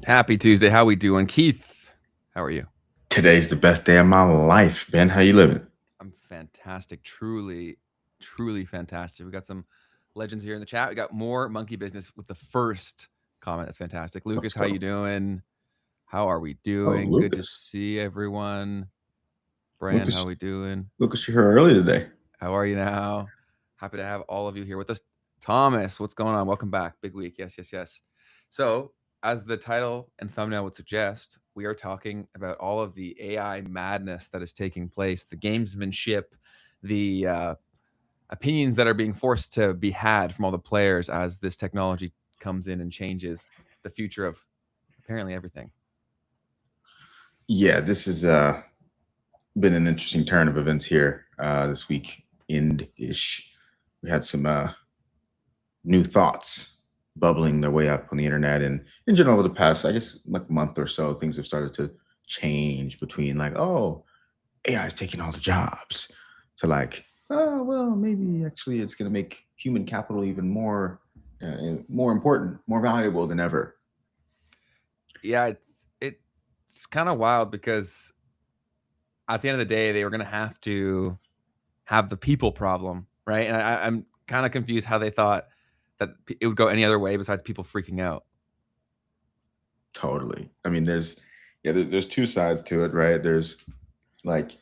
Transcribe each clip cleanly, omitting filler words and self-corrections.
Happy Tuesday. How we doing? Keith, how are you? Today's the best day of my life, Ben. How you living? I'm fantastic. Truly, truly fantastic. We got some legends here in the chat. We got more monkey business with the first comment. That's fantastic. Lucas, Let's how go. you doing? How are we Oh, doing? Good to Lucas. see everyone. Brand, how Lucas, we doing? Lucas, you're here early today. How are you now? Happy to have all of you here with us. Thomas, what's going on? Welcome back. Big week. Yes, yes, yes. So, as the title and thumbnail would suggest, we are talking about all of the AI madness that is taking place, the gamesmanship, the opinions that are being forced to be had from all the players as this technology comes in and changes the future of apparently everything. Yeah, this has been an interesting turn of events here this week. End-ish. We had some new thoughts bubbling their way up on the internet, and in general, over the past, I guess, like month or so, things have started to change between like, oh, AI is taking all the jobs, to like, oh, well, maybe actually it's going to make human capital even more important, more valuable than ever. Yeah, it's kind of wild because at the end of the day, they were going to have the people problem, right? And I'm kind of confused how they thought that it would go any other way besides people freaking out. Totally. I mean, there's two sides to it, right? There's like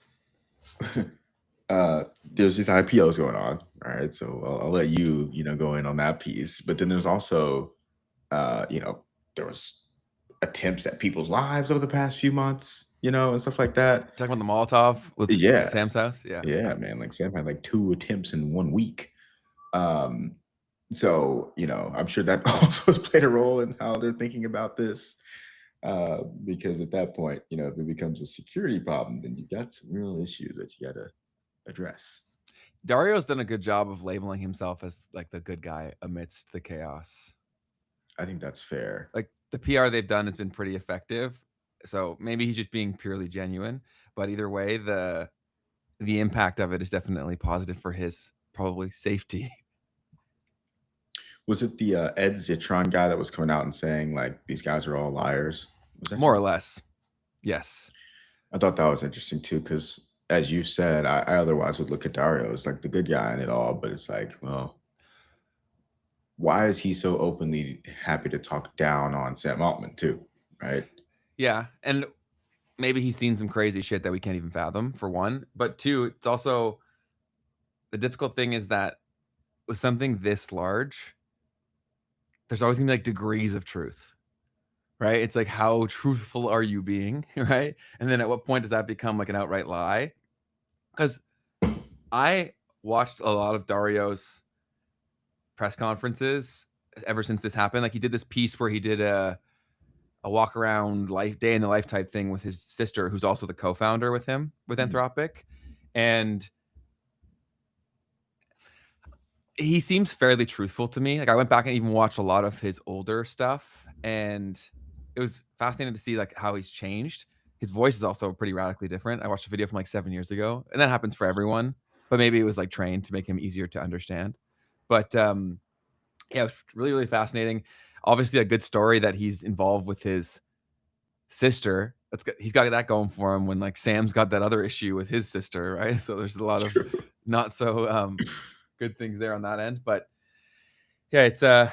there's these IPOs going on, right? So I'll let you go in on that piece. But then there's also there was attempts at people's lives over the past few months, and stuff like that. Talking about the Molotov with Yeah, Sam's house, yeah, man. Like Sam had like 2 attempts in 1 week. Um, so I'm sure that also has played a role in how they're thinking about this. Because at that point, if it becomes a security problem, then you've got some real issues that you got to address. Dario's done a good job of labeling himself as like the good guy amidst the chaos. I think that's fair. Like the PR they've done has been pretty effective. So maybe he's just being purely genuine. But either way, the impact of it is definitely positive for his probably safety. Was it the Ed Zitron guy that was coming out and saying like these guys are all liars? Was that More him? or less. Yes. I thought that was interesting too, because as you said, I otherwise would look at Dario as like the good guy in it all, but it's like, well, why is he so openly happy to talk down on Sam Altman too, right? Yeah. And maybe he's seen some crazy shit that we can't even fathom, for one. But two, it's also the difficult thing is that with something this large, there's always gonna be like degrees of truth, right? It's like, how truthful are you being, right? And then at what point does that become like an outright lie? Because I watched a lot of Dario's press conferences ever since this happened. Like he did this piece where he did a walk around life day in the life type thing with his sister, who's also the co-founder with him with Anthropic. And he seems fairly truthful to me. Like I went back and even watched a lot of his older stuff, and it was fascinating to see like how he's changed. His voice is also pretty radically different. I watched a video from like 7 years ago, and that happens for everyone, but maybe it was like trained to make him easier to understand. But yeah, it was really, really fascinating. Obviously a good story that he's involved with his sister. He's got that going for him when like Sam's got that other issue with his sister, right? So there's a lot of not so good things there on that end. But yeah, it's the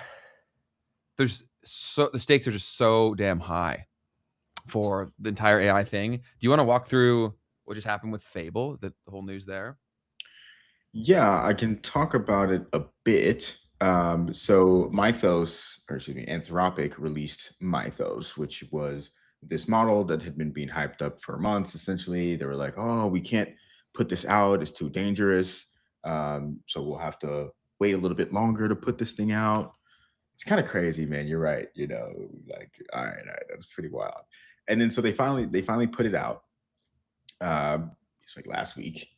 stakes are just so damn high for the entire AI thing. Do you want to walk through what just happened with Fable, the whole news there? Yeah, I can talk about it a bit. So Anthropic released Mythos, which was this model that had been being hyped up for months. Essentially, they were like, "Oh, we can't put this out. It's too dangerous. So we'll have to wait a little bit longer to put this thing out. It's kind of crazy, man. You're right. Like, all right, that's pretty wild. And then so they finally put it out. It's like last week,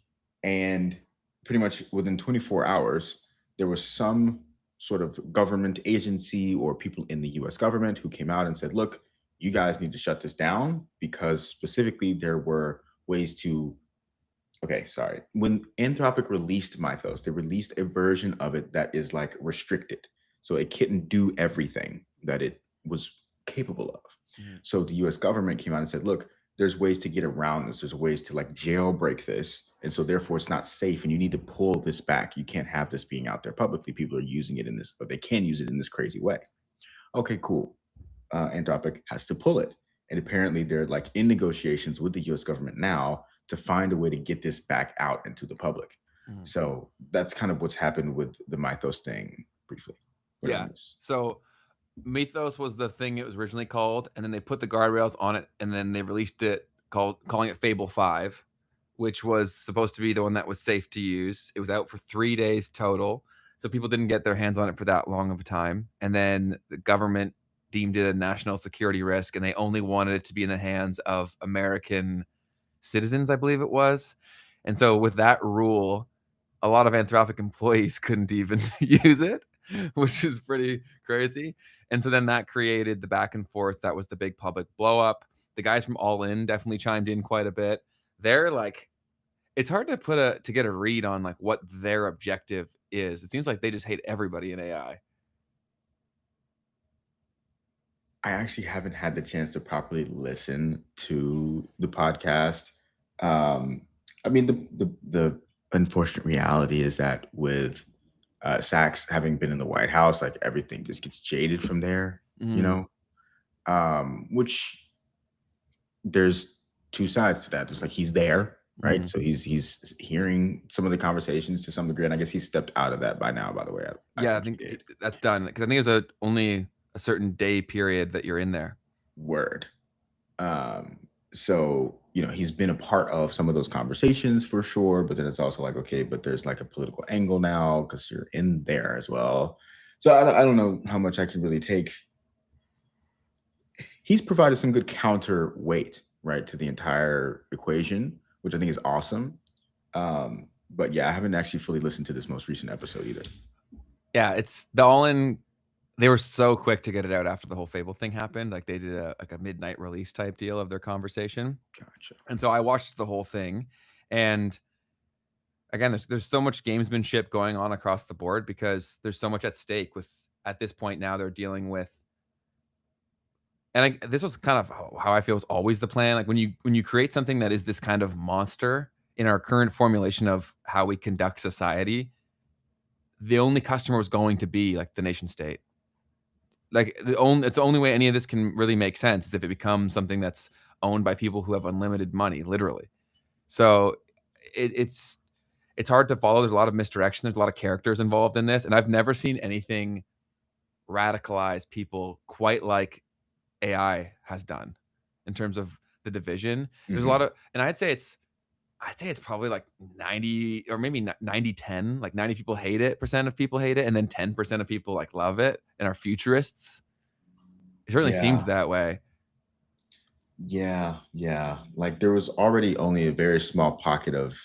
and pretty much within 24 hours, there was some sort of government agency or people in the U.S. government who came out and said, "Look, you guys need to shut this down because specifically there were ways to." Okay, sorry. When Anthropic released Mythos, they released a version of it that is like restricted. So it couldn't do everything that it was capable of. Mhm. So the US government came out and said, look, there's ways to get around this. There's ways to like jailbreak this. And so therefore it's not safe and you need to pull this back. You can't have this being out there publicly. People are using it in this, but they can use it in this crazy way. Okay, cool. Anthropic has to pull it. And apparently they're like in negotiations with the US government now to find a way to get this back out into the public. Mhm. So that's kind of what's happened with the Mythos thing briefly. Yeah. So Mythos was the thing it was originally called, and then they put the guardrails on it, and then they released it calling it Fable 5, which was supposed to be the one that was safe to use. It was out for 3 days total, so people didn't get their hands on it for that long of a time, and then the government deemed it a national security risk, and they only wanted it to be in the hands of American citizens, I believe it was. And so with that rule, a lot of Anthropic employees couldn't even use it, which is pretty crazy. And so then that created the back and forth. That was the big public blow up. The guys from All In definitely chimed in quite a bit. They're like, it's hard to get a read on like what their objective is. It seems like they just hate everybody in AI. I actually haven't had the chance to properly listen to the podcast. Um, I mean, the unfortunate reality is that with Sachs having been in the White House, like everything just gets jaded from there, you Mhm. know. Which there's two sides to that. There's like he's there, right? Mhm. So he's hearing some of the conversations to some degree, and I guess he's stepped out of that by now. By the way, I Yeah, I think he think did. that's done because I think there's only a certain day period that you're in there. Word. Um, so he's been a part of some of those conversations for sure, but then it's also like, okay, but there's like a political angle now because you're in there as well. So I don't know how much I can really take. He's provided some good counterweight, right, to the entire equation, which I think is awesome. But yeah, I haven't actually fully listened to this most recent episode either. Yeah, it's the All In. They were so quick to get it out after the whole Fable thing happened. Like they did a midnight release type deal of their conversation. Gotcha. And so I watched the whole thing. And again, there's so much gamesmanship going on across the board because there's so much at stake with at this point now they're dealing with and this was kind of how I feel is always the plan. Like when you create something that is this kind of monster in our current formulation of how we conduct society, the only customer was going to be like the nation state. Like it's the only way any of this can really make sense is if it becomes something that's owned by people who have unlimited money, literally. So it's hard to follow. There's a lot of misdirection. There's a lot of characters involved in this, and I've never seen anything radicalize people quite like AI has done in terms of the division. There's a lot Hmm. of, and I'd say it's probably like 90 or maybe 90 10. Like 90 people hate it, percent of people hate it, and then 10% of people like love it and are futurists. It certainly seems Yeah, that way. yeah. Like there was already only a very small pocket of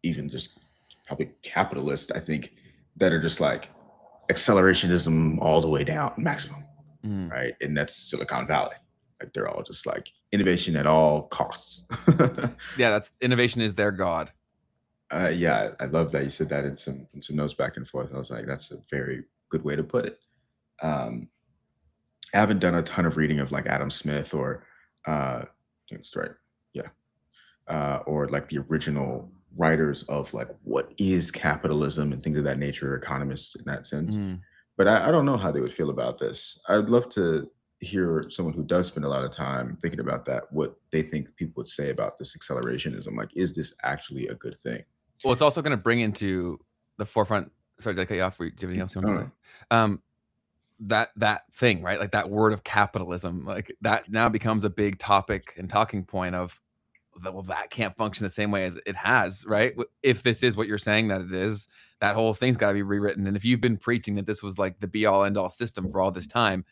even just probably capitalists, I think, that are just like accelerationism all the way down, maximum, Mm. right? And that's Silicon Valley. Like they're all just like innovation at all costs. Yeah, that's innovation is their god. Yeah, I love that you said that in some notes back and forth. I was like, that's a very good way to put it. Um, I haven't done a ton of reading of like Adam Smith or I think it's right, yeah, or like the original writers of like what is capitalism and things of that nature, economists in that sense. Mm. But I don't know how they would feel about this. I'd love to hear someone who does spend a lot of time thinking about that, what they think people would say about this accelerationism. Like, is this actually a good thing? Well, it's also gonna bring into the forefront. Sorry, did I cut you off? Do you have anything else you I want don't to say? know. Um, that thing, right? Like that word of capitalism, like that now becomes a big topic and talking point of well, that can't function the same way as it has, right? If this is what you're saying that it is, that whole thing's got to be rewritten. And if you've been preaching that this was like the be all end all system for all this time,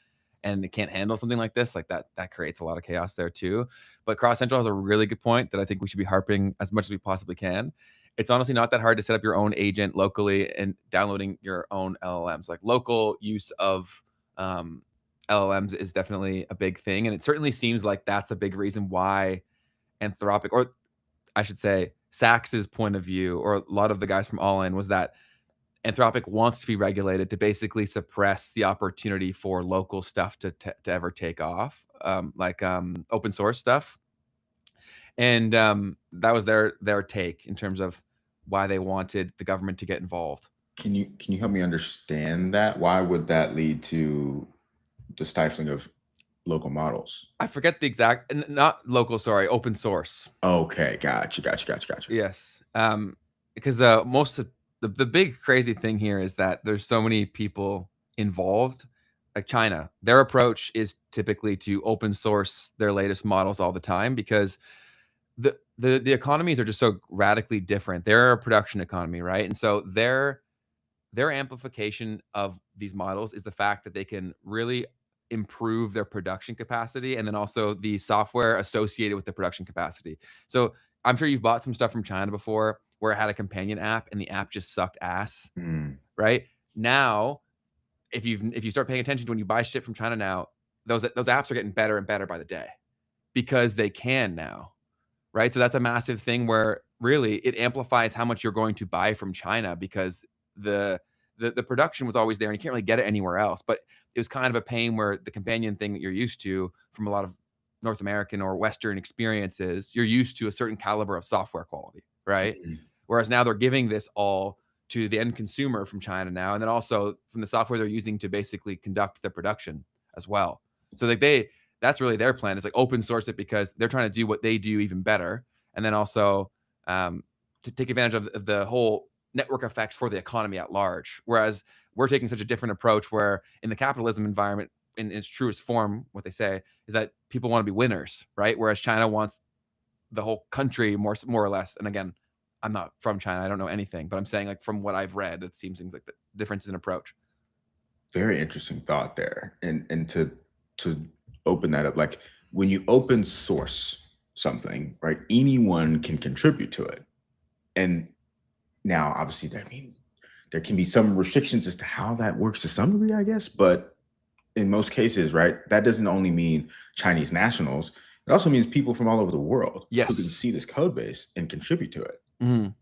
and it can't handle something like this, like that creates a lot of chaos there too. But Cross Central has a really good point that I think we should be harping as much as we possibly can. It's honestly not that hard to set up your own agent locally and downloading your own LLMs. Like local use of um, LLMs is definitely a big thing, and it certainly seems like that's a big reason why Anthropic, or I should say, Sachs's point of view, or a lot of the guys from All In, was that Anthropic wants to be regulated to basically suppress the opportunity for local stuff to ever take off, like open source stuff. And that was their take in terms of why they wanted the government to get involved. Can you help me understand that? Why would that lead to the stifling of local models? I forget the exact, not local, sorry, open source. Okay, gotcha. Yes. Because most of the big crazy thing here is that there's so many people involved. Like China, their approach is typically to open source their latest models all the time because the economies are just so radically different. They're a production economy, right? And so their amplification of these models is the fact that they can really improve their production capacity and then also the software associated with the production capacity. So I'm sure you've bought some stuff from China before where it had a companion app and the app just sucked ass, Mm, right? Now, if you start paying attention to when you buy shit from China now, those apps are getting better and better by the day because they can now, right? So that's a massive thing where really it amplifies how much you're going to buy from China because the the production was always there and you can't really get it anywhere else. But it was kind of a pain where the companion thing that you're used to from a lot of North American or Western experiences, you're used to a certain caliber of software quality, right? mm, Whereas now they're giving this all to the end consumer from China now, and then also from the software they're using to basically conduct their production as well. So like that's really their plan. It's like open source it because they're trying to do what they do even better, and then also to take advantage of the whole network effects for the economy at large. Whereas we're taking such a different approach, where in the capitalism environment, in its truest form, what they say is that people want to be winners, right? Whereas China wants the whole country more or less. And again, I'm not from China, I don't know anything, but I'm saying like from what I've read, it seems things like the difference in approach. very interesting thought there. And to open that up, like when you open source something, right? Anyone can contribute to it. And now, obviously, I mean, there can be some restrictions as to how that works to some degree, I guess. But in most cases, right, that doesn't only mean Chinese nationals. It also means people from all over the world who can Yes. see this code base and contribute to it. Mhm.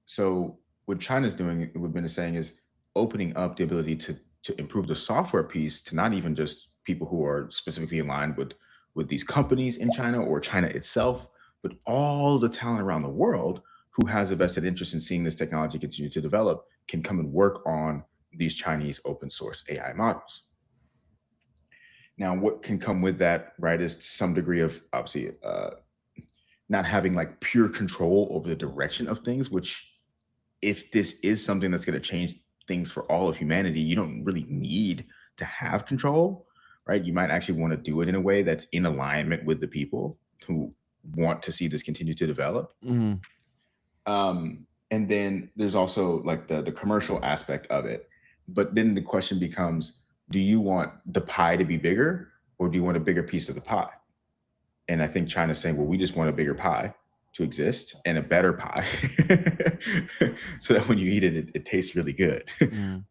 So what China's doing, what Ben is saying, is opening up the ability to improve the software piece to not even just people who are specifically aligned with these companies in China or China itself, but all the talent around the world who has a vested interest in seeing this technology continue to develop can come and work on these Chinese open source AI models. Now, what can come with that, right, is some degree of obviously not having like pure control over the direction of things, which if this is something that's going to change things for all of humanity, you don't really need to have control, right? You might actually want to do it in a way that's in alignment with the people who want to see this continue to develop. Mhm. And then there's also like the commercial aspect of it. But then the question becomes, do you want the pie to be bigger or do you want a bigger piece of the pie? And I think China's saying, well, we just want a bigger pie to exist and a better pie so that when you eat it, it tastes really good. Mhm.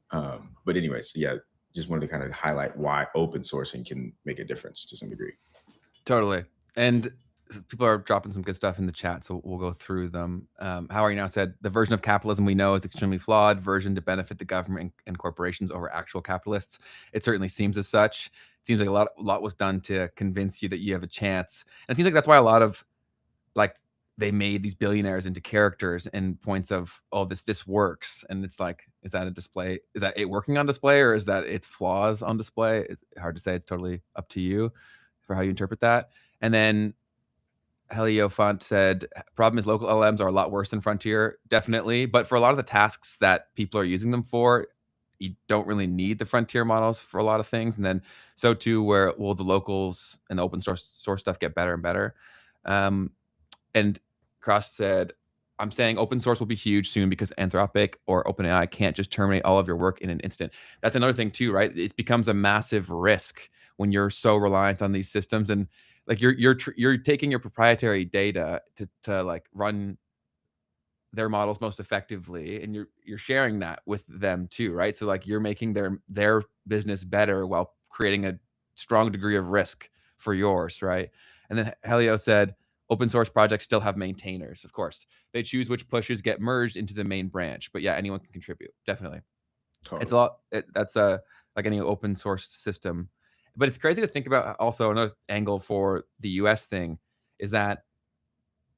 But anyway, so yeah, just wanted to kind of highlight why open sourcing can make a difference to some degree. Totally. And people are dropping some good stuff in the chat, so we'll go through them. How are you now said the version of capitalism we know is extremely flawed, version to benefit the government and corporations over actual capitalists. It certainly seems as such. It seems like a lot was done to convince you that you have a chance. And it seems like that's why a lot of like they made these billionaires into characters and points of, oh, this works. And it's like, is that a display? Is that it working on display or is that its flaws on display? It's hard to say. It's totally up to you for how you interpret that. And then Heliofont said, problem is local LMs are a lot worse than Frontier, definitely. But for a lot of the tasks that people are using them for, you don't really need the Frontier models for a lot of things. And then so too, where will the locals and the open source stuff get better and better? Um, And Cross said, I'm saying open source will be huge soon because Anthropic or OpenAI can't just terminate all of your work in an instant. That's another thing too, right? It becomes a massive risk when you're so reliant on these systems, and like you're taking your proprietary data to like run their models most effectively, and you're sharing that with them too, right? So like you're making their business better while creating a strong degree of risk for yours, right? And then Helio said open source projects still have maintainers. Of course, they choose which pushes get merged into the main branch, but yeah, anyone can contribute. Definitely. It's a Totally. lot. That's a like any open source system, but it's crazy to think about. Also, another angle for the US thing is that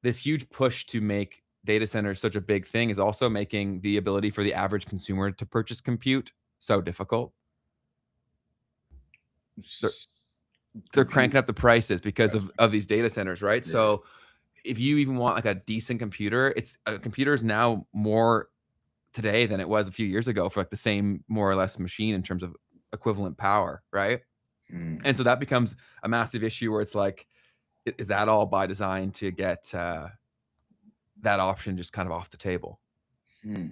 this huge push to make data centers such a big thing is also making the ability for the average consumer to purchase compute so difficult. They're S- they're Compute. cranking up the prices because Gotcha. of these data centers, right? Yeah. So if you even want like a decent computer, it's a computer is now more today than it was a few years ago for like the same more or less machine in terms of equivalent power, right? Hmm. And so that becomes a massive issue where it's like, is that all by design to get that option just kind of off the table? Hmm.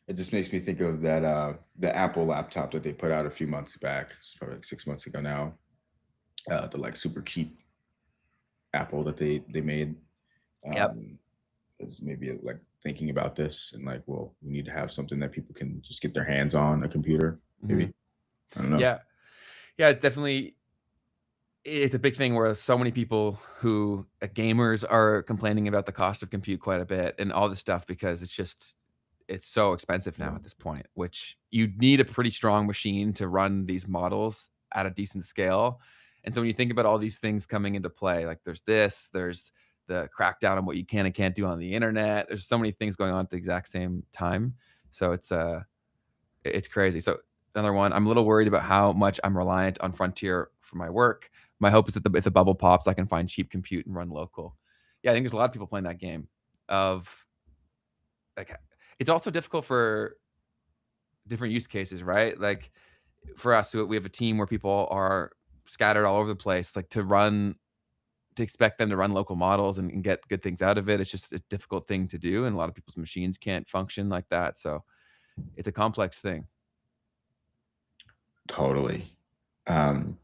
It just makes me think of that the Apple laptop that they put out a few months back. It's probably like 6 months ago now. The like super cheap Apple that they made. Yep. Um, is maybe like thinking about this and like, well, we need to have something that people can just get their hands on a computer. Hmm. Maybe I don't know. Yeah. Yeah, it's definitely it's a big thing where so many people who gamers are complaining about the cost of compute quite a bit and all this stuff because it's so expensive now at this point, which you need a pretty strong machine to run these models at a decent scale. And so when you think about all these things coming into play, like there's the crackdown on what you can and can't do on the internet. There's so many things going on at the exact same time. So it's crazy. So another one, I'm a little worried about how much I'm reliant on Frontier for my work. My hope is that if the bubble pops, I can find cheap compute and run local. Yeah, I think there's a lot of people playing that game of like it's also difficult for different use cases, right? Like for us, we have a team where people are scattered all over the place, like to expect them to run local models and get good things out of it. It's just a difficult thing to do. And a lot of people's machines can't function like that. So it's a complex thing. Totally. Um,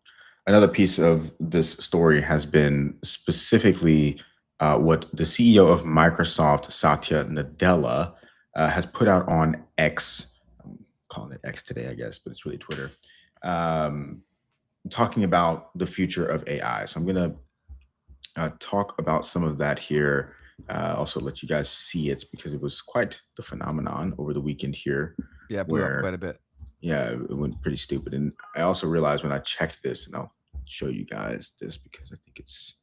Another piece of this story has been specifically what the CEO of Microsoft, Satya Nadella, has put out on X. I'm calling it X today, I guess, but it's really Twitter. Um, Talking about the future of AI. So I'm going to talk about some of that here. Also, let you guys see it because it was quite the phenomenon over the weekend here, Yeah, it blew up where quite a bit. yeah, it went pretty stupid. And I also realized when I checked this, and I'll show you guys this because I think it's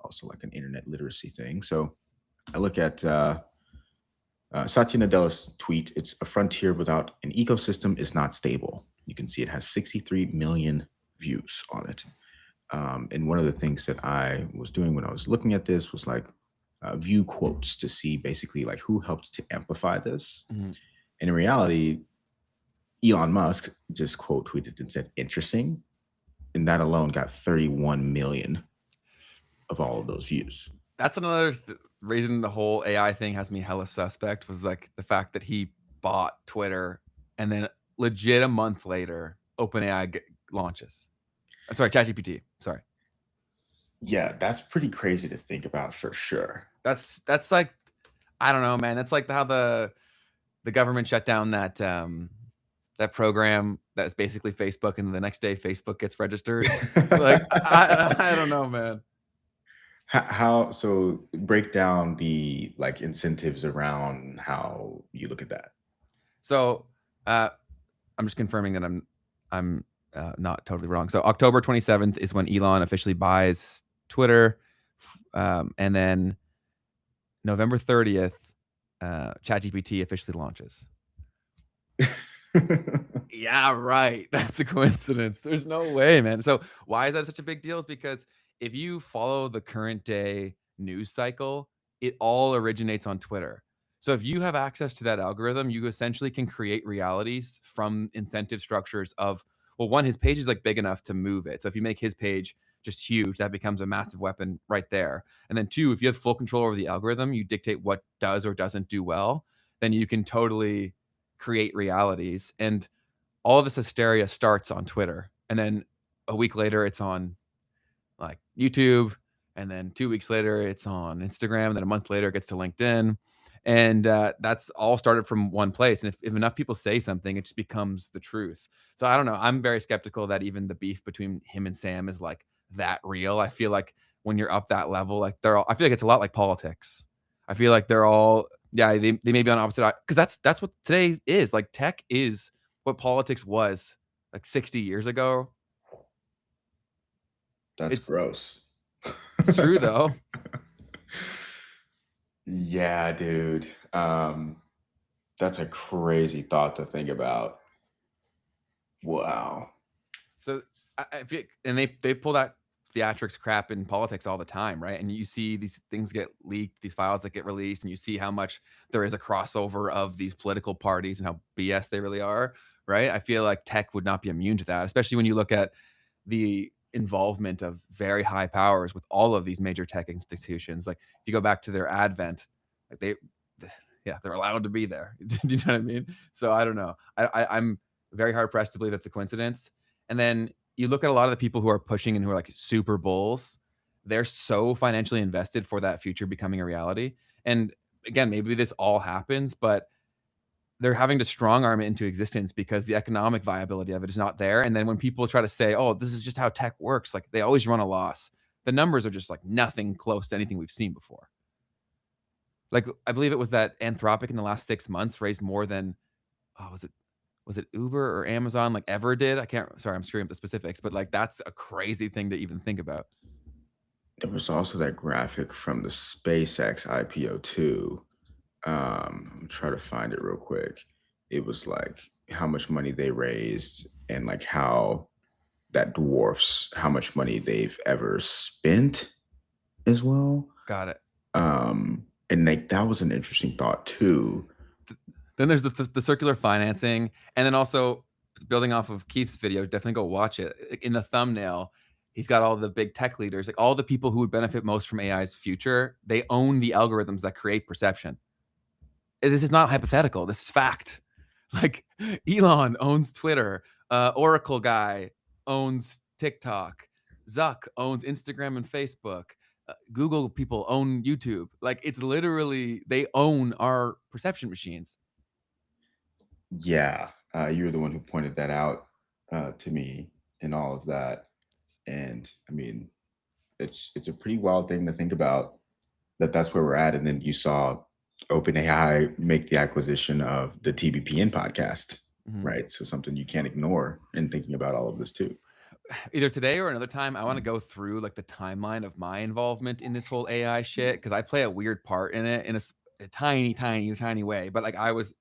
also like an internet literacy thing. So I look at Satya Nadella's tweet. It's a frontier without an ecosystem is not stable. You can see it has 63 million views on it. And one of the things that I was doing when I was looking at this was like view quotes to see basically like who helped to amplify this. Mhm. And in reality, Elon Musk just quote tweeted and said interesting, and that alone got 31 million of all of those views. That's another reason the whole AI thing has me hella suspect was like the fact that he bought Twitter and then legit a month later, OpenAI launches. Sorry, ChatGPT. Sorry. Yeah, that's pretty crazy to think about for sure. That's like I don't know, man. That's like how the government shut down that program that's basically Facebook, and the next day Facebook gets registered. Like I don't know, man. How so break down the like incentives around how you look at that. So uh, I'm just confirming that I'm not totally wrong. So October 27th is when Elon officially buys Twitter, and then November 30th, ChatGPT officially launches. Yeah, right. That's a coincidence. There's no way, man. So why is that such a big deal? Is because if you follow the current day news cycle, it all originates on Twitter. So if you have access to that algorithm, you essentially can create realities from incentive structures of well, one, his page is like big enough to move it. So if you make his page just huge, that becomes a massive weapon right there. And then two, if you have full control over the algorithm, you dictate what does or doesn't do well, then you can totally create realities. And all of this hysteria starts on Twitter, and then a week later it's on like YouTube, and then 2 weeks later it's on Instagram, and then a month later it gets to LinkedIn, and that's all started from one place. And if enough people say something, it just becomes the truth. So I don't know. I'm very skeptical that even the beef between him and Sam is like that real. I feel like when you're up that level, like they're all, I feel like it's a lot like politics. I feel like they're all, yeah, they may be on opposite, because that's what today is. Like tech is what politics was like 60 years ago. That's It's gross. it's true though. Yeah, dude. That's a crazy thought to think about. Wow. So I feel, and they pull that theatrics crap in politics all the time, right? And you see these things get leaked, these files that get released, and you see how much there is a crossover of these political parties and how BS they really are, right? I feel like tech would not be immune to that, especially when you look at the involvement of very high powers with all of these major tech institutions. Like if you go back to their advent, like yeah, they're allowed to be there. Do you know what I mean? So I don't know. I'm very hard pressed to believe it's a coincidence. And then you look at a lot of the people who are pushing and who are like super bulls, they're so financially invested for that future becoming a reality. And again, maybe this all happens, but they're having to strong arm it into existence because the economic viability of it is not there. And then when people try to say, "Oh, this is just how tech works," like they always run a loss. The numbers are just like nothing close to anything we've seen before. Like I believe it was that Anthropic in the last 6 months raised more than, oh, was it Uber or Amazon like ever did? I can't. Sorry, I'm screwing up the specifics, but like that's a crazy thing to even think about. There was also that graphic from the SpaceX IPO too. I'm trying to find it real quick. It was like how much money they raised and like how that dwarfs how much money they've ever spent as well. Got it. And like that was an interesting thought too. Then there's the circular financing, and then also building off of Keith's video, definitely go watch it. In the thumbnail, he's got all the big tech leaders, like all the people who would benefit most from AI's future. They own the algorithms that create perception. This is not hypothetical. This is fact. Like Elon owns Twitter. Oracle guy owns TikTok. Zuck owns Instagram and Facebook. Google people own YouTube. Like it's literally they own our perception machines. Yeah, you're the one who pointed that out to me and all of that. And I mean, it's a pretty wild thing to think about that that's where we're at. And then you saw OpenAI make the acquisition of the TBPN podcast, Mhm. right? So something you can't ignore in thinking about all of this too. Either today or another time, I want to go through like the timeline of my involvement in this whole AI shit because I play a weird part in it in a tiny, tiny, tiny way. But like I was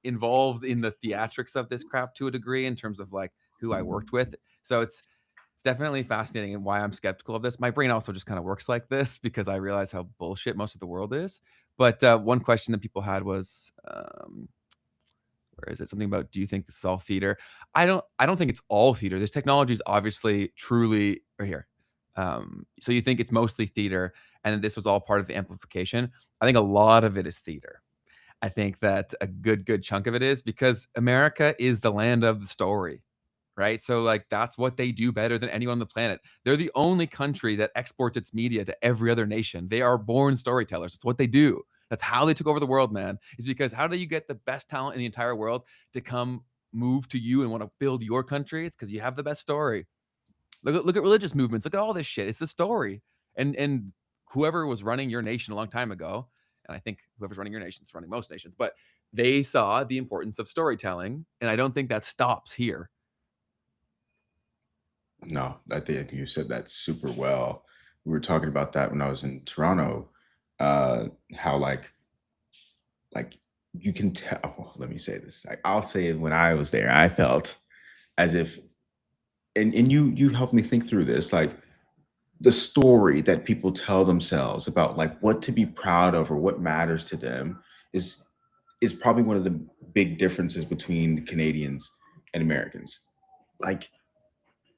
involved in the theatrics of this crap to a degree in terms of like who I worked with. So it's definitely fascinating and why I'm skeptical of this. My brain also just kind of works like this because I realize how bullshit most of the world is. But one question that people had was, where is it? Something about, do you think this is all theater? I don't think it's all theater. This technology is obviously truly right here. So you think it's mostly theater, and then this was all part of the amplification. I think a lot of it is theater. I think that a good chunk of it is because America is the land of the story, right? So like that's what they do better than anyone on the planet. They're the only country that exports its media to every other nation. They are born storytellers. It's what they do. That's how they took over the world, man. Is because how do you get the best talent in the entire world to come move to you and want to build your country? It's because you have the best story. Look at religious movements. Look at all this shit. It's the story. And whoever was running your nation a long time ago, and I think whoever's running your nation is running most nations, but they saw the importance of storytelling, and I don't think that stops here. No, I think you said that super well. We were talking about that when I was in Toronto. How like you can tell. Well, let me say this. I'll say it when I was there. I felt as if, and you helped me think through this. Like the story that people tell themselves about like what to be proud of or what matters to them is is probably one of the big differences between Canadians and Americans. Like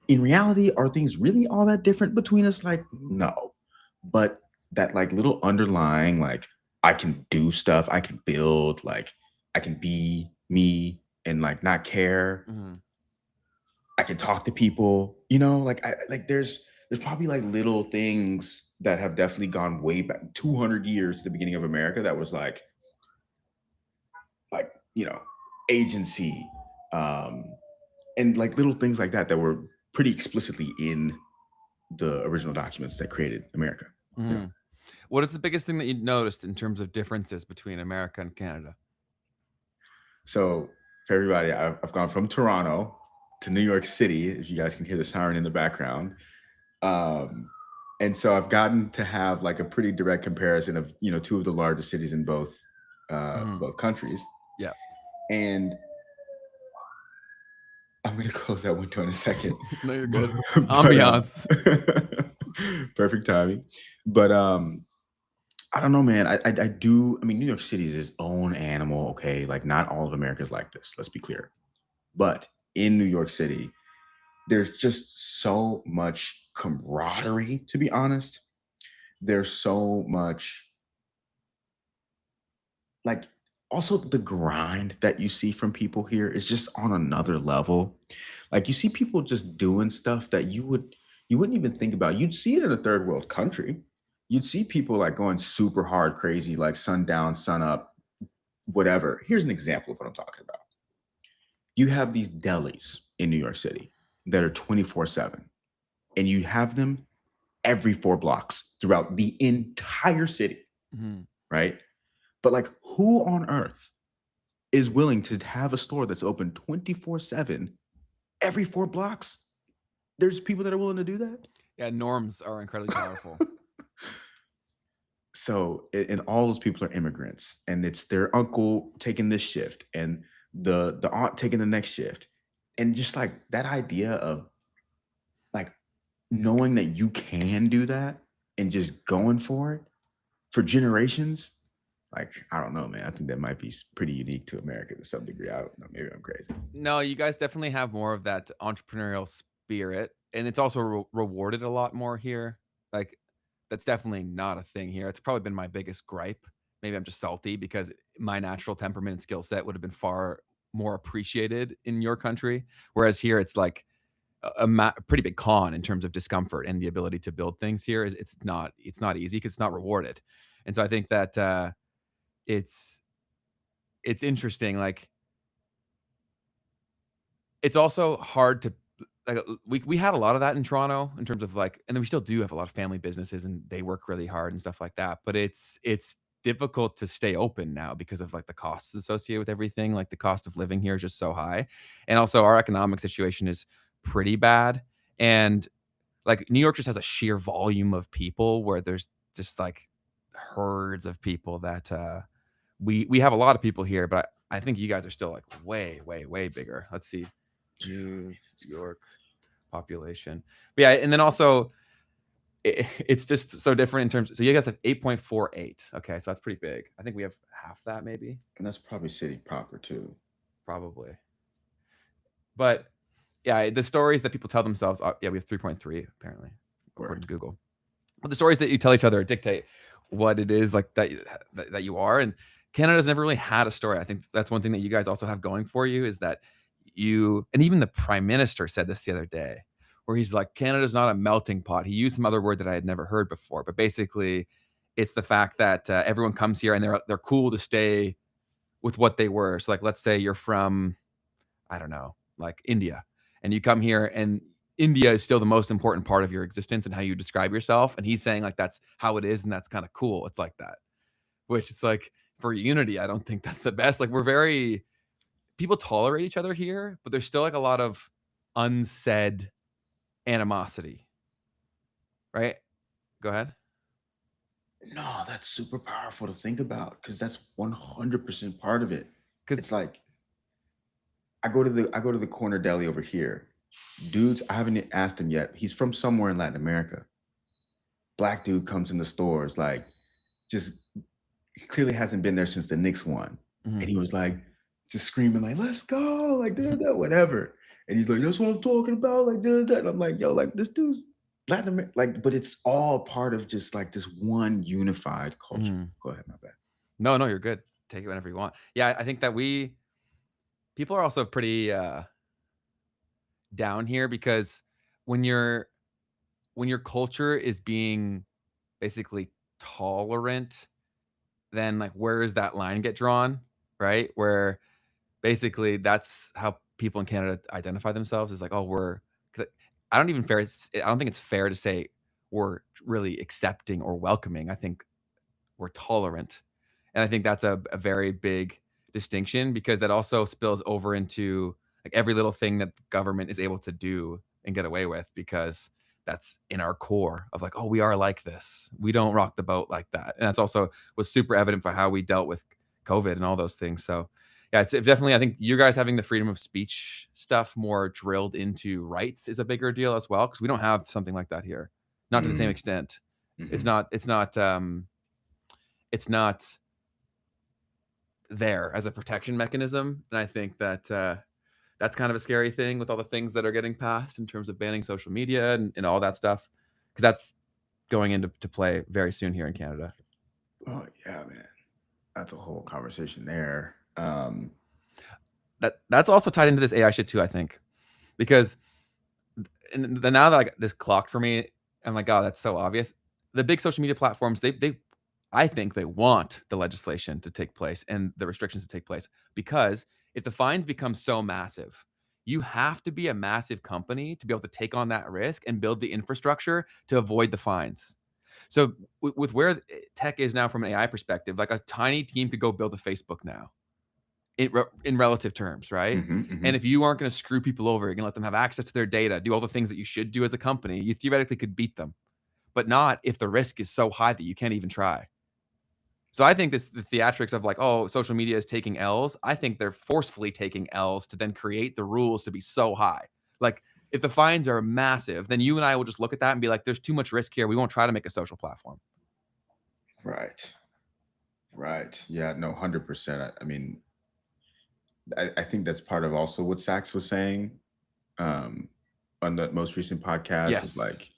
in reality, are things really all that different between us? Like, no. But that like little underlying, like, I can do stuff, I can build, like, I can be me and like not care. Mhm. I can talk to people, like I like there's probably like little things that have definitely gone way back 200 years to the beginning of America that was like, agency, um and like little things like that that were pretty explicitly in the original documents that created America. You know. Mhm. What is the biggest thing that you noticed in terms of differences between America and Canada? So for everybody, I've gone from Toronto to New York City, if you guys can hear the siren in the background. Um, and so I've gotten to have like a pretty direct comparison of two of the largest cities in both Mhm. both countries. Yeah. And I'm gonna close that window in a second. No, you're but, good. It's but ambiance. perfect timing. But I don't know, man. I do. I mean, New York City is its own animal. Okay, like not all of America is like this. Let's be clear. But in New York City, there's just so much camaraderie. To be honest, there's so much like also the grind that you see from people here is just on another level. Like you see people just doing stuff that you wouldn't even think about. You'd see it in a third world country. You'd see people like going super hard crazy, like sundown, sun up, whatever. Here's an example of what I'm talking about. You have these delis in New York City that are 24/7, and you have them every 4 blocks throughout the entire city, Mhm. right? But like, who on earth is willing to have a store that's open 24/7 every 4 blocks? There's people that are willing to do that. Yeah, norms are incredibly powerful. So, and all those people are immigrants, and it's their uncle taking this shift, and the aunt taking the next shift, and just like that idea of like knowing that you can do that and just going for it for generations. Like, I don't know, man. I think that might be pretty unique to America to some degree. I don't know. Maybe I'm crazy. No, you guys definitely have more of that entrepreneurial spirit, and it's also rewarded a lot more here. Like, that's definitely not a thing here. It's probably been my biggest gripe. Maybe I'm just salty because my natural temperament and skill set would have been far more appreciated in your country, whereas here it's like a pretty big con in terms of discomfort and the ability to build things here is it's not easy because it's not rewarded. And so I think that, it's it's interesting, like it's also hard to like, we had a lot of that in Toronto in terms of, like and then we still do have a lot of family businesses, and they work really hard and stuff like that, but it's difficult to stay open now because of, like, the costs associated with everything, like, the cost of living here is just so high, and also our economic situation is pretty bad, and, like, New York just has a sheer volume of people where there's just, like, herds of people that, we have a lot of people here, but I think you guys are still, like, way, way, way bigger. Let's see. New York population. But yeah, and then also it's just so different in terms so you guys have 8.48. Okay, so that's pretty big. I think we have half that maybe, And that's probably city proper too. probably. But yeah, the stories that people tell themselves are yeah, we have 3.3 apparently, according Word. to Google. But the stories that you tell each other dictate what it is like that you are, and Canada's never really had a story. I think that's one thing that you guys also have going for you is that you and even the prime minister said this the other day, where he's like, "Canada's not a melting pot." He used some other word that I had never heard before, but basically, it's the fact that, everyone comes here and they're cool to stay with what they were. So, like, let's say you're from I don't know, like India. And you come here and India is still the most important part of your existence and how you describe yourself. And he's saying like that's how it is and that's kind of cool. It's like that. Which is like for unity, I don't think that's the best. Like we're very people tolerate each other here, but there's still like a lot of unsaid animosity, right? Go ahead. No, that's super powerful to think about because that's 100% part of it. Because It's like I go to the corner deli over here. Dudes, I haven't asked him yet. He's from somewhere in Latin America. Black dude comes in the stores like just he clearly hasn't been there since the Knicks won. And he was like just screaming like, "Let's go!" Like, "Da, da, da," whatever. And he's like, that's what I'm talking about. Like, da. And I'm like, yo, like this dude's Latin America, like, but it's all part of just like this one unified culture. Mm. Go ahead, my bad. No, no, you're good. Take it whenever you want. Yeah, I think that people are also pretty down here because when your when your culture is being basically tolerant, then like where does that line get drawn, right? Where basically that's how people in Canada identify themselves is like, oh, we're because I don't think it's fair to say we're really accepting or welcoming. I think we're tolerant. And I think that's a very big distinction because that also spills over into like every little thing that the government is able to do and get away with because that's in our core of like, oh, we are like this. We don't rock the boat like that. And that's also was super evident for how we dealt with COVID and all those things. So yeah, it's definitely I think you guys having the freedom of speech stuff more drilled into rights is a bigger deal as well because we don't have something like that here. Not to the same Mm, extent. It's mhm. not it's not it's not there as a protection mechanism, and I think that, that's kind of a scary thing with all the things that are getting passed in terms of banning social media and all that stuff, because that's going into to play very soon here in Canada. Oh yeah, man. That's a whole conversation there. That's also tied into this AI shit too, I think, because and the now that, like, this clocked for me, I'm like, "Oh, that's so obvious." The big social media platforms, they I think they want the legislation to take place and the restrictions to take place because if the fines become so massive, you have to be a massive company to be able to take on that risk and build the infrastructure to avoid the fines. So, with where tech is now from an AI perspective, like, a tiny team could go build a Facebook now in relative terms, right? Mhm, And mhm. if you aren't going to screw people over, you're going to let them have access to their data, do all the things that you should do as a company, you theoretically could beat them, but not if the risk is so high that you can't even try. So I think the theatrics of like, oh, social media is taking L's. I think they're forcefully taking L's to then create the rules to be so high. Like if the fines are massive, then you and I will just look at that and be like, there's too much risk here. We won't try to make a social platform. Right. Right. Yeah, no, 100%. I mean, I think that's part of also what Sachs was saying um, on the most recent podcast is Yes. like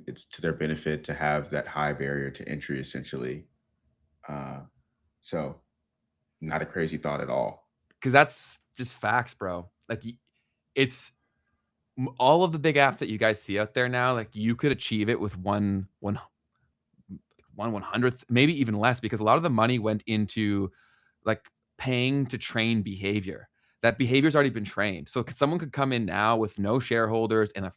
it's to their benefit to have that high barrier to entry, essentially. Uh, so not a crazy thought at all. Cause that's just facts, bro. Like it's all of the big apps that you guys see out there now, like you could achieve it with one hundredth, maybe even less, because a lot of the money went into like paying to train behavior. That behavior's already been trained. So someone could come in now with no shareholders and a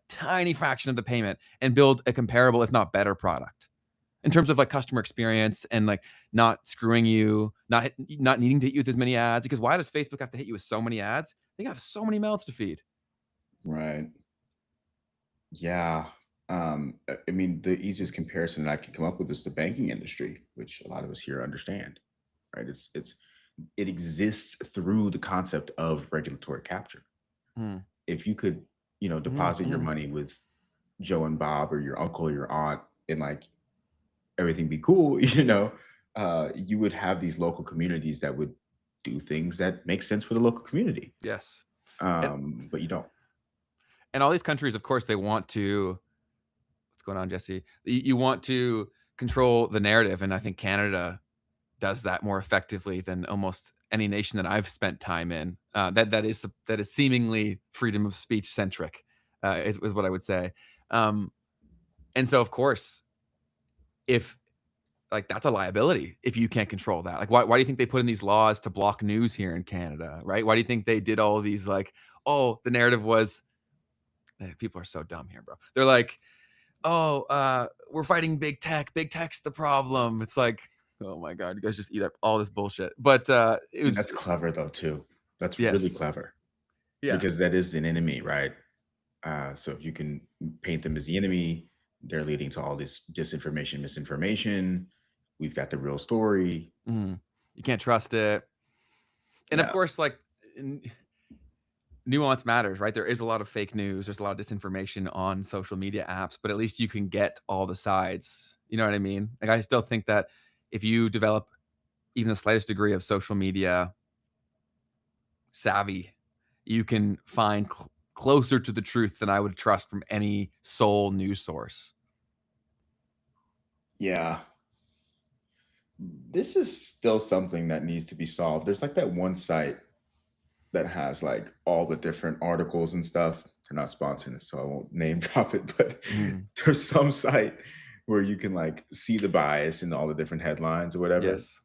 tiny fraction of the payment and build a comparable, if not better, product in terms of like customer experience and like not screwing you, not needing to hit you with as many ads. Because why does Facebook have to hit you with so many ads? They have so many mouths to feed. Right. Yeah. I mean, the easiest comparison that I can come up with is the banking industry, which a lot of us here understand. Right. It exists through the concept of regulatory capture. Mm, If you could, deposit your mm. money with Joe and Bob or your uncle or your aunt and like everything be cool, you would have these local communities that would do things that make sense for the local community. Yes. And But you don't. all these countries, of course, they want to what's going on, Jesse? You want to control the narrative, and I think Canada does that more effectively than almost any nation that I've spent time in. That is seemingly freedom of speech centric, is what I would say. Um, and so, of course, if like that's a liability if you can't control that. Like, why do you think they put in these laws to block news here in Canada, right? Why do you think they did all of these like, oh, the narrative was people are so dumb here, bro. They're like, oh, we're fighting big tech. Big tech's the problem. It's like, oh my god, you guys just eat up all this bullshit. But it And was that's clever though too. That's really yes, clever yeah, because that is an enemy, right? So if you can paint them as the enemy, they're leading to all this disinformation, misinformation. We've got the real story. mhm. You can't trust it, and of Yeah. course, like nuance matters, right? There is a lot of fake news. There's a lot of disinformation on social media apps, but at least you can get all the sides. You know what I mean? Like I still think that if you develop even the slightest degree of social media savvy, you can find closer to the truth than I would trust from any sole news source. Yeah. This is still something that needs to be solved. There's like that one site that has like all the different articles and stuff. They're not sponsoring this, so I won't name drop it, but there's some site where you can like see the bias in all the different headlines or whatever, Yes,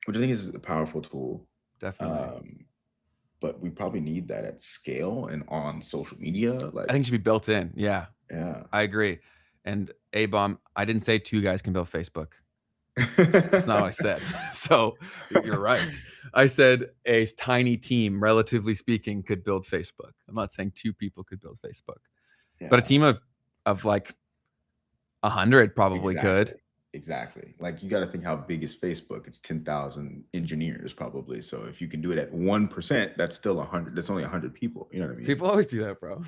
which I think is a powerful tool. definitely. But we probably need that at scale and on social media. I think it should be built in. Yeah, Yeah. I agree. And A-bomb, I didn't say two guys can build Facebook. That's not what I said. So you're right. I said a tiny team, relatively speaking, could build Facebook. I'm not saying two people could build Facebook, but a team of like 100 probably could. Exactly. Like you got to think how big is Facebook? It's 10,000 engineers probably. So if you can do it at 1%, that's still 100. That's only 100 people. You know what I mean? People always do that, bro.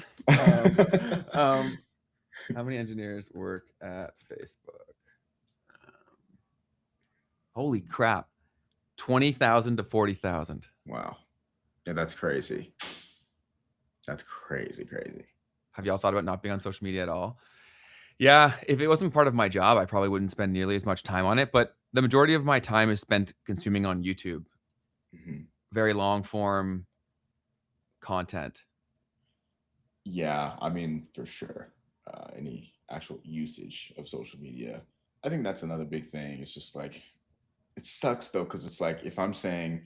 How many engineers work at Facebook? Holy crap. 20,000 to 40,000. Wow. Yeah, that's crazy. That's crazy. Have y'all thought about not being on social media at all? Yeah, if it wasn't part of my job, I probably wouldn't spend nearly as much time on it, but the majority of my time is spent consuming on YouTube. Very long form content. Yeah, I mean, for sure. Any actual usage of social media. I think that's another big thing. It's just like, it sucks though, because it's like, if I'm saying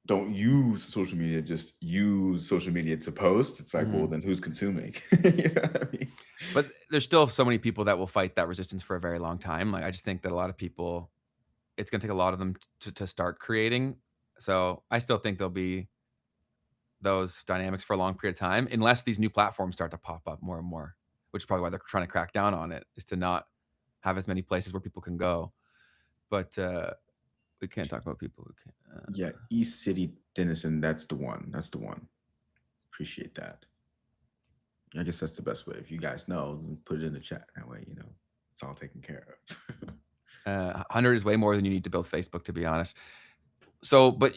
don't use social media, just use social media to post, it's like, well, then who's consuming? You know what I mean? But there's still so many people that will fight that resistance for a very long time. Like, I just think that a lot of people, it's going to take a lot of them to start creating. So I still think there'll be those dynamics for a long period of time, unless these new platforms start to pop up more and more, which is probably why they're trying to crack down on it, is to not have as many places where people can go. But we can't talk about people who can't. Yeah, East City Denison, that's the one. Appreciate that. I guess that's the best way. If you guys know, put it in the chat. That way, it's all taken care of. 100 is way more than you need to build Facebook, to be honest. So, but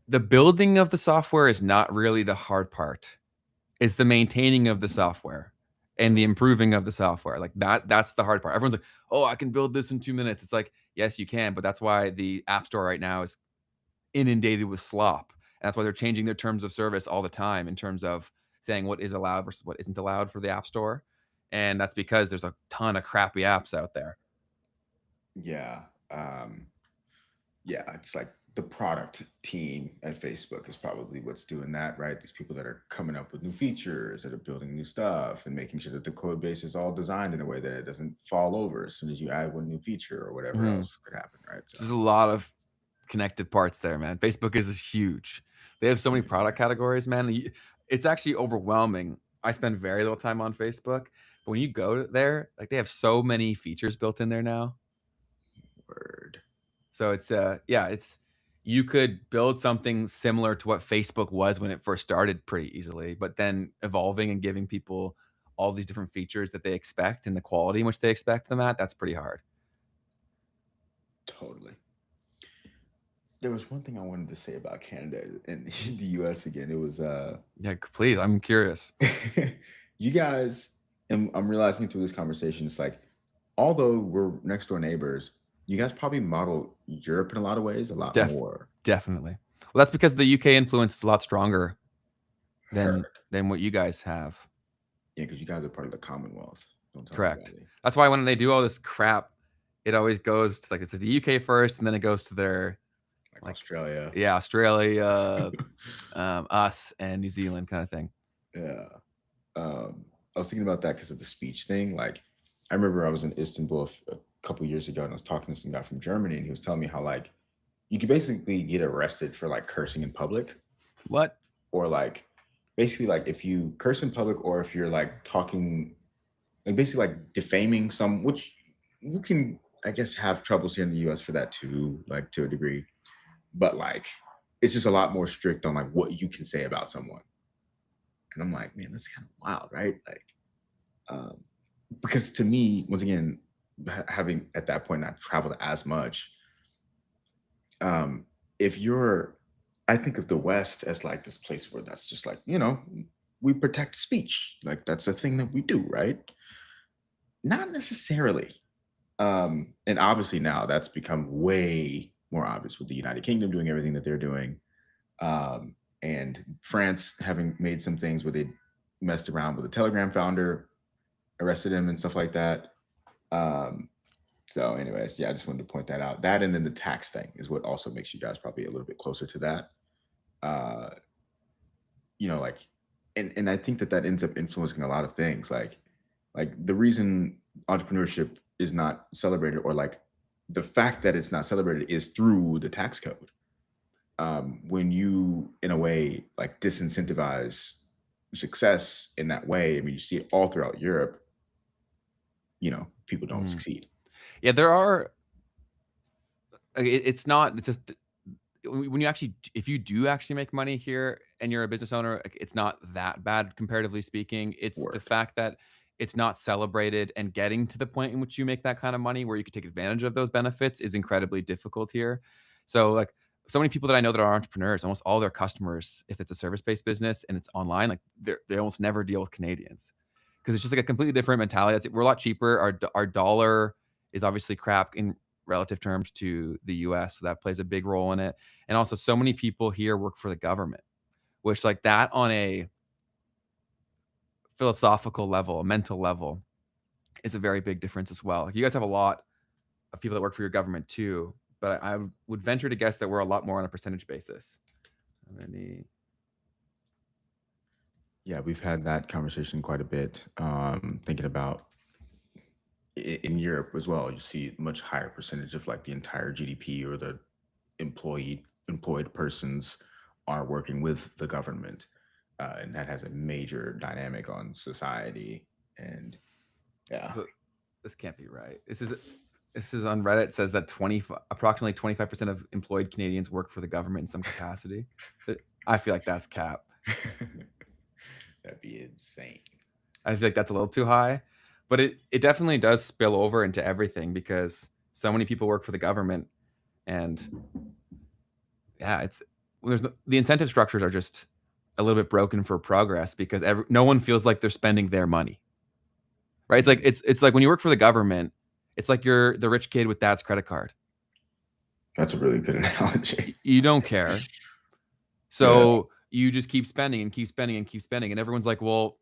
the building of the software is not really the hard part. It's the maintaining of the software and the improving of the software. Like that's the hard part. Everyone's like, oh, I can build this in 2 minutes. It's like, yes, you can, but that's why the App Store right now is inundated with slop. And that's why they're changing their terms of service all the time in terms of saying what is allowed versus what isn't allowed for the App Store. And that's because there's a ton of crappy apps out there. Yeah. Yeah, it's like the product team at Facebook is probably what's doing that, right? These people that are coming up with new features, that are building new stuff and making sure that the code base is all designed in a way that it doesn't fall over as soon as you add one new feature or whatever else could happen, right? So there's a lot of connected parts there, man. Facebook is huge. They have so many product categories, man. It's actually overwhelming. I spend very little time on Facebook, but when you go there, like they have so many features built in there now. Word. So it's you could build something similar to what Facebook was when it first started pretty easily, but then evolving and giving people all these different features that they expect and the quality in which they expect them at, that's pretty hard. Totally. There was one thing I wanted to say about Canada and the US again. It was yeah, please, I'm curious. You guys, and I'm realizing through this conversation, it's like, although we're next door neighbors, you guys probably model Europe in a lot of ways, a lot more. Definitely. Well, that's because the UK influence is a lot stronger than what you guys have. Yeah, because you guys are part of the Commonwealth. Correct. That's why when they do all this crap, it always goes to it's the UK first, and then it goes to their Australia. Yeah, Australia, us, and New Zealand kind of thing. Yeah. I was thinking about that because of the speech thing. Like, I remember I was in Istanbul a couple years ago, and I was talking to some guy from Germany, and he was telling me how you could basically get arrested for cursing in public. What? Or basically if you curse in public, or if you're talking, basically defaming some, which you can, I guess, have troubles here in the US for that too, to a degree. But it's just a lot more strict on what you can say about someone. And I'm like, man, that's kind of wild, right? Because to me, once again, having at that point not traveled as much, if you're I think of the West as like this place where that's just like, we protect speech. Like that's a thing that we do, right? Not necessarily. And obviously now that's become way more obvious with the United Kingdom doing everything that they're doing. And France having made some things where they messed around with a Telegram founder, arrested him and stuff like that. Um, so, anyways, yeah, I just wanted to point that out. That and then the tax thing is what also makes you guys probably a little bit closer to that. Uh, like, and I think that that ends up influencing a lot of things. Like the reason entrepreneurship is not celebrated, or like the fact that it's not celebrated, is through the tax code. When you, in a way, like disincentivize success in that way, I mean, you see it all throughout Europe. People don't Mhm. succeed. Yeah, there are it's not it's just when you actually if you do actually make money here and you're a business owner, like, it's not that bad comparatively speaking. It's the Word. fact that it's not celebrated, and getting to the point in which you make that kind of money where you can take advantage of those benefits is incredibly difficult here. So, like, so many people that I know that are entrepreneurs, almost all their customers, if it's a service-based business and it's online, like, they almost never deal with Canadians because it's just like a completely different mentality. We're a lot cheaper. Our dollar is obviously crap in relative terms to the US, so that plays a big role in it. And also, so many people here work for the government, which, like, that on a philosophical level, a mental level, is a very big difference as well. Like, you guys have a lot of people that work for your government too, but I would venture to guess that we're a lot more on a percentage basis. How many? Yeah, we've had that conversation quite a bit. Thinking about in Europe as well, you see much higher percentage of like the entire GDP, or the employed persons are working with the government, and that has a major dynamic on society. And yeah, So this can't be right. This is on Reddit. It says that approximately 25% of employed Canadians work for the government in some capacity. I feel like that's cap. that'd be insane. I feel like that's a little too high, but it definitely does spill over into everything because so many people work for the government, and yeah, the incentive structures are just a little bit broken for progress because no one feels like they're spending their money, right? It's like Mm, it's like when you work for the government, it's like you're the rich kid with dad's credit card. that's a really good analogy. You don't care, Yeah, so you just keep spending and keep spending and keep spending, and everyone's like, "Well,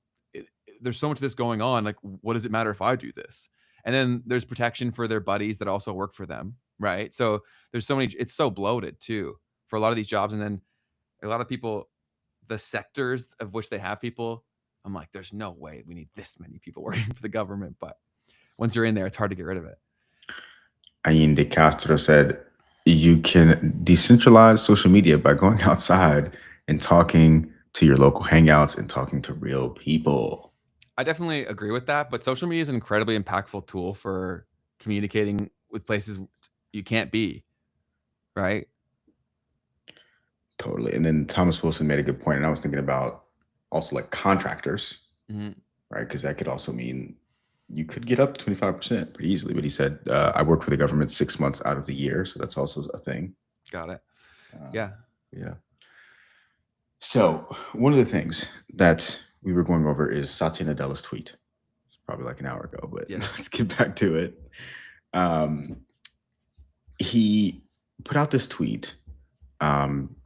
there's so much of this going on. Like, what does it matter if I do this?" And then there's protection for their buddies that also work for them, right? So there's so many. It's so bloated too for a lot of these jobs, and then a lot of people, the sectors of which they have people, I'm like, there's no way we need this many people working for the government. But once you're in there, it's hard to get rid of it. Ayin de Castro said, you can decentralize social media by going outside and talking to your local hangouts and talking to real people. I definitely agree with that. But social media is an incredibly impactful tool for communicating with places you can't be, right? Totally. And then Thomas Wilson made a good point, and I was thinking about also like contractors, Mhm. right? Because that could also mean you could get up to 25% pretty easily. But he said, I work for the government 6 months out of the year. So that's also a thing. Got it. Uh, Yeah. yeah. So one of the things that we were going over is Satya Nadella's tweet. It's probably like an hour ago, but Yes. let's get back to it. Um, he put out this tweet,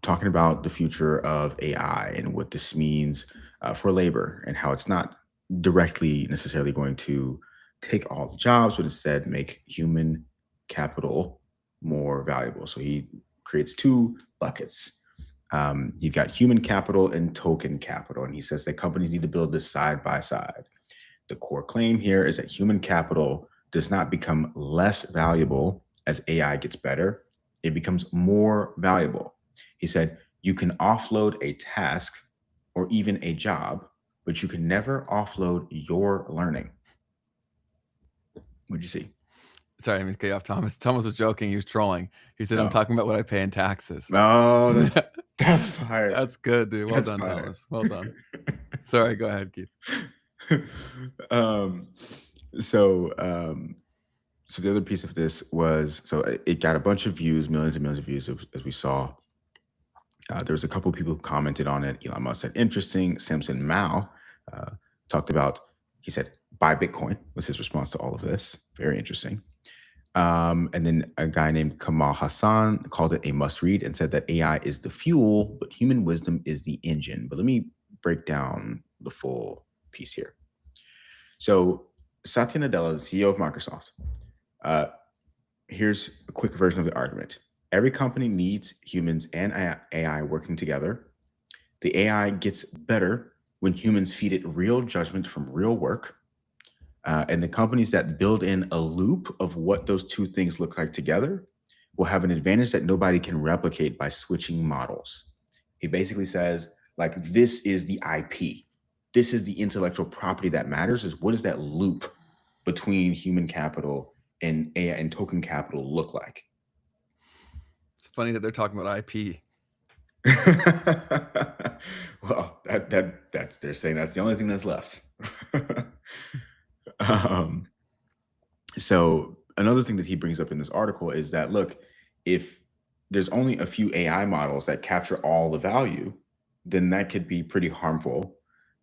talking about the future of AI and what this means for labor, and how it's not directly necessarily going to take all the jobs, but instead make human capital more valuable. So he creates two buckets. You've got human capital and token capital. And he says that companies need to build this side by side. The core claim here is that human capital does not become less valuable as AI gets better, it becomes more valuable. He said, you can offload a task or even a job, but you can never offload your learning. What'd you see? Sorry, I mean to cut you off, Thomas. Thomas was joking. He was trolling. He said, "I'm Oh, talking about what I pay in taxes." oh, that's fire. That's good, dude. Well That's done, fire. Thomas. Well done. Sorry, go ahead, Keith. um, so so the other piece of this was, so it got a bunch of views, millions and millions of views, as we saw. There was a couple people who commented on it. Elon Musk said, interesting. Samson Mao uh, talked about, he said, buy Bitcoin was his response to all of this. Very interesting. And then a guy named Kamal Hassan called it a must read and said that AI is the fuel, but human wisdom is the engine. But let me break down the full piece here. So Satya Nadella, the CEO of Microsoft, uh, here's a quick version of the argument. Every company needs humans and AI working together. The AI gets better when humans feed it real judgment from real work. And the companies that build in a loop of what those two things look like together will have an advantage that nobody can replicate by switching models. He basically says, like, this is the IP. This is the intellectual property that matters, is what does that loop between human capital and AI and token capital look like? It's funny that they're talking about IP. Well, that's they're saying that's the only thing that's left. um, so another thing that he brings up in this article is that, look, if there's only a few AI models that capture all the value, then that could be pretty harmful.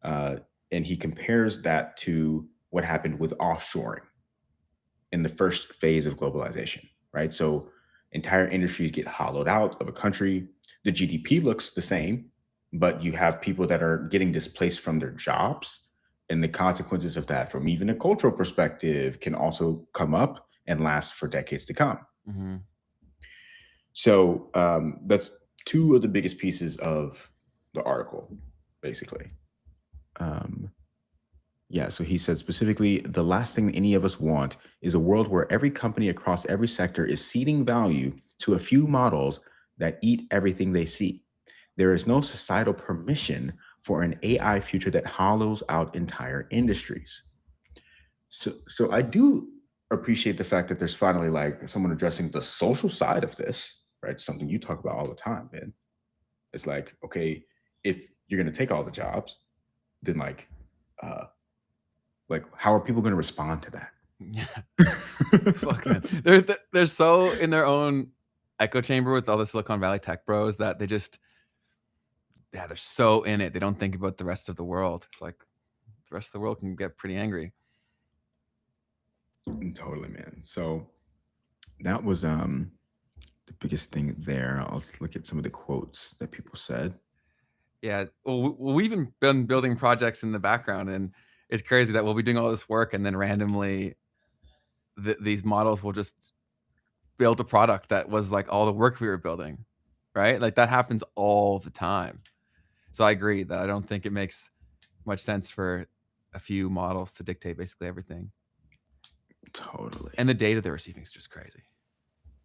And he compares that to what happened with offshoring in the first phase of globalization, right? So entire industries get hollowed out of a country. The GDP looks the same, but you have people that are getting displaced from their jobs. And the consequences of that, from even a cultural perspective, can also come up and last for decades to come. Mm-hmm. So that's two of the biggest pieces of the article, basically. Yeah, so he said specifically, the last thing any of us want is a world where every company across every sector is ceding value to a few models that eat everything they see. There is no societal permission for an AI future that hollows out entire industries. So I do appreciate the fact that there's finally like someone addressing the social side of this, right? Something you talk about all the time, man. It's like, okay, if you're going to take all the jobs, then uh, how are people going to respond to that? Yeah. Fuck, man. They're so in their own echo chamber with all the Silicon Valley tech bros that they just, yeah, they're so in it. They don't think about the rest of the world. It's like the rest of the world can get pretty angry. Totally, man. So that was the biggest thing there. I'll just look at some of the quotes that people said. Yeah. Well, we've even been building projects in the background, and it's crazy that we'll be doing all this work, and then randomly these models will just build a product that was like all the work we were building, right? Like that happens all the time. So I agree that I don't think it makes much sense for a few models to dictate basically everything. Totally. And the data they're receiving is just crazy.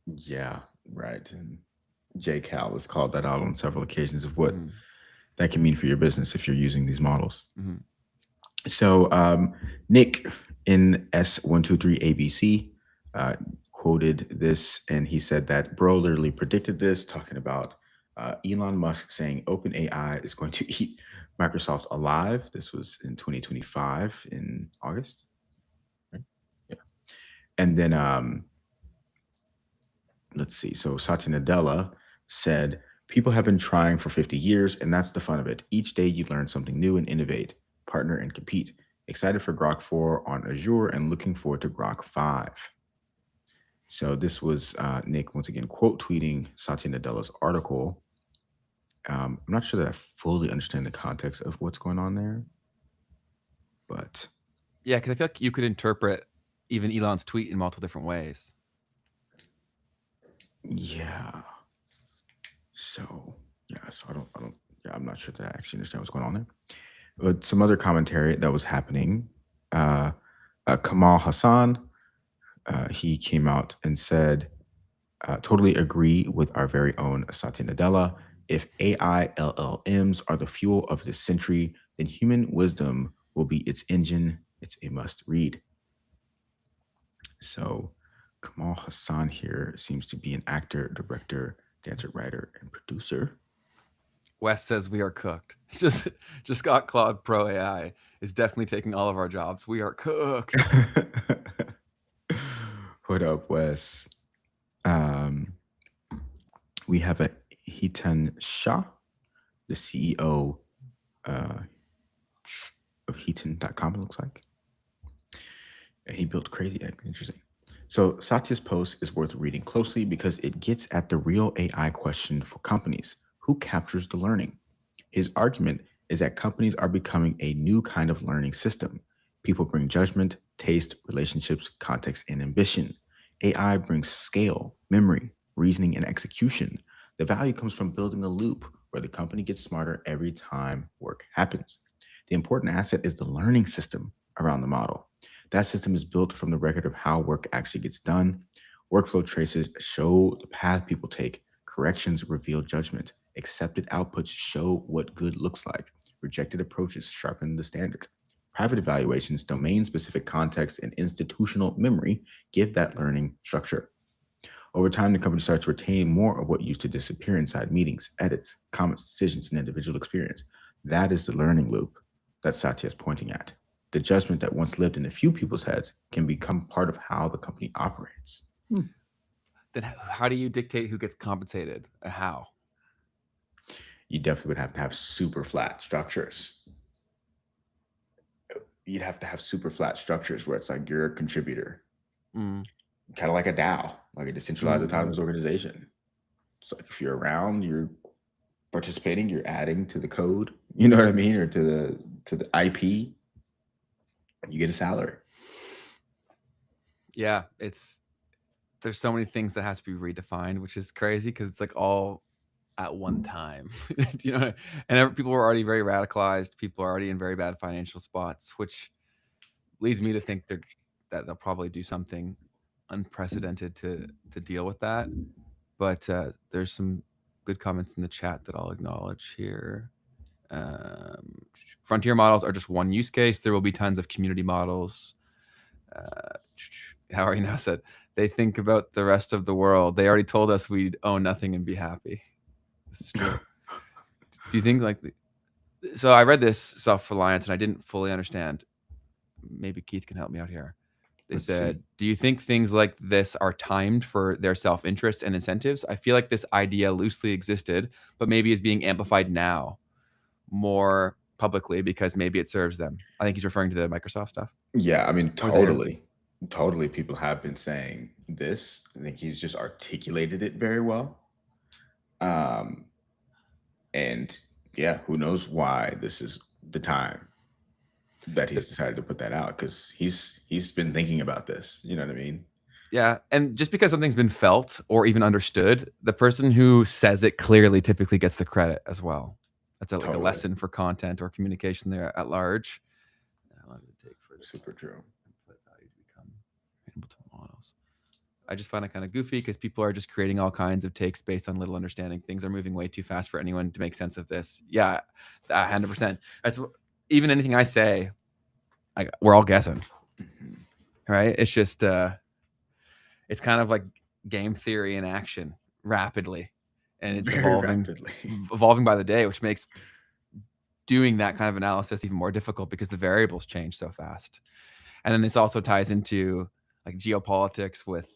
Yeah, right. And Jay Cal has called that out on several occasions of what Mhm. that can mean for your business if you're using these models. Mhm. So Nick in S123ABC quoted this, and he said that bro literally predicted this, talking about Elon Musk saying OpenAI is going to eat Microsoft alive. This was in 2025 in August. Right? Yeah. And then let's see. So Satya Nadella said, people have been trying for 50 years, and that's the fun of it. Each day you learn something new and innovate, partner and compete. Excited for Grok 4 on Azure and looking forward to Grok 5. So this was Nick, once again, quote tweeting Satya Nadella's article. I'm not sure that I fully understand the context of what's going on there, but Yeah, because I feel like you could interpret even Elon's tweet in multiple different ways. yeah. So yeah, so yeah, I'm not sure that I actually understand what's going on there. But some other commentary that was happening. Kamal Hassan, he came out and said, totally agree with our very own Satya Nadella. If AI LLMs are the fuel of this century, then human wisdom will be its engine. It's a must read. So Kamal Hassan here seems to be an actor, director, dancer, writer, and producer. Wes says we are cooked. Just got Claude Pro AI is definitely taking all of our jobs. We are cooked. What up, Wes? We have a Hitan Shah, the CEO uh, of Heaton.com, it looks like. And he built crazy. Interesting. So Satya's post is worth reading closely because it gets at the real AI question for companies. Who captures the learning? His argument is that companies are becoming a new kind of learning system. People bring judgment, taste, relationships, context, and ambition. AI brings scale, memory, reasoning, and execution. The value comes from building a loop where the company gets smarter every time work happens. The important asset is the learning system around the model. That system is built from the record of how work actually gets done. Workflow traces show the path people take. Corrections reveal judgment. Accepted outputs show what good looks like. Rejected approaches sharpen the standard. Private evaluations, domain specific context, and institutional memory give that learning structure. Over time, the company starts retaining more of what used to disappear inside meetings, edits, comments, decisions, and individual experience. That is the learning loop that Satya is pointing at. The judgment that once lived in a few people's heads can become part of how the company operates. Then how do you dictate who gets compensated and how? You definitely would have to have super flat structures. You'd have to have super flat structures where it's like you're a contributor, Mm, kind of like a DAO, like a decentralized mm, autonomous organization. So like if you're around, you're participating, you're adding to the code, you know what I mean, or to the IP, you get a salary. yeah, there's so many things that has to be redefined, which is crazy because it's like all at one time. Do you know? And people were already very radicalized. People are already in very bad financial spots, which leads me to think that they'll probably do something unprecedented to deal with that. But there's some good comments in the chat that I'll acknowledge here. Frontier models are just one use case. There will be tons of community models. How are you now said they think about the rest of the world. They already told us we'd own nothing and be happy. This is true. Do you think so I read this self-reliance and I didn't fully understand. Maybe Keith can help me out here. They Let's said, see. do you think things like this are timed for their self-interest and incentives? I feel like this idea loosely existed, but maybe is being amplified now more publicly because maybe it serves them. I think he's referring to the Microsoft stuff. Yeah, I mean, Or there. totally. People have been saying this. I think he's just articulated it very well. Um, and yeah, who knows why this is the time that he's decided to put that out because he's been thinking about this. You know what I mean? Yeah, and just because something's been felt or even understood, the person who says it clearly typically gets the credit as well. That's like a Totally, lesson for content or communication there at large. How long did it take for the super true. input value to become able to models? I just find it kind of goofy because people are just creating all kinds of takes based on little understanding. Things are moving way too fast for anyone to make sense of this. Yeah, 100%. That's even anything I say, like we're all guessing, right? It's just it's kind of like game theory in action rapidly, and it's Very rapidly. evolving by the day, which makes doing that kind of analysis even more difficult because the variables change so fast. And then this also ties into like geopolitics with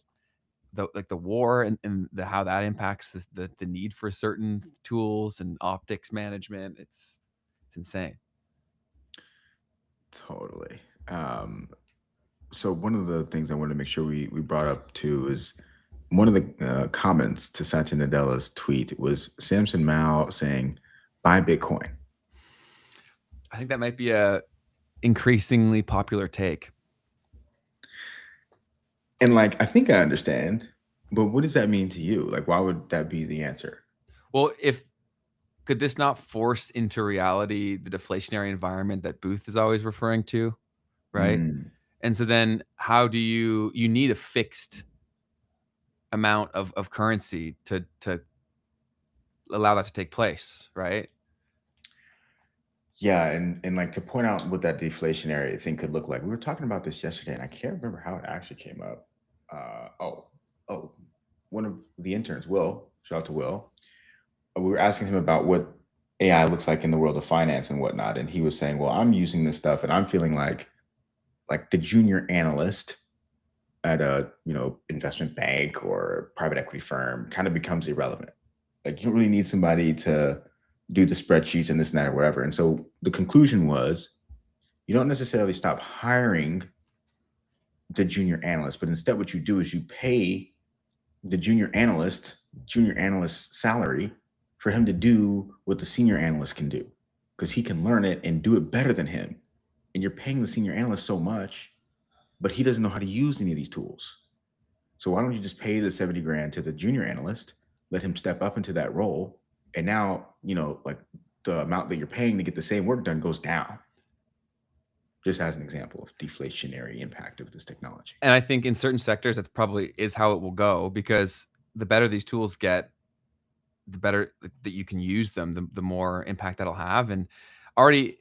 the war and the how that impacts the need for certain tools and optics management. It's insane. Totally. So one of the things I wanted to make sure we brought up too is one of the comments to Satya Nadella's tweet was Samson Mao saying, "Buy Bitcoin." I think that might be a increasingly popular take. And like, I think I understand, but what does that mean to you? Like, why would that be the answer? Well, if could this not force into reality the deflationary environment that Booth is always referring to, right? Mm, And so then how do you need a fixed amount of currency to allow that to take place, right? yeah, and like to point out what that deflationary thing could look like. We were talking about this yesterday, and I can't remember how it actually came up. Oh, one of the interns, Will, shout out to Will. We were asking him about what AI looks like in the world of finance and whatnot, and he was saying, "Well, I'm using this stuff, and I'm feeling like the junior analyst at a investment bank or private equity firm kind of becomes irrelevant. Like you don't really need somebody to do the spreadsheets and this and that or whatever. And so the conclusion was you don't necessarily stop hiring the junior analyst, but instead what you do is you pay the junior analyst salary for him to do what the senior analyst can do because he can learn it and do it better than him. And you're paying the senior analyst so much, but he doesn't know how to use any of these tools. So why don't you just pay the 70 grand to the junior analyst, let him step up into that role, and now, like the amount that you're paying to get the same work done goes down. Just as an example of deflationary impact of this technology. And I think in certain sectors, that's probably is how it will go, because the better these tools get, the better that you can use them, the more impact that'll have. And already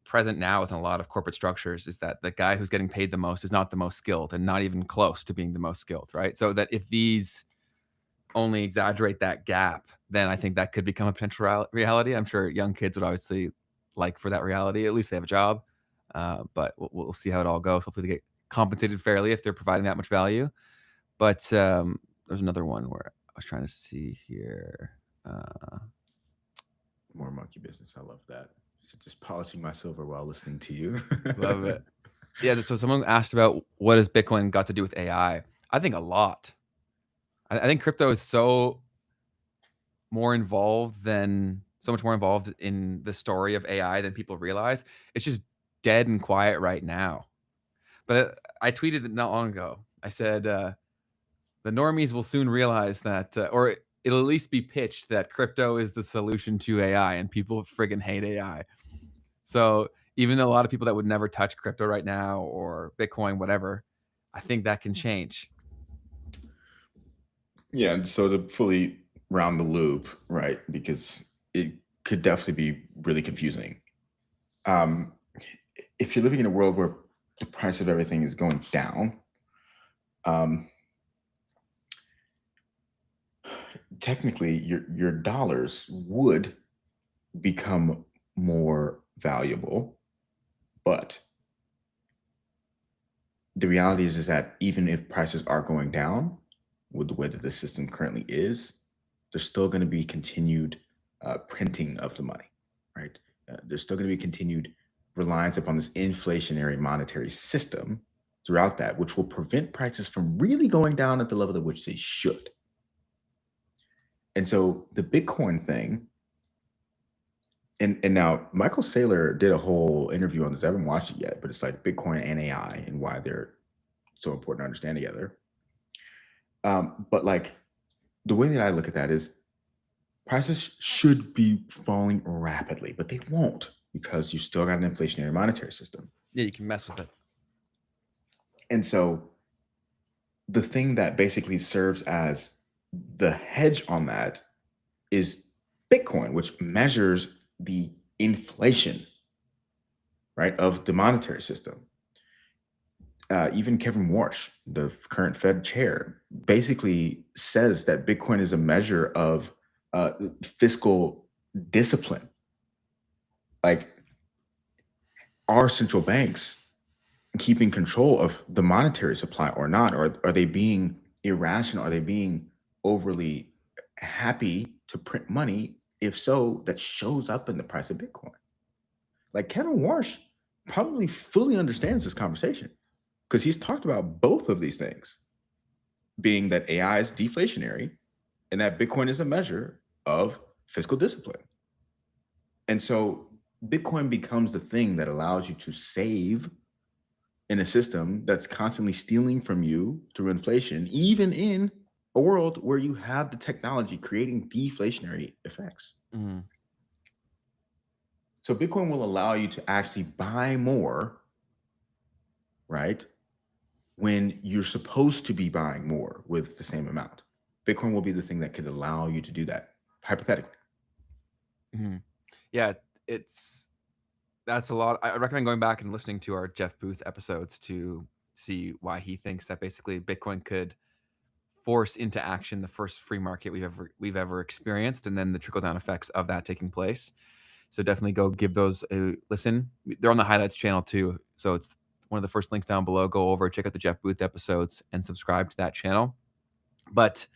present now within a lot of corporate structures is that the guy who's getting paid the most is not the most skilled and not even close to being the most skilled, right? So that if these only exaggerate that gap, then I think that could become a potential reality. I'm sure young kids would obviously like for that reality. At least they have a job. But we'll see how it all goes. Hopefully they get compensated fairly if they're providing that much value. But there's another one where I was trying to see here. More monkey business. I love that. So just polishing my silver while listening to you. Love it. Yeah. So someone asked about what has Bitcoin got to do with AI? I think a lot. I think crypto is so much more involved in the story of AI than people realize. It's just dead and quiet right now. But I tweeted it not long ago. I said, the normies will soon realize that, or it'll at least be pitched that crypto is the solution to AI, and people friggin' hate AI. So even though a lot of people that would never touch crypto right now or Bitcoin, whatever, I think that can change. Yeah, and so to fully round the loop, right? Because it could definitely be really confusing. If you're living in a world where the price of everything is going down, technically your dollars would become more valuable, but the reality is that even if prices are going down with the way that the system currently is, there's still going to be continued printing of the money, right? There's still going to be continued reliance upon this inflationary monetary system throughout that, which will prevent prices from really going down at the level at which they should. And so the Bitcoin thing, and now Michael Saylor did a whole interview on this. I haven't watched it yet, but it's like Bitcoin and AI and why they're so important to understand together. But like the way that I look at that is prices should be falling rapidly, but they won't because you still got an inflationary monetary system. Yeah, you can mess with it. And so the thing that basically serves as the hedge on that is Bitcoin, which measures the inflation, right, of the monetary system. Even Kevin Warsh, the current Fed chair, basically says that Bitcoin is a measure of fiscal discipline. Like, are central banks keeping control of the monetary supply or not? Or are they being irrational? Are they being overly happy to print money? If so, that shows up in the price of Bitcoin. Like Kevin Warsh probably fully understands this conversation because he's talked about both of these things, being that AI is deflationary and that Bitcoin is a measure of fiscal discipline. And so Bitcoin becomes the thing that allows you to save in a system that's constantly stealing from you through inflation, even in a world where you have the technology creating deflationary effects. Mm-hmm. So Bitcoin will allow you to actually buy more, right? When you're supposed to be buying more with the same amount. Bitcoin will be the thing that could allow you to do that, hypothetically. Mm-hmm. Yeah, that's a lot. I recommend going back and listening to our Jeff Booth episodes to see why he thinks that basically Bitcoin could force into action the first free market we've ever experienced, and then the trickle down effects of that taking place. So definitely go give those a listen. They're on the highlights channel too, so it's one of the first links down below. Go over, check out the Jeff Booth episodes, and subscribe to that channel. But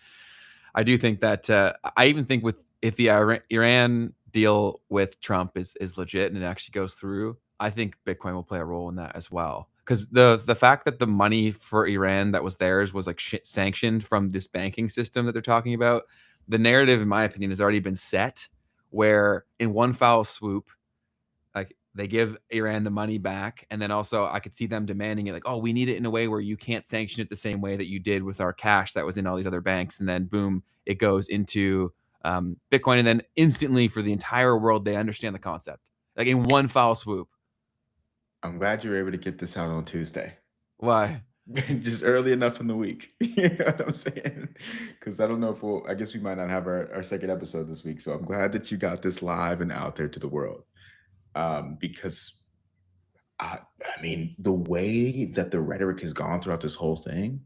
I do think that I even think with if the Iran deal with Trump is legit and it actually goes through, I think Bitcoin will play a role in that as well. Because the fact that the money for Iran that was theirs was like sanctioned from this banking system that they're talking about, the narrative, in my opinion, has already been set. Where in one foul swoop, like they give Iran the money back, and then also I could see them demanding it, like, oh, we need it in a way where you can't sanction it the same way that you did with our cash that was in all these other banks, and then boom, it goes into Bitcoin, and then instantly for the entire world they understand the concept, like in one foul swoop. I'm glad you were able to get this out on Tuesday. Why? Just early enough in the week. You know what I'm saying? Because I don't know if I guess we might not have our second episode this week. So I'm glad that you got this live and out there to the world. Because I mean, the way that the rhetoric has gone throughout this whole thing,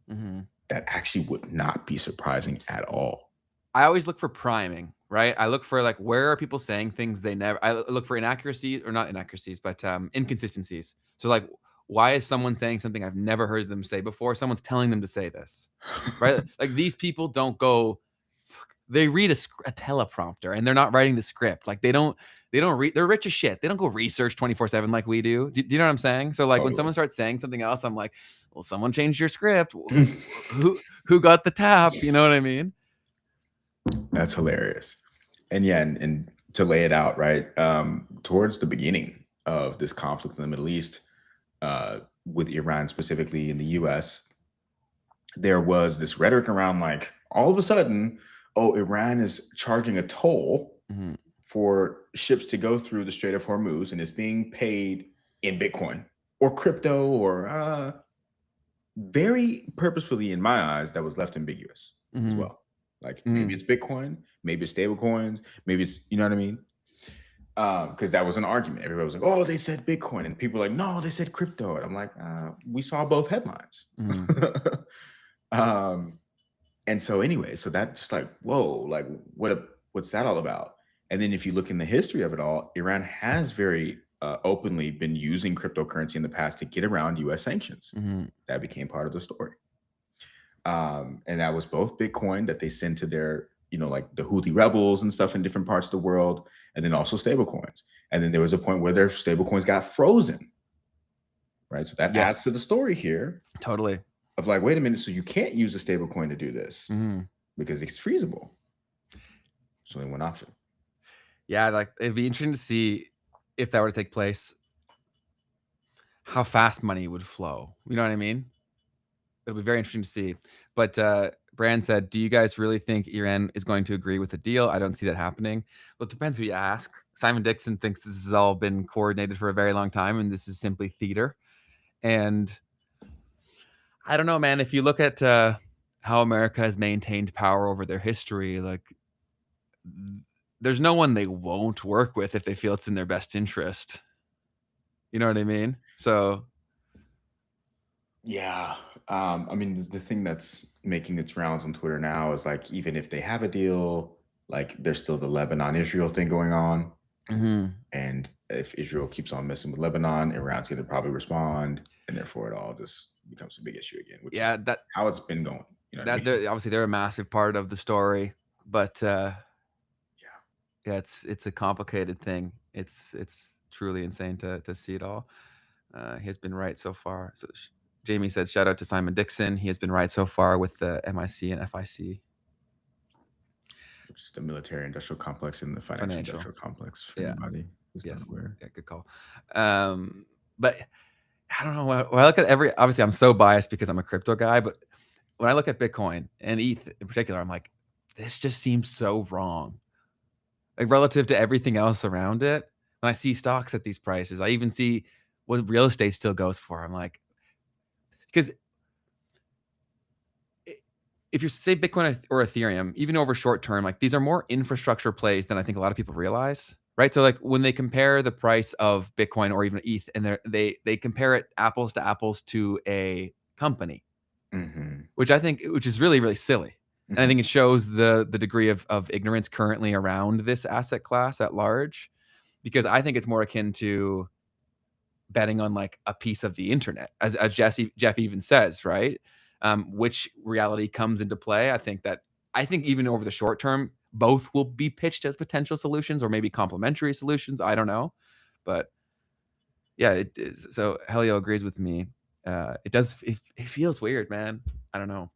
that actually would not be surprising at all. I always look for priming, right? I look for like, where are people saying things they never, I look for inaccuracies, or not inaccuracies, but inconsistencies. So like, why is someone saying something I've never heard them say before? Someone's telling them to say this, right? Like these people don't go, they read a teleprompter and they're not writing the script. Like they don't read, they're rich as shit. They don't go research 24/7 like we do. Do you know what I'm saying? So like when Totally. someone starts saying something else, I'm like, well, someone changed your script. Who got the tap? You know what I mean? That's hilarious. And yeah, and to lay it out, right? Towards the beginning of this conflict in the Middle East, with Iran specifically in the US, there was this rhetoric around like all of a sudden, oh, Iran is charging a toll for ships to go through the Strait of Hormuz, and it's being paid in Bitcoin or crypto, or very purposefully, in my eyes, that was left ambiguous as well. Like maybe it's Bitcoin, maybe it's stable coins, maybe it's, you know what I mean? Because that was an argument. Everybody was like, oh, they said Bitcoin. And people were like, no, they said crypto. And I'm like, we saw both headlines. And so anyway, so that's just like, whoa, like what's that all about? And then if you look in the history of it all, Iran has very openly been using cryptocurrency in the past to get around US sanctions. That became part of the story. And that was both Bitcoin that they send to their, you know, like the Houthi rebels and stuff in different parts of the world, and then also stable coins. And then there was a point where their stable coins got frozen. Right. So that adds to the story here. Totally. Of like, wait a minute, so you can't use a stable coin to do this because it's freezable. It's only one option. Yeah, like it'd be interesting to see if that were to take place, how fast money would flow. You know what I mean? It'll be very interesting to see. But Brand said, do you guys really think Iran is going to agree with the deal? I don't see that happening. Well, it depends who you ask. Simon Dixon thinks this has all been coordinated for a very long time, and this is simply theater. And I don't know, man. If you look at how America has maintained power over their history, like there's no one they won't work with if they feel it's in their best interest. You know what I mean? So yeah. I mean, the thing that's making its rounds on Twitter now is like, even if they have a deal, like there's still the Lebanon-Israel thing going on. And if Israel keeps on messing with Lebanon, Iran's going to probably respond, and therefore it all just becomes a big issue again. Which is how it's been going. You know, obviously they're a massive part of the story, but yeah, it's a complicated thing. It's truly insane to see it all. He has been right so far. So Jamie said, shout out to Simon Dixon. He has been right so far with the MIC and FIC. Which is the military industrial complex and the financial industrial complex for anybody who's not aware. Yeah, good call. But I don't know. When I look at obviously I'm so biased because I'm a crypto guy, but when I look at Bitcoin and ETH in particular, I'm like, this just seems so wrong. Like relative to everything else around it. When I see stocks at these prices, I even see what real estate still goes for. I'm like, because if you say Bitcoin or Ethereum, even over short term, like these are more infrastructure plays than I think a lot of people realize, right? So like when they compare the price of Bitcoin or even ETH, and they compare it apples to apples to a company, which is really, really silly. And I think it shows the degree of ignorance currently around this asset class at large, because I think it's more akin to betting on like a piece of the internet, as Jeff even says, right? Which reality comes into play. I think even over the short term, both will be pitched as potential solutions or maybe complementary solutions. I don't know. But yeah, it is. So Helio agrees with me. It does. It feels weird, man. I don't know.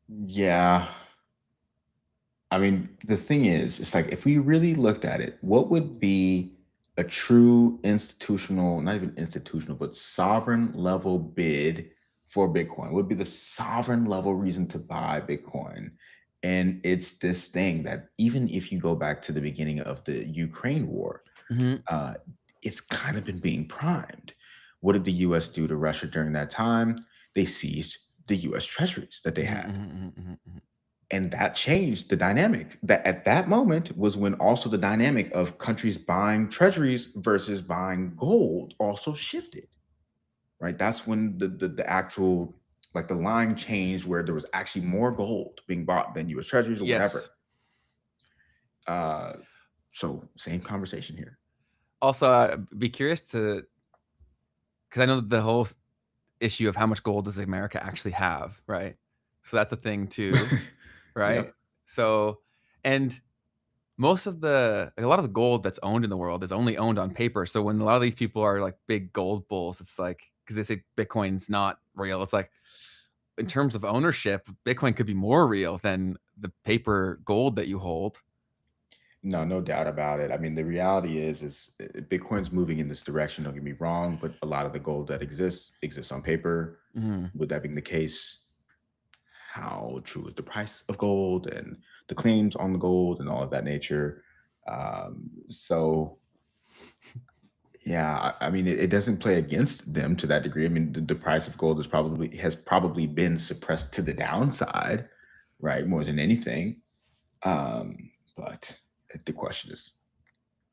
Yeah. I mean, the thing is, it's like if we really looked at it, what would be a true institutional, not even institutional, but sovereign level bid for Bitcoin? What would be the sovereign level reason to buy Bitcoin? And it's this thing that even if you go back to the beginning of the Ukraine war, Mhm. uh, it's kind of been being primed. What did the US do to Russia during that time? They seized the US treasuries that they Mhm, had. mhm, mhm, mhm, mhm. And that changed the dynamic. That at that moment was when also the dynamic of countries buying treasuries versus buying gold also shifted, right? That's when the actual, like, the line changed where there was actually more gold being bought than US treasuries or Yes. whatever. Uh, so same conversation here. Also, be curious to, because I know the whole issue of how much gold does America actually have, right? So that's a thing too, right? Yep. So, and most of a lot of the gold that's owned in the world is only owned on paper. So when a lot of these people are like big gold bulls, it's like, because they say Bitcoin's not real. It's like, in terms of ownership, Bitcoin could be more real than the paper gold that you hold. No, no doubt about it. I mean, the reality is Bitcoin's moving in this direction. Don't get me wrong, but a lot of the gold that exists on paper. Mhm. With that being the case, how true is the price of gold and the claims on the gold and all of that nature? So yeah, I mean, it doesn't play against them to that degree. I mean, the price of gold has probably been suppressed to the downside, right? More than anything. But the question is,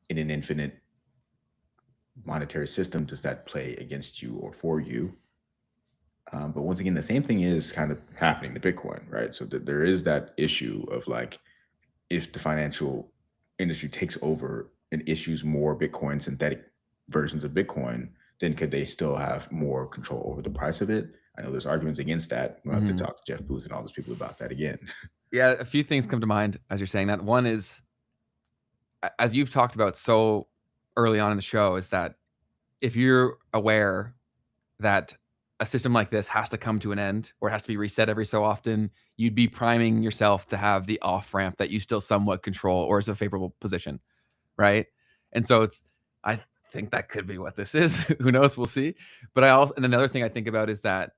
in an infinite monetary system, does that play against you or for you? But once again, the same thing is kind of happening to Bitcoin, right? So there is that issue of, like, if the financial industry takes over and issues more Bitcoin synthetic versions of Bitcoin, then could they still have more control over the price of it? I know there's arguments against that. We'll have to Mhm. talk to Jeff Booth and all those people about that again. Yeah, a few things come to mind as you're saying that. One is, as you've talked about so early on in the show, is that if you're aware that a system like this has to come to an end or has to be reset every so often, you'd be priming yourself to have the off ramp that you still somewhat control or is a favorable position, right? And so I think that could be what this is. Who knows? We'll see. But and another thing I think about is that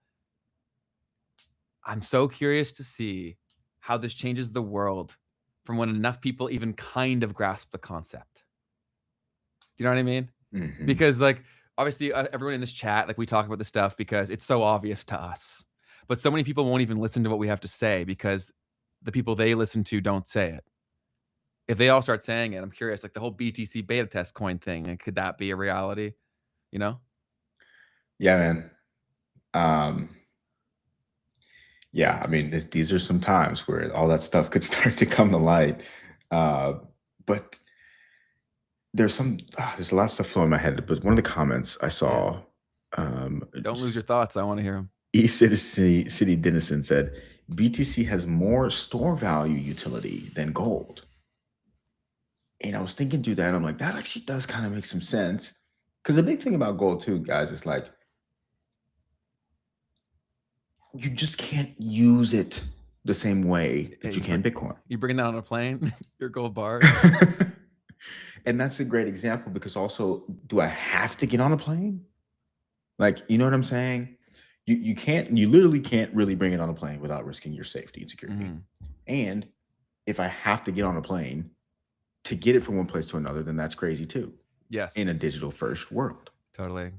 I'm so curious to see how this changes the world from when enough people even kind of grasp the concept. Do you know what I mean? Hmm. Because, like, obviously, everyone in this chat, like, we talk about this stuff because it's so obvious to us. But so many people won't even listen to what we have to say because the people they listen to don't say it. If they all start saying it, I'm curious, like the whole BTC beta test coin thing, and could that be a reality? You know? Yeah, man. Um, yeah, I mean, these are some times where all that stuff could start to come to light. Uh, but there's a lot of stuff flowing in my head. But one of the comments I Yeah. saw, um, Don't lose your thoughts. I want to hear them. City Dennison said, BTC has more store value utility than gold. And I was thinking through that. I'm like, that actually does kind of make some sense. Because the big thing about gold, too, guys, is like, you just can't use it the same way Hey, that you can Bitcoin. you bringing that on a plane? Your gold bars? And that's a great example because also, do I have to get on a plane? Like, you know what I'm saying? You literally can't really bring it on a plane without risking your safety and security. Mhm. And if I have to get on a plane to get it from one place to another, then that's crazy too in a Yes, digital first world. totally.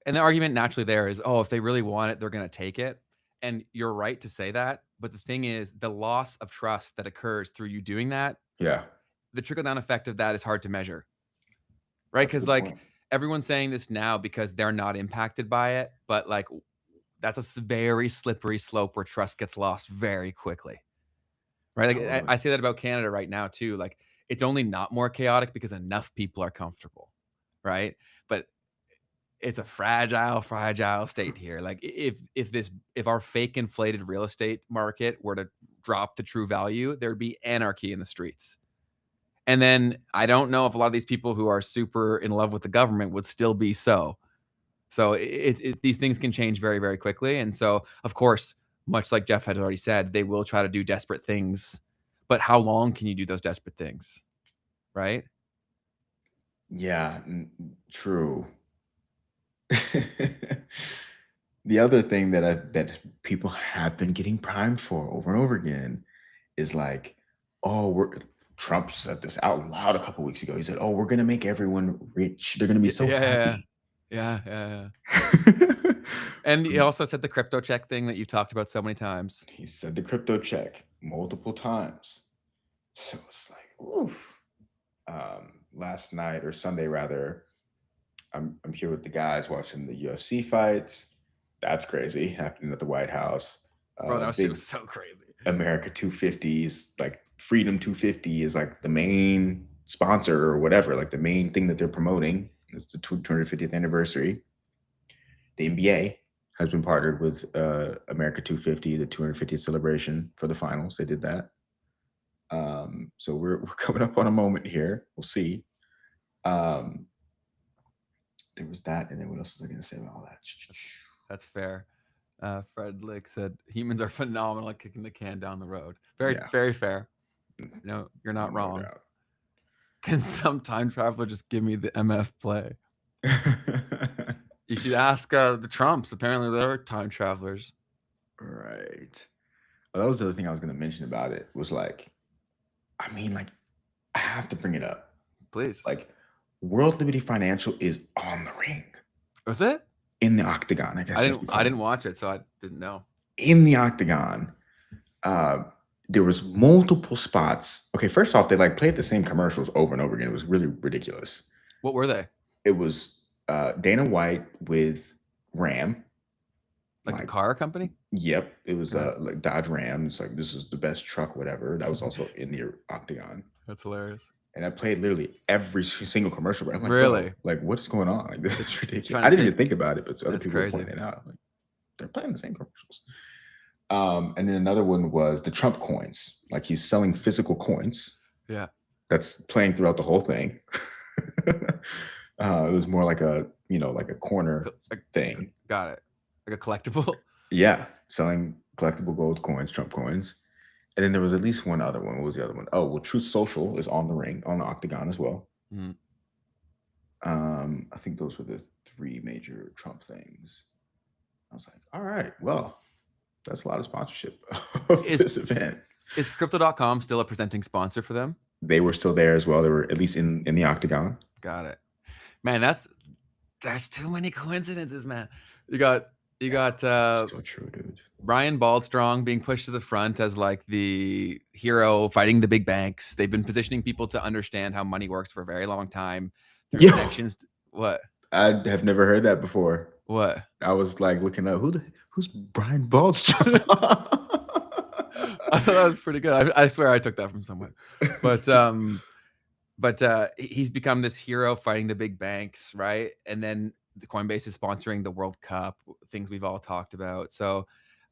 And the argument naturally there is, oh, if they really want it, they're going to take it. And you're right to say that. But the thing is, the loss of trust that occurs through you doing that, Yeah, the trickle down effect of that is hard to measure, right? that's a Because good like point. everyone's saying this now because they're not impacted by it. But like that's a very slippery slope where trust gets lost very quickly, right? Like Totally. I say that about Canada right now too. Like it's only not more chaotic because enough people are comfortable, right? But it's a fragile, fragile state here. Like if our fake inflated real estate market were to drop to true value, there'd be anarchy in the streets. And then I don't know if a lot of these people who are super in love with the government would still be so. So these things can change very, very quickly. And so, of course, much like Jeff had already said, they will try to do desperate things. But how long can you do those desperate things? Right? Yeah, true. The other thing that people have been getting primed for over and over again is like, oh, Trump said this out loud a couple weeks ago. He said, "Oh, we're gonna make everyone rich. They're gonna be Yeah, so yeah, yeah, happy." yeah, yeah, yeah. And he also said the crypto check thing that you talked about so many times. He said the crypto check multiple times. So it's like, oof. Last night or Sunday rather, I'm here with the guys watching the UFC fights. That's crazy happening at the White House. Bro, that shit Big was so crazy. America 250s, like Freedom 250 is like the main sponsor or whatever, like the main thing that they're promoting. It's the 250th anniversary. The NBA has been partnered with America 250, the 250th celebration for the finals. They did that. So we're coming up on a moment here. We'll see. There was that, and then what else was I going to say about all that? That's fair. Fred Lick said humans are phenomenal at kicking the can down the road. Very, Yeah. very fair. No, you're not No wrong. doubt. Can some time traveler just give me the MF play? You should ask the Trumps. Apparently, they're time travelers. Right. Well, that was the other thing I was going to mention about it was like, I mean, like, I have to bring it up. Please. Like, World Liberty Financial is on the ring. Was it? In the octagon, I guess. I didn't watch it, so I didn't know. In the octagon, there was multiple spots. Okay, first off, they like played the same commercials over and over again. It was really ridiculous. What were they? It was Dana White with Ram. Like the car company? Yep. It was like Dodge Ram. It's like, this is the best truck, whatever. That was also in the octagon. That's hilarious. And I played literally every single commercial. But I'm like, really? Like, what's going on? Like, this is ridiculous. I didn't even think about it, but other people were pointing it out. Like, they're playing the same commercials. And then another one was the Trump coins. Like, he's selling physical coins. Yeah. That's playing throughout the whole thing. It was more like a corner thing. Got it. Like a collectible? Yeah. Selling collectible gold coins, Trump coins. And then there was at least one other one. What was the other one? Oh, well, Truth Social is on the ring, on the octagon as well. Mm-hmm. I think those were the three major Trump things. I was like, all right, well, that's a lot of sponsorship of this event. Is Crypto.com still a presenting sponsor for them? They were still there as well. They were at least in the octagon. Got it. Man, that's too many coincidences, man. You got so true, dude. Brian Baldstrong being pushed to the front as like the hero fighting the big banks. They've been positioning people to understand how money works for a very long time through connections. What? I have never heard that before. What? I was like looking up who's Brian Baldstrong. I thought that was pretty good. I swear I took that from somewhere. But he's become this hero fighting the big banks, right? And then the Coinbase is sponsoring the World Cup, things we've all talked about. So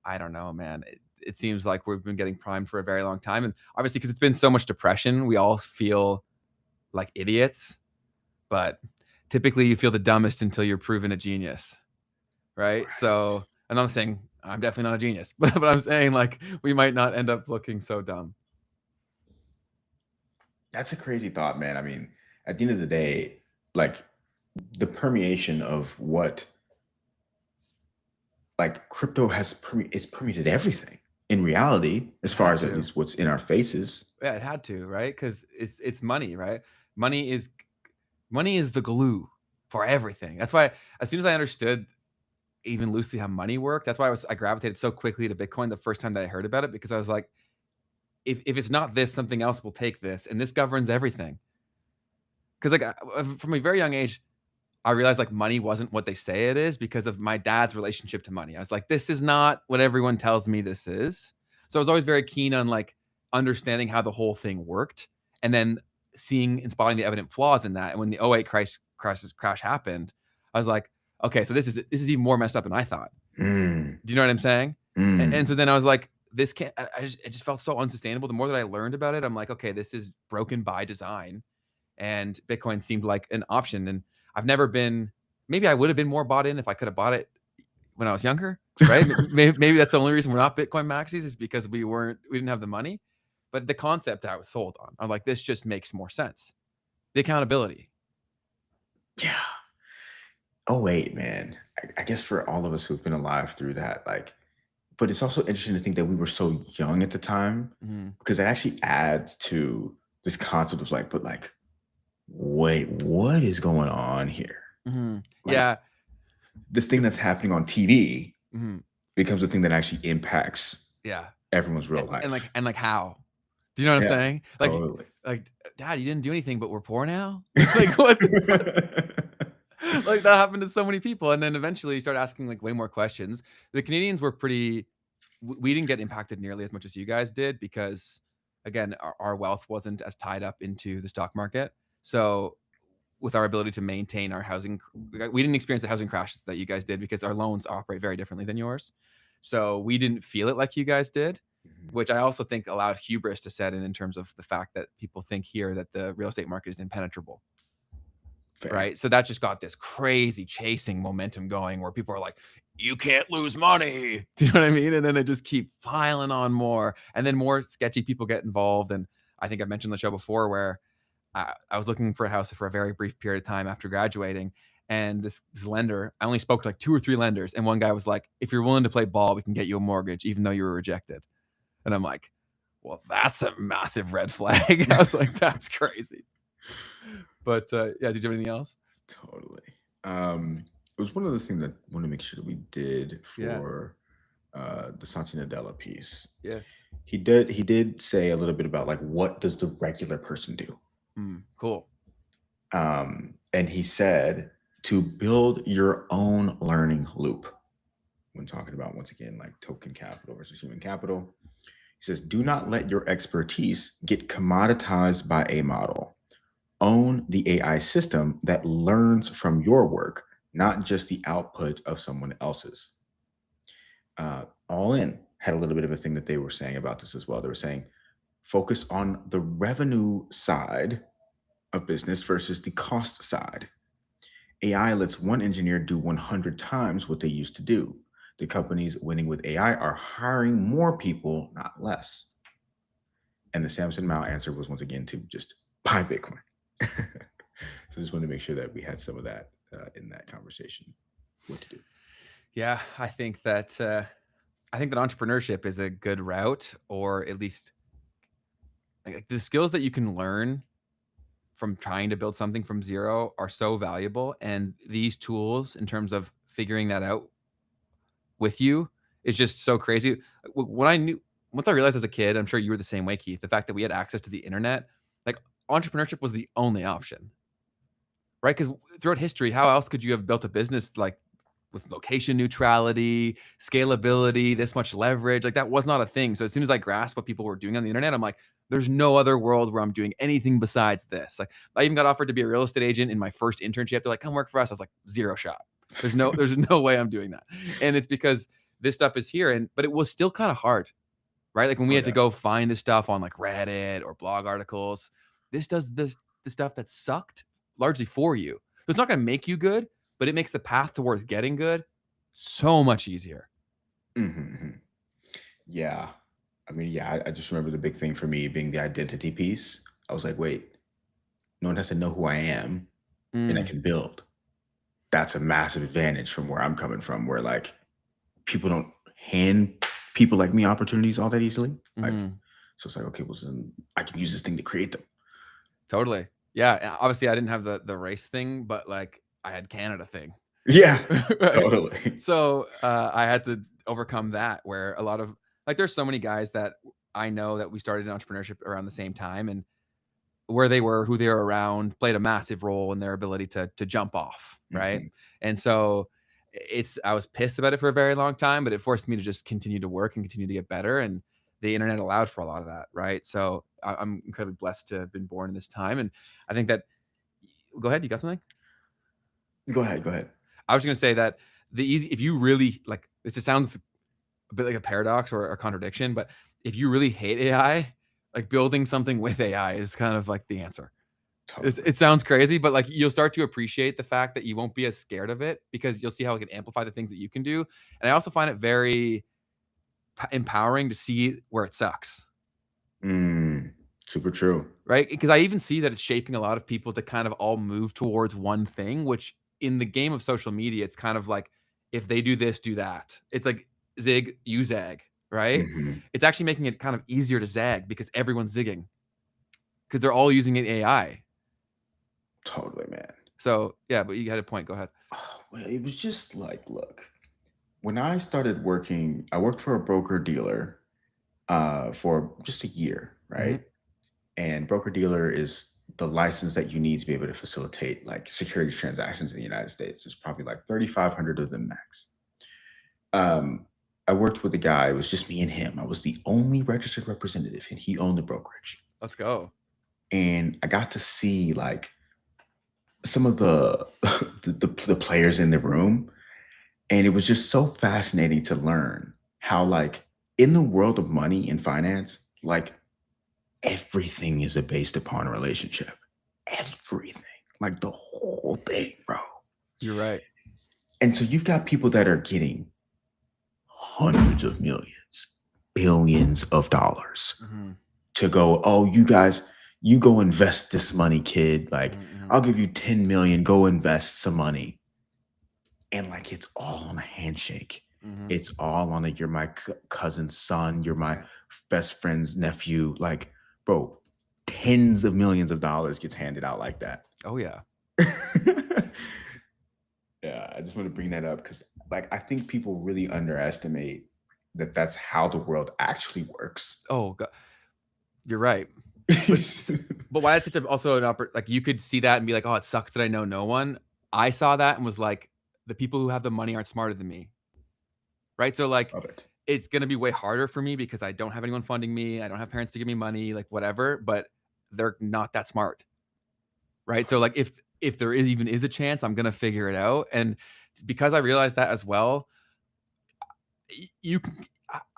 I don't know, man. It seems like we've been getting primed for a very long time. And obviously, because it's been so much depression, we all feel like idiots. But typically, you feel the dumbest until you're proven a genius, right? So, and I'm saying I'm definitely not a genius, but I'm saying like we might not end up looking so dumb. That's a crazy thought, man. I mean, at the end of the day, like the permeation of what like crypto it's permeated everything in reality, as far as at least what's in our faces. Yeah, it had to, right? Because it's money, right? Money is the glue for everything. That's why as soon as I understood even loosely how money worked, that's why I gravitated so quickly to Bitcoin the first time that I heard about it, because I was like, if it's not this, something else will take this, and this governs everything. Because like from a very young age, I realized like money wasn't what they say it is because of my dad's relationship to money. I was like, this is not what everyone tells me this is. So I was always very keen on like understanding how the whole thing worked, and then seeing and spotting the evident flaws in that. And when the 08 crash happened, I was like, okay, so this is even more messed up than I thought. Do you know what I'm saying? And so then I was like, this can't, it just felt so unsustainable. The more that I learned about it, I'm like, okay, this is broken by design, and Bitcoin seemed like an option. And I've never been, maybe I would have been more bought in if I could have bought it when I was younger, right? Maybe that's the only reason we're not Bitcoin maxis, is because we didn't have the money. But the concept I was sold on, I'm like, this just makes more sense. The accountability. Yeah. Oh wait, man. I guess for all of us who've been alive through that, like, but it's also interesting to think that we were so young at the time, Hmm. because it actually adds to this concept of like, but like, wait, what is going on here? Hmm. Like, Yeah. this thing that's happening on TV Hmm. becomes a thing that actually impacts Yeah. everyone's real And life. like how? Do you know what I'm Yeah, saying? totally. Like, Dad, you didn't do anything, but we're poor now. Like what? Like that happened to so many people, and then eventually you start asking like way more questions. The Canadians were pretty. We didn't get impacted nearly as much as you guys did because, again, our wealth wasn't as tied up into the stock market. So, with our ability to maintain our housing, we didn't experience the housing crashes that you guys did because our loans operate very differently than yours. So we didn't feel it like you guys did, Mhm. which I also think allowed hubris to set in terms of the fact that people think here that the real estate market is impenetrable. Fair. Right? So that just got this crazy chasing momentum going where people are like, "You can't lose money." Do you know what I mean? And then they just keep piling on more, and then more sketchy people get involved. And I think I've mentioned the show before where I was looking for a house for a very brief period of time after graduating, and this lender, I only spoke to like 2 or 3 lenders, and one guy was like, "If you're willing to play ball, we can get you a mortgage even though you were rejected." And I'm like, "Well, that's a massive red flag." I was like, "That's crazy." But, yeah, did you have anything else? Totally. It was one of the things that I want to make sure that we did Yeah. for the Santi Nadella piece. Yes. He did say a little bit about like what does the regular person do? Cool. And he said to build your own learning loop when talking about, once again, like token capital versus human capital. He says, do not let your expertise get commoditized by a model. Own the AI system that learns from your work, not just the output of someone else's. All in had a little bit of a thing that they were saying about this as well. They were saying, focus on the revenue side of business versus the cost side. AI lets one engineer do 100 times what they used to do. The companies winning with AI are hiring more people, not less. And the Samson Mao answer was once again to just buy Bitcoin. So just wanted to make sure that we had some of that in that conversation. What to do? Yeah, I think that entrepreneurship is a good route, or at least like the skills that you can learn from trying to build something from zero are so valuable. And these tools, in terms of figuring that out with you, is just so crazy. When I knew, once I realized as a kid, I'm sure you were the same way, Keith, the fact that we had access to the internet, like entrepreneurship was the only option, right? Because throughout history, how else could you have built a business like with location neutrality, scalability, this much leverage? Like that was not a thing. So as soon as I grasped what people were doing on the internet, I'm like, there's no other world where I'm doing anything besides this. Like I even got offered to be a real estate agent in my first internship. They're like, come work for us. I was like, zero shot. There's no way I'm doing that. And it's because this stuff is here. But it was still kind of hard, right? Like when we Oh had to yeah. go find this stuff on like Reddit or blog articles, this does the stuff that sucked largely for you. So it's not going to make you good, but it makes the path towards getting good so much easier. Mm-hmm. Yeah. I mean, yeah, I just remember the big thing for me being the identity piece. I was like, wait, no one has to know who I am and I Mm, can build. That's a massive advantage from where I'm coming from, where like people don't hand people like me opportunities all that easily. Like, mhm. so it's like, okay, well, then I can use this thing to create them. Totally. Yeah. Obviously, I didn't have the race thing, but like I had Canada thing, Yeah, right? totally. So I had to overcome that. Where a lot of like, there's so many guys that I know that we started in entrepreneurship around the same time, and where they were, who they were around, played a massive role in their ability to jump off, right? Mhm. And so I was pissed about it for a very long time, but it forced me to just continue to work and continue to get better. And the internet allowed for a lot of that, right? So I'm incredibly blessed to have been born in this time. And I think that, go ahead, you got something? Go ahead, go ahead. I was gonna say that if you really like this, it sounds a bit like a paradox or a contradiction, but if you really hate AI, like building something with AI is kind of like the answer. Totally. It sounds crazy, but like you'll start to appreciate the fact that you won't be as scared of it because you'll see how it can amplify the things that you can do. And I also find it very empowering to see where it sucks. Mm, super true. Right? Because I even see that it's shaping a lot of people to kind of all move towards one thing, which in the game of social media, it's kind of like, if they do this, do that. It's like zig, you zag, right? Mhm. It's actually making it kind of easier to zag because everyone's zigging because they're all using an AI. Totally, man. So yeah, but you had a point. Go ahead. Oh, well, it was just like, look, when I started working, I worked for a broker dealer for just a year, Mhm. right? And broker dealer is the license that you need to be able to facilitate like securities transactions in the United States. There's probably like 3,500 of them max. Um, I worked with a guy. It was just me and him. I was the only registered representative, and he owned the brokerage. Let's go. And I got to see like some of the the players in the room, and it was just so fascinating to learn how like in the world of money and finance, like everything is based upon a relationship. Everything, like the whole thing, bro. You're right. And so you've got people that are getting hundreds of millions, billions of dollars Mhm. to go, oh, you guys, you go invest this money, kid. Like, Mhm, mhm, I'll give you 10 million, go invest some money. And like, it's all on a handshake. mhm. It's all on a, you're my cousin's son, you're my best friend's nephew. Like, bro, tens of millions of dollars gets handed out like that. Oh yeah. Yeah, I just want to bring that up because, like, I think people really underestimate that that's how the world actually works. Oh god. You're right. But but why that's such a also an like, you could see that and be like, "Oh, it sucks that I know no one." I saw that and was like, "The people who have the money aren't smarter than me." Right? So, like, Love it. it's gonna be way harder for me because I don't have anyone funding me, I don't have parents to give me money, like, whatever, but they're not that smart, right? So, like, if there is even is a chance, I'm gonna figure it out, and because I realized that as well, you can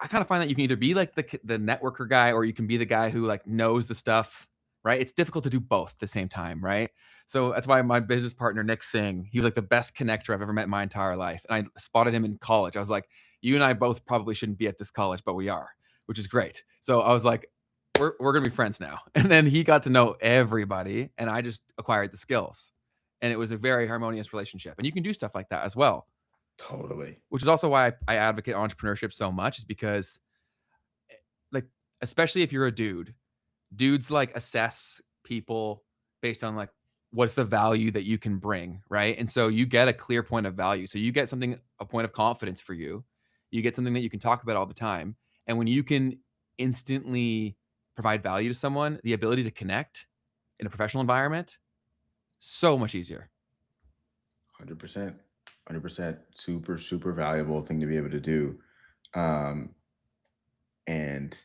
I kind of find that you can either be like the networker guy or you can be the guy who like knows the stuff, right? It's difficult to do both at the same time, right? So that's why my business partner Nick Singh, he was like the best connector I've ever met in my entire life. And I spotted him in college. I was like, you and I both probably shouldn't be at this college, but we are, which is great. So I was like, we're gonna be friends now. And then he got to know everybody, and I just acquired the skills. And it was a very harmonious relationship. And you can do stuff like that as well, Totally. which is also why I advocate entrepreneurship so much, is because, like, especially if you're a dude, dudes like assess people based on like what's the value that you can bring, right? And so you get a clear point of value. So you get something, a point of confidence for you. You get something that you can talk about all the time. And when you can instantly provide value to someone, the ability to connect in a professional environment, so much easier. 100%. 100%. Super, super valuable thing to be able to do. Um, and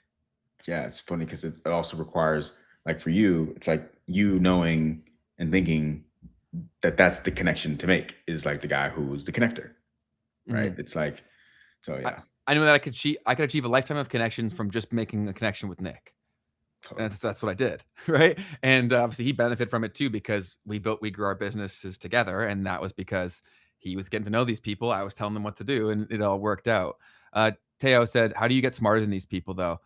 yeah, it's funny because it also requires, like for you, it's like you knowing and thinking that that's the connection to make is like the guy who's the connector, right? Mhm. It's like, so I, yeah, I knew that I could achieve a lifetime of connections from just making a connection with Nick. totally. That's what I did, right? And obviously he benefited from it too because we grew our businesses together, and that was because he was getting to know these people. I was telling them what to do, and it all worked out. Teo said, "How do you get smarter than these people, though?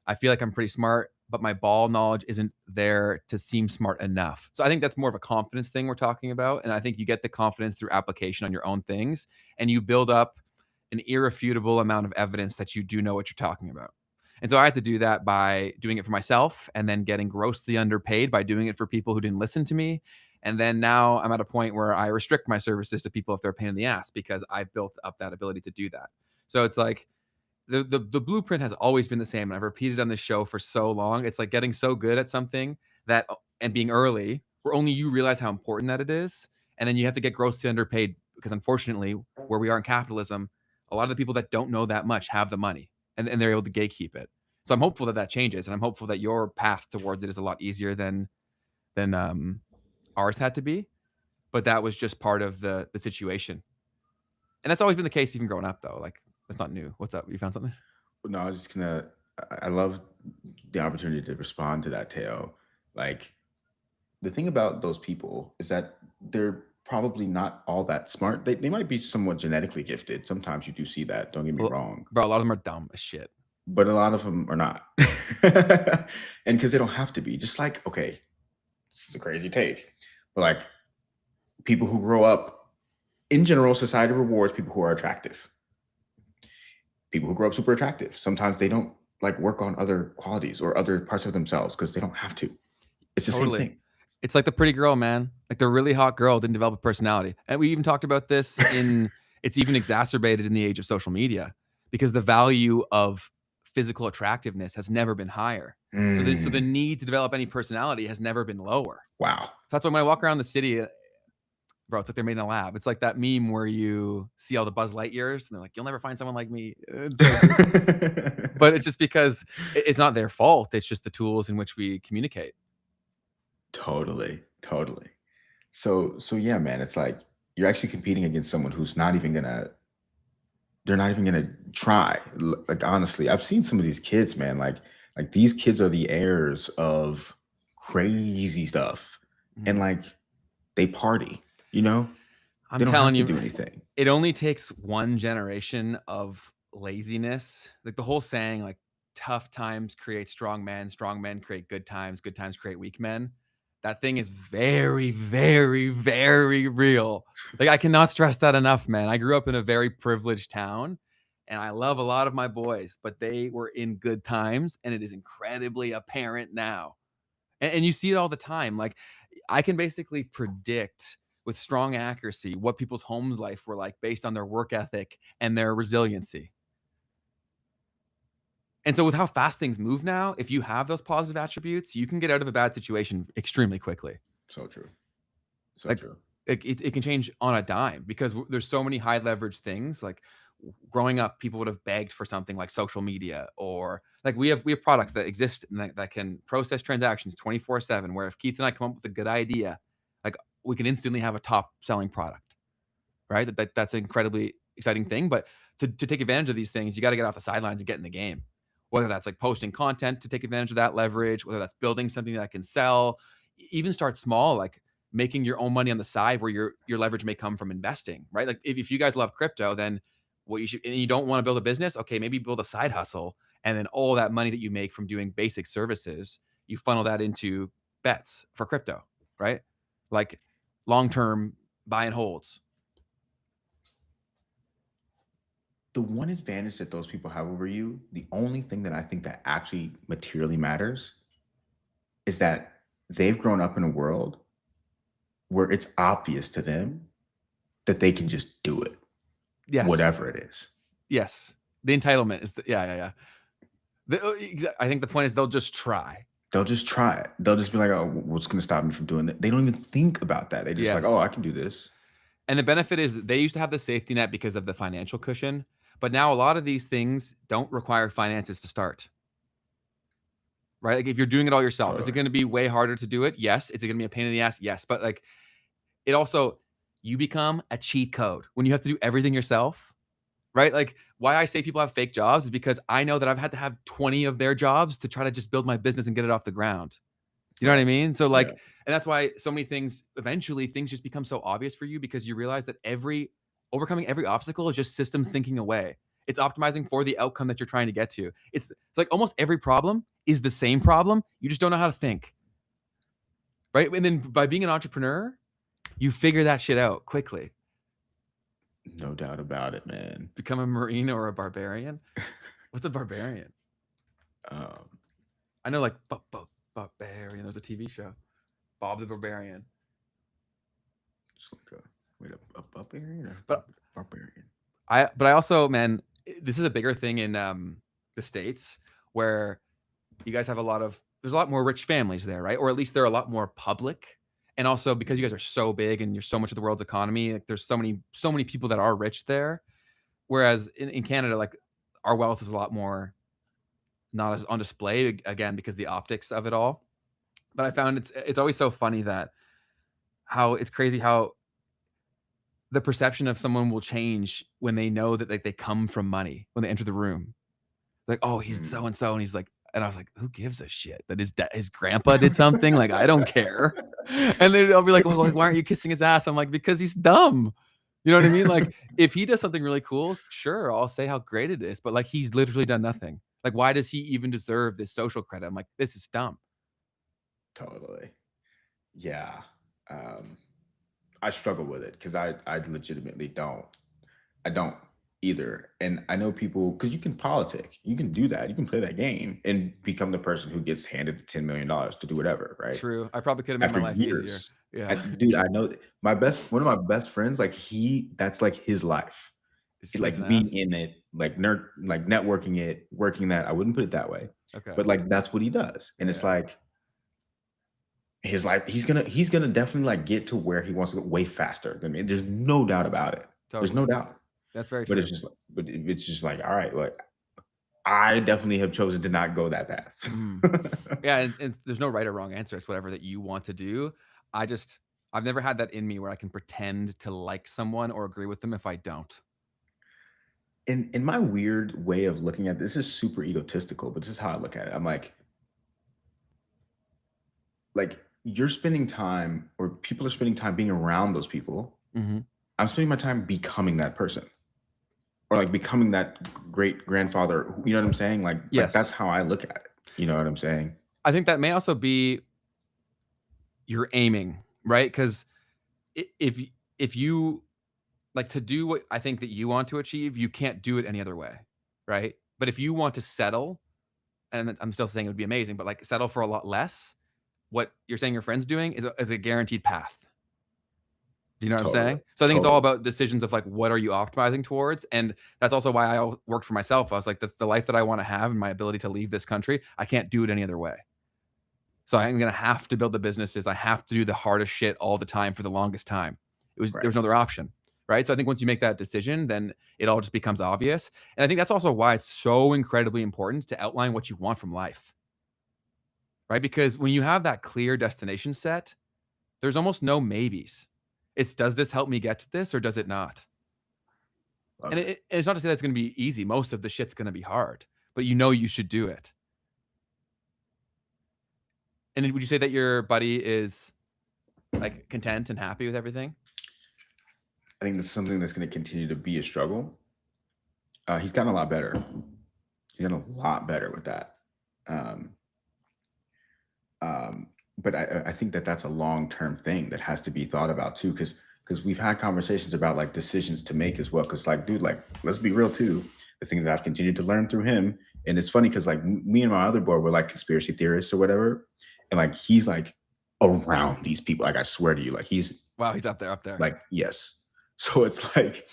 I feel like I'm pretty smart, but my ball knowledge isn't there to seem smart enough." So I think that's more of a confidence thing we're talking about, and I think you get the confidence through application on your own things, and you build up an irrefutable amount of evidence that you do know what you're talking about. And so I had to do that by doing it for myself and then getting grossly underpaid by doing it for people who didn't listen to me. And then now I'm at a point where I restrict my services to people if they're a pain in the ass because I've built up that ability to do that. So it's like the blueprint has always been the same. And I've repeated on this show for so long. It's like getting so good at something that and being early where only you realize how important that it is. And then you have to get grossly underpaid because unfortunately, where we are in capitalism, a lot of the people that don't know that much have the money and they're able to gatekeep it. So I'm hopeful that that changes, and I'm hopeful that your path towards it is a lot easier than ours had to be. But that was just part of the situation, and that's always been the case even growing up, though. Like That's not new. What's up? You found something? No, I was just gonna. I love the opportunity to respond to that, Teo. Like the thing about those people is that they're probably not all that smart. They might be somewhat genetically gifted. Sometimes you do see that. Don't get me Well, wrong, bro, a lot of them are dumb as shit. but a lot of them are not, and because they don't have to be. Just like, okay, this is a crazy take, but like people who grow up in general, society rewards people who are attractive. People who grow up super attractive, sometimes they don't like work on other qualities or other parts of themselves because they don't have to. It's the same Totally. thing. It's like the pretty girl, man. Like the really hot girl didn't develop a personality. And we even talked about this in it's even exacerbated in the age of social media because the value of physical attractiveness has never been higher. So the Mm, need to develop any personality has never been lower. wow. So that's why when I walk around the city, bro, it's like they're made in a lab. It's like that meme where you see all the Buzz Lightyears and they're like, "You'll never find someone like me." It's like, but it's just because it's not their fault. It's just the tools in which we communicate. Totally, totally. So yeah, man, it's like you're actually competing against someone who's not even gonna they're not even gonna try. Like honestly, I've seen some of these kids, man. Like these kids are the heirs of crazy stuff. And Mhm. like they party, you know? I'm They don't have telling to you, do anything. it only takes one generation of laziness. Like the whole saying, like tough times create strong men create good times create weak men. That thing is very, very, very real. Like I cannot stress that enough, man. I grew up in a very privileged town and I love a lot of my boys, but they were in good times and it is incredibly apparent now. And you see it all the time. Like I can basically predict with strong accuracy what people's homes life were like based on their work ethic and their resiliency. And so with how fast things move now, if you have those positive attributes, you can get out of a bad situation extremely quickly. So true. So Like true. it can change on a dime because there's so many high leverage things. Like growing up, people would have begged for something like social media or like we have products that exist and that can process transactions 24/7. Where if Keith and I come up with a good idea, like we can instantly have a top selling product, right? That's an incredibly exciting thing. But to take advantage of these things, you got to get off the sidelines and get in the game. Whether that's like posting content to take advantage of that leverage, whether that's building something that can sell, even start small, like making your own money on the side where your leverage may come from investing, right? Like if you guys love crypto, then what you should and you don't want to build a business, okay, maybe build a side hustle and then all that money that you make from doing basic services, you funnel that into bets for crypto, right? Like long-term buy and holds. The one advantage that those people have over you, the only thing that I think that actually materially matters is that they've grown up in a world where it's obvious to them that they can just do it, Yes. whatever it is. Yes. The entitlement is yeah. I think the point is they'll just try. They'll just try it. They'll just be like, "Oh, what's going to stop me from doing it?" They don't even think about that. They just like, "Oh, Yes. I can do this." And the benefit is that they used to have the safety net because of the financial cushion, but now a lot of these things don't require finances to start. Right? Like if you're doing it all yourself, is it Totally. going to be way harder to do it? Yes. Is it going to be a pain in the ass? Yes. But like it also you become a cheat code when you have to do everything yourself, right? Like why I say people have fake jobs is because I know that I've had to have 20 of their jobs to try to just build my business and get it off the ground. You know what I Right. mean? So like, Yeah. and that's why so many things eventually things just become so obvious for you because you realize that every overcoming every obstacle is just systems thinking away. It's optimizing for the outcome that you're trying to get to. It's like almost every problem is the same problem. You just don't know how to think. Right. And then by being an entrepreneur, you figure that shit out quickly. No doubt about it, man. Become a Marine or a barbarian. What's a barbarian? Um, I know like barbarian. There's a TV show. Bob the Barbarian. just like a barbarian or But barbarian. I also, man, this is a bigger thing in the States where you guys have a lot of there's a lot more rich families there, right? Or at least they're a lot more public. And also because you guys are so big and you're so much of the world's economy, like there's so many people that are rich there. Whereas in Canada, like our wealth is a lot more not as on display again because the optics of it all. But I found it's always so funny that how it's crazy how the perception of someone will change when they know that, like, they come from money when they enter the room. Like, "Oh, he's Mm. so and so," and he's like, and I was like, "Who gives a shit that his grandpa did something? Like, I don't care." And then I'll be like, "Well, like, why aren't you kissing his ass?" I'm like, "Because he's dumb." You know what I mean? Like, if he does something really cool, sure, I'll say how great it is, but, like, he's literally done nothing. Like, why does he even deserve this social credit? I'm like, "This is dumb." Totally. Yeah. Um, I struggle with it because I legitimately don't. I don't either. And I know people because you can politic, you can do that, you can play that game and become the person who gets handed the $10 million to do whatever, right? True. I probably could have made my After life easier. years. Yeah. Dude, I know my best one of my best friends, like that's like his life. Is He, she kissing like being ass? in it, like like networking it, working that. I wouldn't put it that way, Okay. but like that's what he does. And it's Yeah, like his life, he's gonna definitely like get to where he wants to go way faster than me. There's no doubt about it. There's no totally. doubt. That's very But it's true. just like, it's just like, all right, like I definitely have chosen to not go that Mhm. path. Yeah, and there's no right or wrong answer. It's whatever that you want to do. I just I've never had that in me where I can pretend to like someone or agree with them if I don't. In my weird way of looking at this is super egotistical, but this is how I look at it. I'm like you're spending time or people are spending time being around those people. Mhm. I'm spending my time becoming that person or like becoming that great grandfather. You know what I'm saying? Like that's Yes. how I look at it. You know what I'm saying? I think that may also be your aiming, right? 'Cause if you like, to do what I think that you want to achieve, you can't do it any other way, right? But if you want to settle, and I'm still saying it would be amazing, but, like, settle for a lot less, what you're saying your friend's doing is a guaranteed path. Do you know what I'm Totally. saying? So I think it's all Totally. about decisions of, like, what are you optimizing towards, and that's also why I worked for myself. I was like, the life that I wanna have and my ability to leave this country, I can't do it any other way. So I'm gonna have to build the businesses. I have to do the hardest shit all the time for the longest time. There was no Right. other option, right? So I think once you make that decision, then it all just becomes obvious. And I think that's also why it's so incredibly important to outline what you want from life, right? Because when you have that clear destination set, there's almost no maybes. It's does this help me get to this or does it not? Love And it. it's not to say that's gonna be easy. Most of the shit's gonna be hard, but you know you should do it. And would you say that your buddy is like content and happy with everything? I think that's something that's going to continue to be a struggle. He's gotten a lot better. He's gotten a lot better with that. Um, but I think that that's a long term thing that has to be thought about too, because we've had conversations about like decisions to make as well. Because like, dude, like let's be real too. The thing that I've continued to learn through him, and it's funny because like me and my other boy were like conspiracy theorists or whatever, and like he's like around these people. Like I swear to you, like he's Wow, he's up there, up there. like, yes. So it's like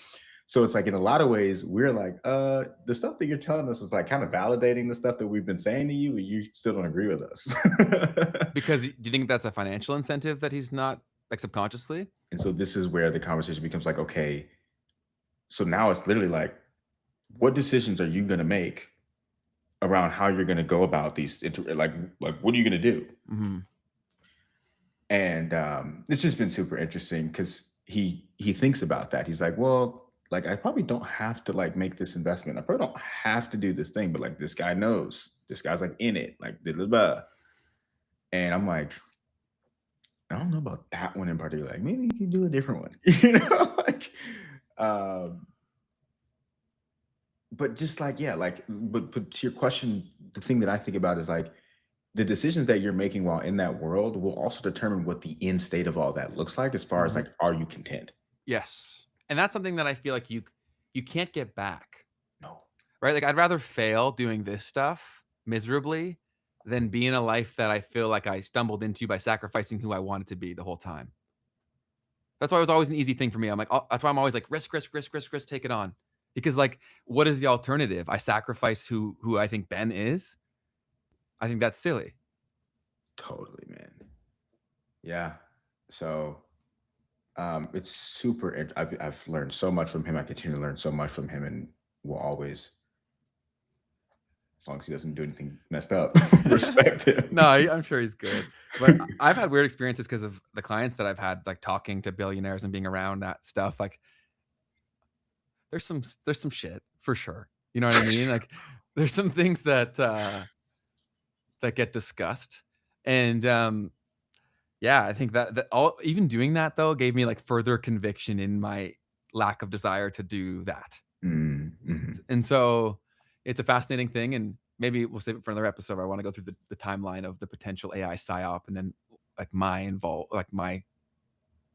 in a lot of ways, we're like, the stuff that you're telling us is like kind of validating the stuff that we've been saying to you, and you still don't agree with us. Because do you think that's a financial incentive that he's not like subconsciously? And so this is where the conversation becomes like, okay, so now it's literally like, what decisions are you gonna make around how you're gonna go about these like what are you gonna do? Mhm. And it's just been super interesting because he thinks about that. He's like, well, like I probably don't have to like make this investment. I probably don't have to do this thing, but like this guy knows. This guy's like in it, like blah, blah, blah. And I'm like, I don't know about that one in particular. Like maybe you can do a different one, like um, but just like yeah, like but to your question, the thing that I think about is like the decisions that you're making while in that world will also determine what the end state of all that looks like as far as Mhm. like are you content? Yes. And that's something that I feel like you can't get back, No. right? Like, I'd rather fail doing this stuff miserably than be in a life that I feel like I stumbled into by sacrificing who I wanted to be the whole time. That's why it was always an easy thing for me. I'm like, oh, that's why I'm always like, risk, risk, risk, risk, risk, take it on. Because like, what is the alternative? I sacrifice who I think Ben is. I think that's silly. Totally, man. Yeah. So it's super I've learned so much from him. I continue to learn so much from him and will always, as long as he doesn't do anything messed up, respect No, him. I'm sure he's good. But I've had weird experiences because of the clients that I've had, like talking to billionaires and being around that stuff. Like there's some shit for sure. You know what I mean? Like there's some things that that get discussed. And yeah, I think that all even doing that though gave me like further conviction in my lack of desire to do that. Mm-hmm. And so it's a fascinating thing, and maybe we'll save it for another episode where I want to go through the timeline of the potential AI psyop and then like my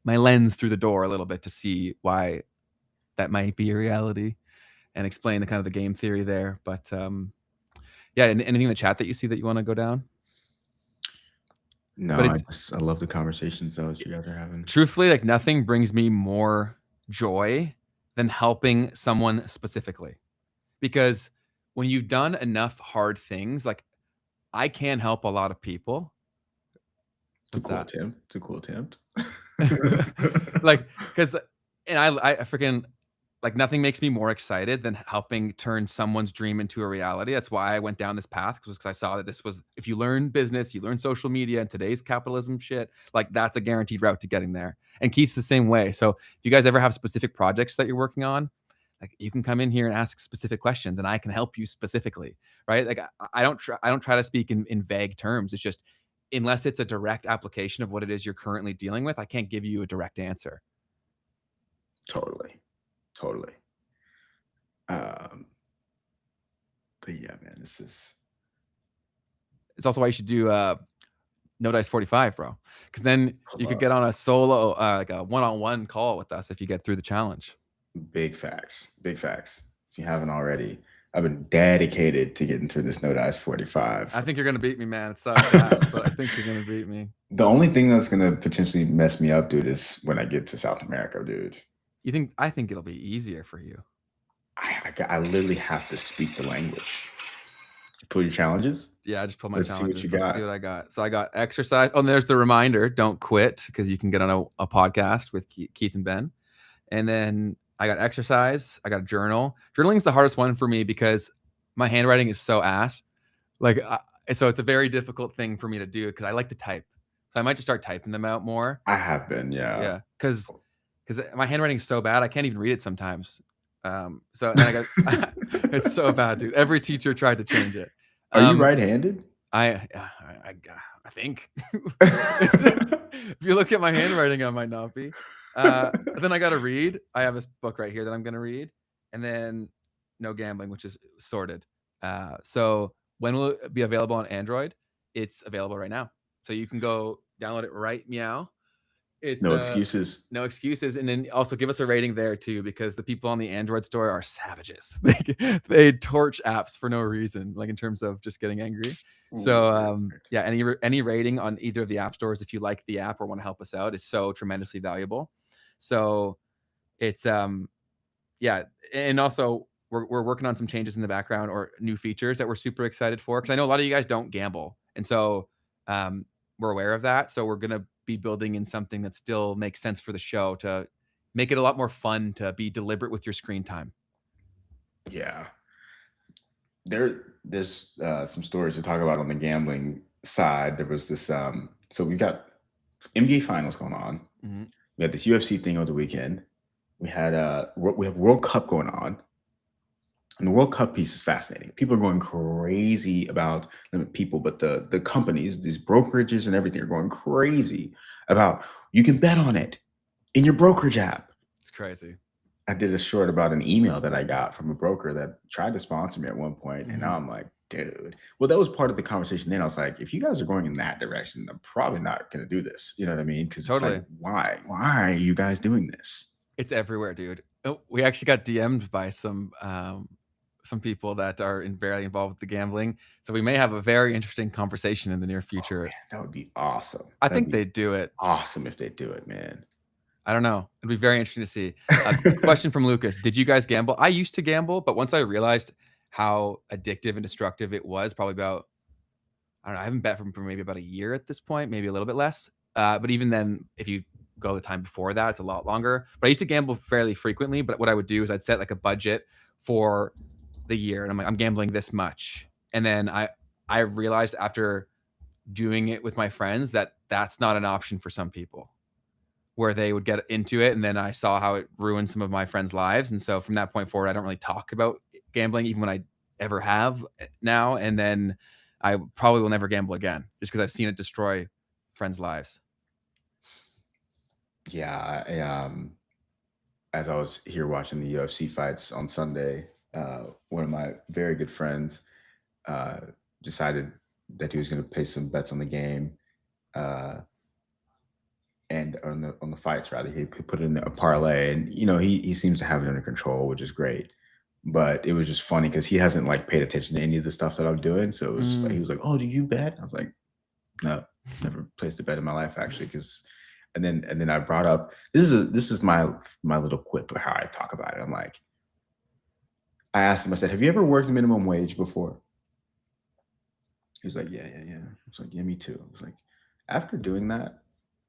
lens through the door a little bit to see why that might be a reality and explain the kind of the game theory there. But yeah, anything in the chat that you see that you want to go down? No, But it's I love the conversations though that you guys are having. truthfully like nothing brings me more joy than helping someone specifically. Because when you've done enough hard things, like I can help a lot of people. It's a What's cool that? attempt. It's a cool attempt. Like, because and I freaking like nothing makes me more excited than helping turn someone's dream into a reality. That's why I went down this path because I saw that this was if you learn business, you learn social media and today's capitalism shit, like that's a guaranteed route to getting there. And Keith's the same way. So if you guys ever have specific projects that you're working on, like you can come in here and ask specific questions and I can help you specifically, right? Like I don't try to speak in vague terms. It's just unless it's a direct application of what it is you're currently dealing with, I can't give you a direct answer. Totally. Totally. Um, but yeah, man, this is It's also why you should do No Dice 45, bro. Because then you could get on a solo, like a one-on-one call with us if you get through the challenge. big facts. Big facts. If you haven't already, I've been dedicated to getting through this No Dice 45. I think you're gonna beat me, man. It sucks ass, but I think you're gonna beat me. The only thing that's gonna potentially mess me up, dude, is when I get to South America, dude. You think? I think it'll be easier for you. I literally have to speak the language. Pull your challenges. Yeah, I just pulled my Let's see what you challenges. Let's see got. what I got. So I got exercise. Oh, and there's the reminder: don't quit because you can get on a podcast with Keith and Ben. And then I got exercise. I got a journal. Journaling is the hardest one for me because my handwriting is so ass. Like, so it's a very difficult thing for me to do because I like to type. So I might just start typing them out more. I have been, yeah. Yeah, because my handwriting is so bad I can't even read it sometimes. So and I got it's so bad, dude. Every teacher tried to change it. Are you right-handed? I think if you look at my handwriting, I might not be. Then I got to read. I have this book right here that I'm going to read, and then no gambling, which is sorted. So when will it be available on Android? It's available right now, so you can go download it right meow. It's No excuses. no excuses, and then also give us a rating there too, because the people on the Android store are savages. They torch apps for no reason, like in terms of just getting angry. So yeah, any rating on either of the app stores, if you like the app or want to help us out, is so tremendously valuable. So it's yeah, and also we're working on some changes in the background or new features that we're super excited for because I know a lot of you guys don't gamble, and so we're aware of that. So we're gonna be building in something that still makes sense for the show to make it a lot more fun to be deliberate with your screen time. Yeah. There's some stories to talk about on the gambling side. There was this so we got NBA finals going on. Mm-hmm. We had this UFC thing over the weekend. We have World Cup going on. And the World Cup piece is fascinating. People are going crazy about people, but the companies, these brokerages and everything are going crazy about you can bet on it in your brokerage app. It's crazy. I did a short about an email that I got from a broker that tried to sponsor me at one point, Mm-hmm. and now I'm like, dude. Well, that was part of the conversation. Then I was like, if you guys are going in that direction, I'm probably not going to do this. You know what I mean? Because totally. It's like, why are you guys doing this? It's everywhere, dude. Oh, we actually got DM'd by some people that are very involved with the gambling. So we may have a very interesting conversation in the near future. Oh, man, that would be awesome. I think they'd do it. Awesome if they do it, man. I don't know. It'd be very interesting to see. Question from Lucas. Did you guys gamble? I used to gamble, but once I realized how addictive and destructive it was, probably about, I don't know, I haven't bet for maybe about a year at this point, maybe a little bit less. But even then, if you go the time before that, it's a lot longer. But I used to gamble fairly frequently. But what I would do is I'd set like a budget for the year. And I'm like, I'm gambling this much. And then I realized after doing it with my friends that that's not an option for some people. where they would get into it, and then I saw how it ruined some of my friends' lives, and so from that point forward, I don't really talk about gambling, even when I ever have now. And then I probably will never gamble again, just because I've seen it destroy friends' lives. Yeah, as I was here watching the UFC fights on Sunday, one of my very good friends uh, decided that he was going to place some bets on the game, uh, and on the fights rather. He put in a parlay, and he seems to have it under control, which is great. But it was just funny because he hasn't like paid attention to any of the stuff that I'm doing. So it was just like he Mm. was like, "Oh, do you bet?" I was like, "No, never placed a bet in my life actually." Because and then I brought up this is my little quip of how I talk about it. I'm like, I asked him, I said, "Have you ever worked minimum wage before?" He was like, "Yeah, yeah, yeah." I was like, "Yeah, me too." I was like, after doing that,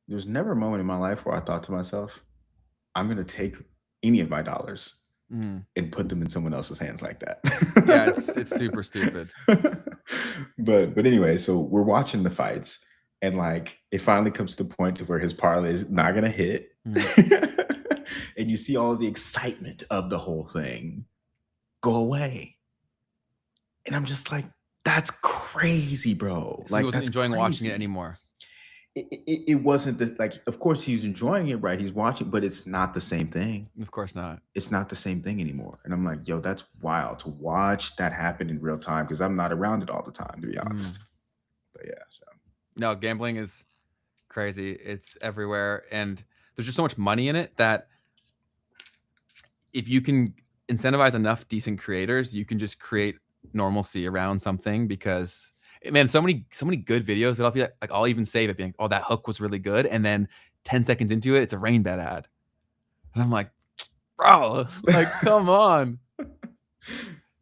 there's never a moment in my life where I thought to myself, I'm gonna take any of my dollars Mm. and put them in someone else's hands like Yeah, it's that. super stupid. But anyway, so we're watching the fights, and like it finally comes to the point to where his parlay is not gonna hit. Mm. And you see all the excitement of the whole thing go away. And I'm just like, that's crazy, bro. So he Like wasn't that's enjoying watching it crazy. anymore. It wasn't the like, of course he's enjoying it, right? He's watching, but it's not the same thing. Of course not. It's not the same thing anymore. And I'm like, yo, that's wild to watch that happen in real time because I'm not around it all the time, to be honest. Mm. But yeah, so No, gambling is crazy. It's everywhere, and there's just so much money in it that if you can incentivize enough decent creators, you can just create normalcy around something. Because man, so many good videos that I'll be like I'll even save it being, oh, that hook was really good, and then 10 seconds into it, it's a rain bed ad. And I'm like, bro, like, come on.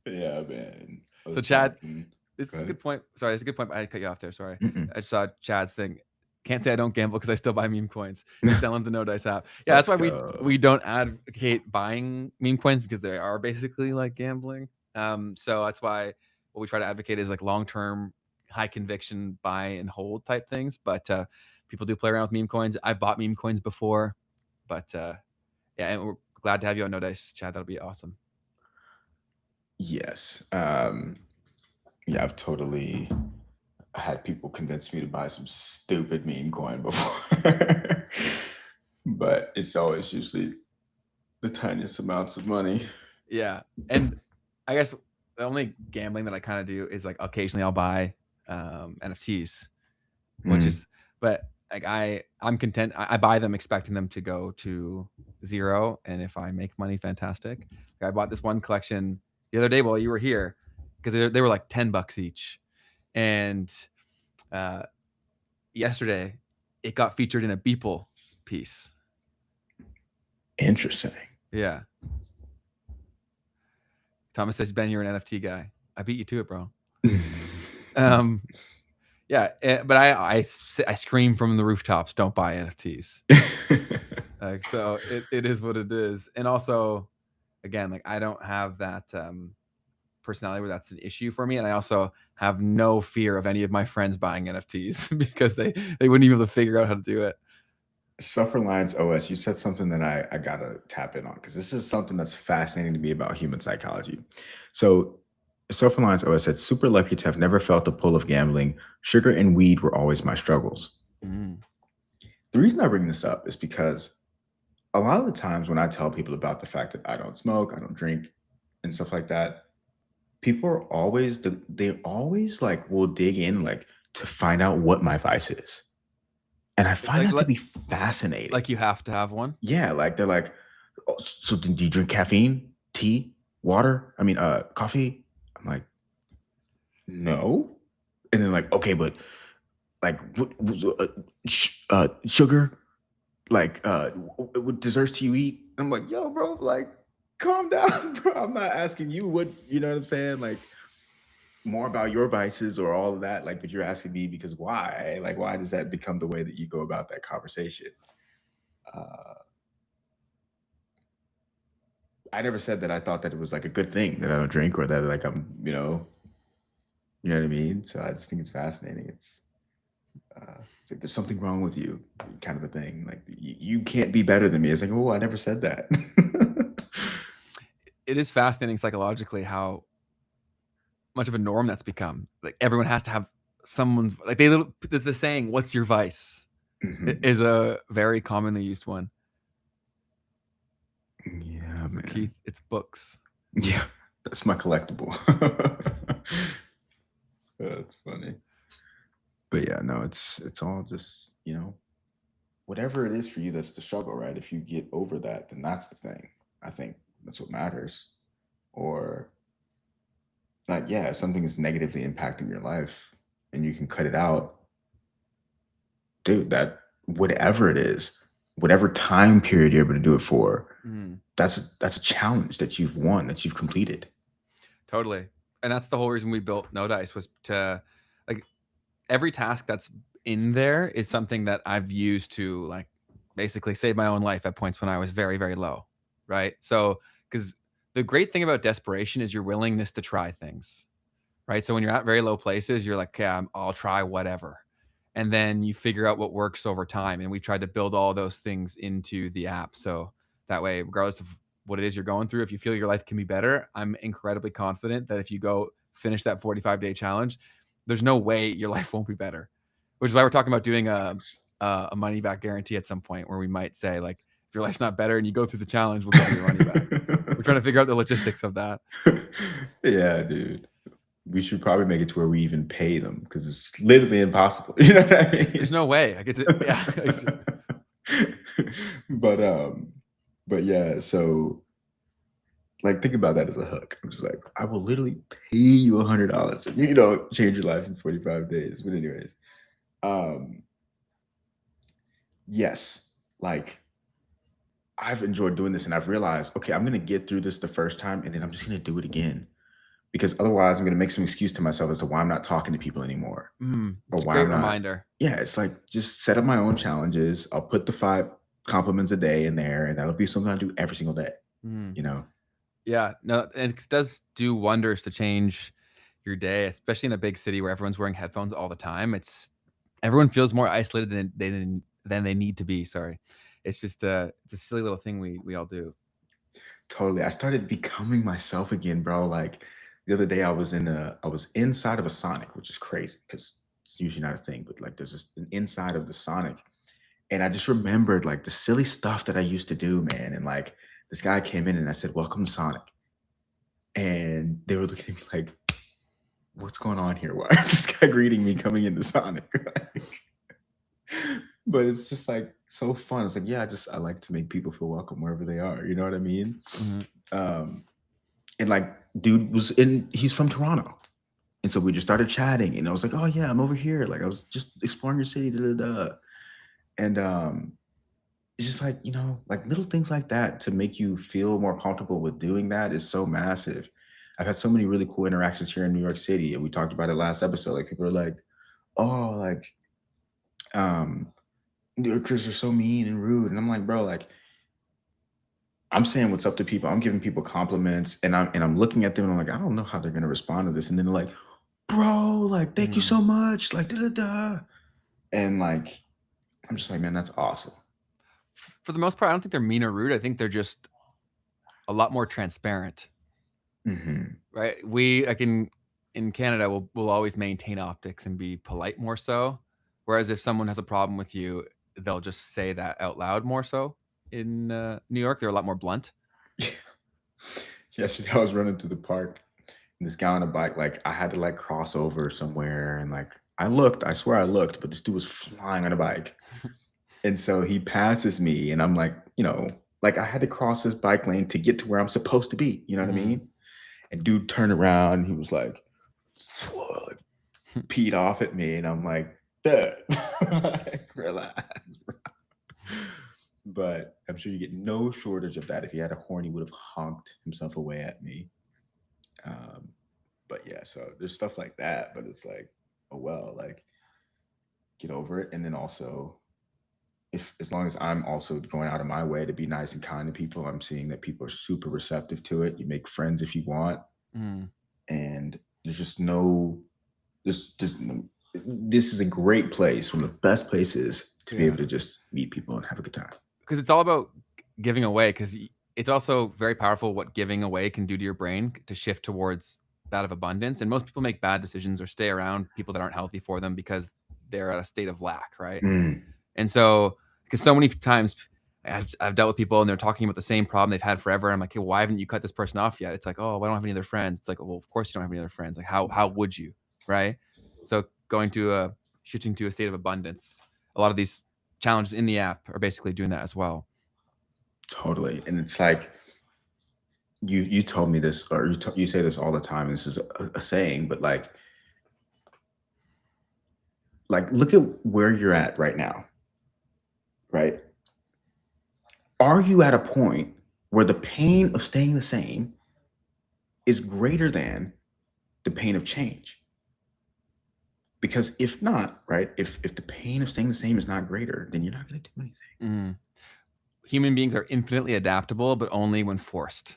yeah, man. I So was Chad, talking. this Go is a ahead. good point. Sorry, it's a good point. I had to cut you off there. Sorry. Mm-mm. I just saw Chad's thing. Can't say I don't gamble because I still buy meme coins. Just download the No Dice app. Yeah, that's Let's why we go. don't advocate buying meme coins, because they are basically like gambling. So that's why what we try to advocate is like long term, high conviction buy and hold type things. But people do play around with meme coins. I've bought meme coins before, but yeah, and we're glad to have you on No Dice, Chad. That'll be awesome. Yes. Yeah, I've totally had people convince me to buy some stupid meme coin before. But it's always usually the tiniest amounts of money. Yeah, and I guess the only gambling that I kinda do is, like, occasionally I'll buy, NFTs, which Mm. is but, like, I'm content. I buy them expecting them to go to 0, and if I make money, fantastic. Like, I bought this one collection the other day while you were here, 'cause they were, like, $10 each, and, uh, yesterday, it got featured in a Beeple piece. Interesting. Yeah. Thomas says, "Ben, you're an NFT guy." I beat you to it, bro. Um Yeah, but I scream from the rooftops, "Don't buy NFTs." Like, so it is what it is. And also, again, like, I don't have that, personality where that's an issue for me, and I also have no fear of any of my friends buying NFTs because they wouldn't even be able to figure out how to do it. Suffer Lines OS, you said something that I gotta tap in on because this is something that's fascinating to me about human psychology. So Suffer Lines OS said, super lucky to have never felt the pull of gambling. Sugar and weed were always my struggles. Mm. The reason I bring this up is because a lot of the times when I tell people about the fact that I don't smoke, I don't drink, and stuff like that, people are always they always like will dig in like to find out what my vice is. And I find Like that to like be fascinating. like you have to have one? Yeah, like they're like, "Oh, so then do you drink caffeine, tea, water? I mean, coffee?" I'm like, "No." And then like, "Okay, but like sugar? Like what desserts do you eat?" And I'm like, "Yo, bro, like calm down, bro. I'm not asking you what, you know what I'm saying? Like more about your vices or all of that. Like, but you're asking me because why? Like, why does that become the way that you go about that conversation?" Uh, I never said that I thought that it was like a good thing that I don't drink or that like you know what I mean? So I just think it's fascinating. It's uh It's like there's something wrong with you, kind of a thing. Like you can't be better than me. It's like, oh, I never said that. It is fascinating psychologically how much of a norm that's become. Like everyone has to have someone's like the saying, "What's your vice?" Mhm. Is a very commonly used one. Yeah, For Keith, man. it's books. Yeah, that's my collectible. That's funny. But yeah, no, it's all just, whatever it is for you that's the struggle, right? If you get over that, then that's the thing. I think that's what matters. Or like, yeah, if something is negatively impacting your life and you can cut it out, dude, that whatever it is, whatever time period you're able to do it for, Mm, that's a challenge that you've won, that you've completed. totally. And that's the whole reason we built No Dice was to like every task that's in there is something that I've used to like basically save my own life at points when I was very, very low. Right. So, because the great thing about desperation is your willingness to try things. Right. So when you're at very low places, you're like, okay, I'll try whatever. And then you figure out what works over time. And we tried to build all those things into the app. So that way, regardless of what it is you're going through, if you feel your life can be better, I'm incredibly confident that if you go finish that 45-day challenge, there's no way your life won't be better. Which is why we're talking about doing a money back guarantee at some point where we might say, like, if your life's not better and you go through the challenge, we'll give you your money back. We're trying to figure out the logistics of that. Yeah, dude. We should probably make it to where we even pay them because it's literally impossible. You know what I There's mean? no way. I get to, yeah. but but yeah, so like think about that as a hook. I'm just like, I will literally pay you $100 if you don't change your life in 45 days. But anyways, um, yes, like I've enjoyed doing this and I've realized, okay, I'm gonna get through this the first time and then I'm just gonna do it again. Because otherwise I'm gonna make some excuse to myself as to why I'm not talking to people anymore or It's a why great I'm not. reminder. Yeah, it's like just set up my own challenges. I'll put the 5 compliments a day in there, and that'll be something I do every single day, Mm. you know? Yeah, no, and it does do wonders to change your day, especially in a big city where everyone's wearing headphones all the time. Everyone feels more isolated than they need to be. Sorry, it's just it's a silly little thing we all do. Totally. I started becoming myself again, bro. Like the other day I was inside of a Sonic, which is crazy because it's usually not a thing, but like there's just an inside of the Sonic. And I just remembered like the silly stuff that I used to do, man. And like this guy came in and I said, "Welcome to Sonic." And they were looking at me like, what's going on here? Why is this guy greeting me coming into Sonic? But it's just like so fun. It's like, yeah, I like to make people feel welcome wherever they are. You know what I mean? Mhm. Um, and like, he's from Toronto. And so we just started chatting, and I was like, "Oh yeah, I'm over here." Like I was just exploring your city, da, da, da. And it's just like like little things like that to make you feel more comfortable with doing that is so massive. I've had so many really cool interactions here in New York City, and we talked about it last episode. Like people are like, "Oh, like um, New Yorkers are so mean and rude," and I'm like, "Bro, like I'm saying what's up to people. I'm giving people compliments, and I'm looking at them, and I'm like, I don't know how they're gonna respond to this." And then they're like, "Bro, like thank you Mhm. so much," like da da da, and like I'm just like, man, that's awesome. For the most part, I don't think they're mean or rude. I think they're just a lot more transparent, Hmm. right? We like in Canada, we'll always maintain optics and be polite more so. Whereas if someone has a problem with you, they'll just say that out loud more so. In New York, they're a lot more blunt. Yesterday, I was running through the park, and this guy on a bike, like I had to like cross over somewhere, and like I looked, I swear I looked, but this dude was flying on a bike, and so he passes me, and I'm like, like I had to cross this bike lane to get to where I'm supposed to be. You know what I Mhm. mean? And dude turned around, and he was like, like peed off at me, and I'm like, dude, like, relax. But I'm sure you get no shortage of that. If he had a horn, he would have honked himself away at me. Um, but yeah, so there's stuff like that, but it's like, oh well, like get over it. And then also, if as long as I'm also going out of my way to be nice and kind to people, I'm seeing that people are super receptive to it. You make friends if you want, Mm. and there's just no, there's no, this is a great place, one of the best places to be able to just meet people and have a good time. Because it's all about giving away. Because it's also very powerful what giving away can do to your brain to shift towards that of abundance. And most people make bad decisions or stay around people that aren't healthy for them because they're at a state of lack, right? And so, because so many times I've dealt with people and they're talking about the same problem they've had forever. I'm like, hey, why haven't you cut this person off yet? It's like, oh, well, I don't have any other friends. It's like, well, of course you don't have any other friends. Like, how would you, right? So shifting to a state of abundance. A lot of these challenges in the app are basically doing that as well. Totally. And it's like, you told me this, or you say this all the time. And this is a saying, but like look at where you're at right now, right? Are you at a point where the pain of staying the same is greater than the pain of change? Because if not, right, if the pain of staying the same is not greater, then you're not going to do anything. Human beings are infinitely adaptable, but only when forced.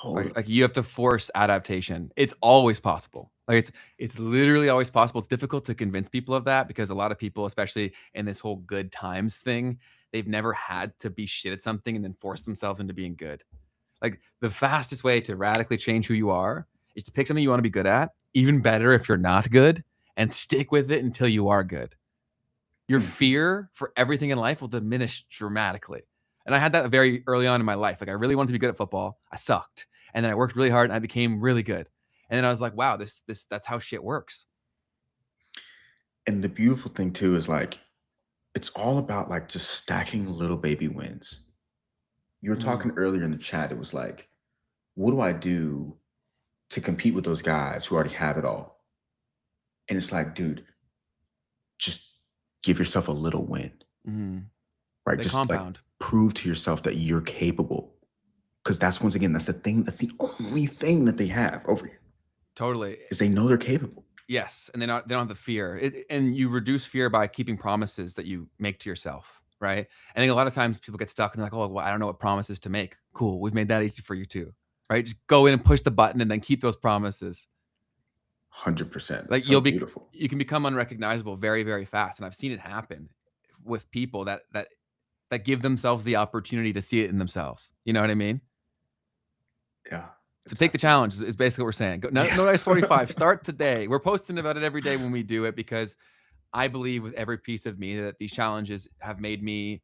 Totally. Like you have to force adaptation. It's always possible. Like it's literally always possible. It's difficult to convince people of that because a lot of people, especially in this whole good times thing, they've never had to be shit at something and then force themselves into being good. Like the fastest way to radically change who you are is to pick something you want to be good at, even better if you're not good, and stick with it until you are good. Your fear for everything in life will diminish dramatically. And I had that very early on in my life. Like I really wanted to be good at football. I sucked. And then I worked really hard and I became really good. And then I was like, wow, that's how shit works. And the beautiful thing too is like, it's all about like just stacking little baby wins. You were talking earlier in the chat. It was like, what do I do to compete with those guys who already have it all? And it's like, dude, just give yourself a little win, right? They Just compound. like prove to yourself that you're capable. Because that's, once again, that's the thing. That's the only thing that they have over you. Totally. Is they know they're capable. Yes. And they don't have the fear. And you reduce fear by keeping promises that you make to yourself. Right. I think a lot of times people get stuck and they're like, oh, well, I don't know what promises to make. Cool. We've made that easy for you too. Right. Just go in and push the button and then keep those promises. 100%. Like so beautiful. You can become unrecognizable very, very fast. And I've seen it happen with people that give themselves the opportunity to see it in themselves. You know what I mean? Yeah. So take the challenge is basically what we're saying. Go, no Dice 45. Start today. We're posting about it every day when we do it because I believe with every piece of me that these challenges have made me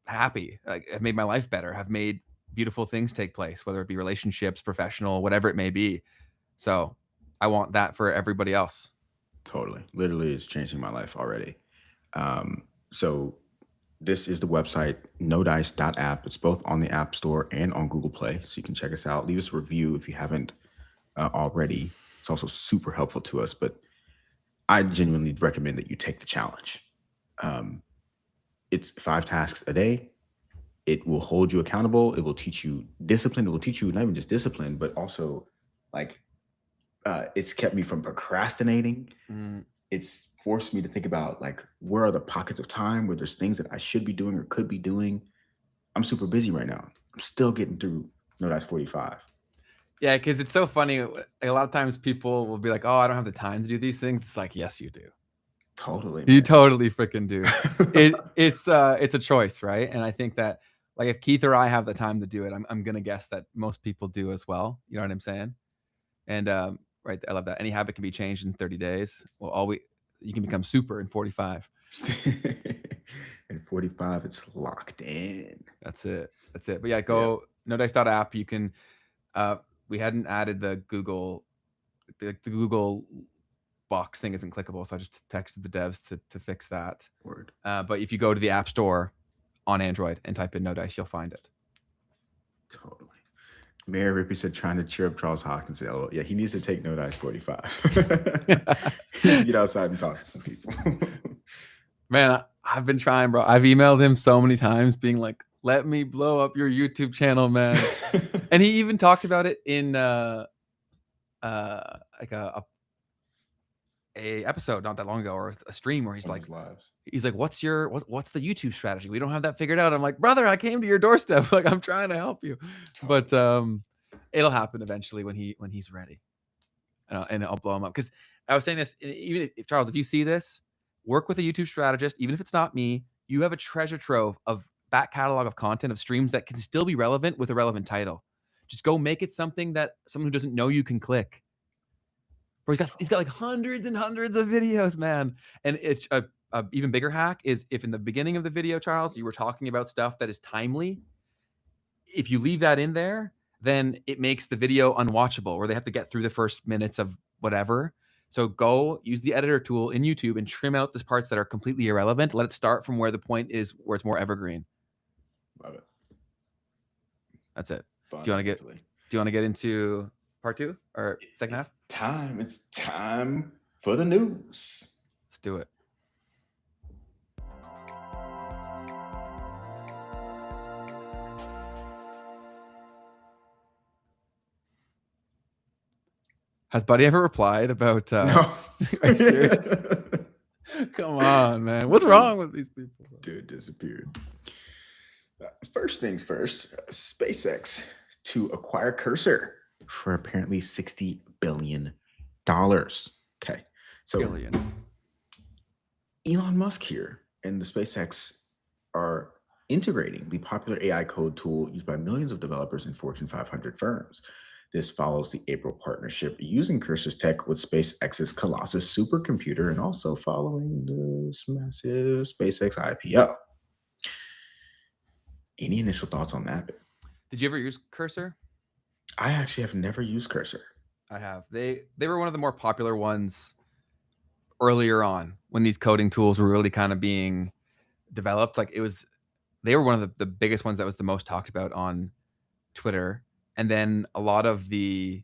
happy, like have made my life better, have made beautiful things take place, whether it be relationships, professional, whatever it may be. So I want that for everybody else. Totally. Literally, it's changing my life already. So this is the website, nodice.app. It's both on the App Store and on Google Play. So you can check us out. Leave us a review if you haven't already. It's also super helpful to us, but I genuinely recommend that you take the challenge. It's 5 tasks a day. It will hold you accountable. It will teach you discipline. It will teach you not even just discipline, but also like it's kept me from procrastinating. It's forced me to think about like, where are the pockets of time where there's things that I should be doing or could be doing. I'm super busy right now. I'm still getting through No Dice 45. Yeah, because it's so funny. A lot of times people will be like, oh, I don't have the time to do these things. It's like, yes, you do. Totally. You totally freaking do. It's a choice, right? And I think that like if Keith or I have the time to do it, I'm gonna guess that most people do as well. You know what I'm saying? And right, I love that. Any habit can be changed in 30 days. Well, you can become super in 45. In 45, it's locked in. That's it. But yeah, go nodice.app. You can we hadn't added the Google box thing isn't clickable, so I just texted the devs to fix that. Word. But if you go to the App Store on Android and type in No Dice, you'll find it. Totally. Mayor Rippey said, trying to cheer up Charles Hawkins. Oh, yeah, he needs to take No Dice 45. Get outside and talk to some people. Man, I've been trying, bro. I've emailed him so many times being like, let me blow up your YouTube channel, man. And he even talked about it in like a episode not that long ago, or a stream where he's like, what's the YouTube strategy? We don't have that figured out. I'm like, brother, I came to your doorstep. Like, I'm trying to help you. But it'll happen eventually when he's ready. And I'll blow him up. Because I was saying this, even if, Charles, if you see this, work with a YouTube strategist, even if it's not me, you have a treasure trove of back catalog of content of streams that can still be relevant with a relevant title. Just go make it something that someone who doesn't know you can click. Bro, he's got like hundreds and hundreds of videos, man. And it's a even bigger hack is if in the beginning of the video, Charles, you were talking about stuff that is timely, if you leave that in there, then it makes the video unwatchable, or they have to get through the first minutes of whatever. So go use the editor tool in YouTube and trim out the parts that are completely irrelevant. Let it start from where the point is, where it's more evergreen. Love it. That's it. Do you want to get into part 2 or second half? It's time for the news. Let's do it. Has Buddy ever replied about No. Are you serious? Come on, man. What's wrong with these people? Dude disappeared. First things first, SpaceX to acquire Cursor for apparently $60 billion. Okay. So Elon Musk here and the SpaceX are integrating the popular AI code tool used by millions of developers in Fortune 500 firms. This follows the April partnership using Cursor's tech with SpaceX's Colossus supercomputer and also following this massive SpaceX IPO. Any initial thoughts on that? Did you ever use Cursor? I actually have never used Cursor. I have. They were one of the more popular ones earlier on when these coding tools were really kind of being developed. Like they were one of the biggest ones that was the most talked about on Twitter. And then a lot of the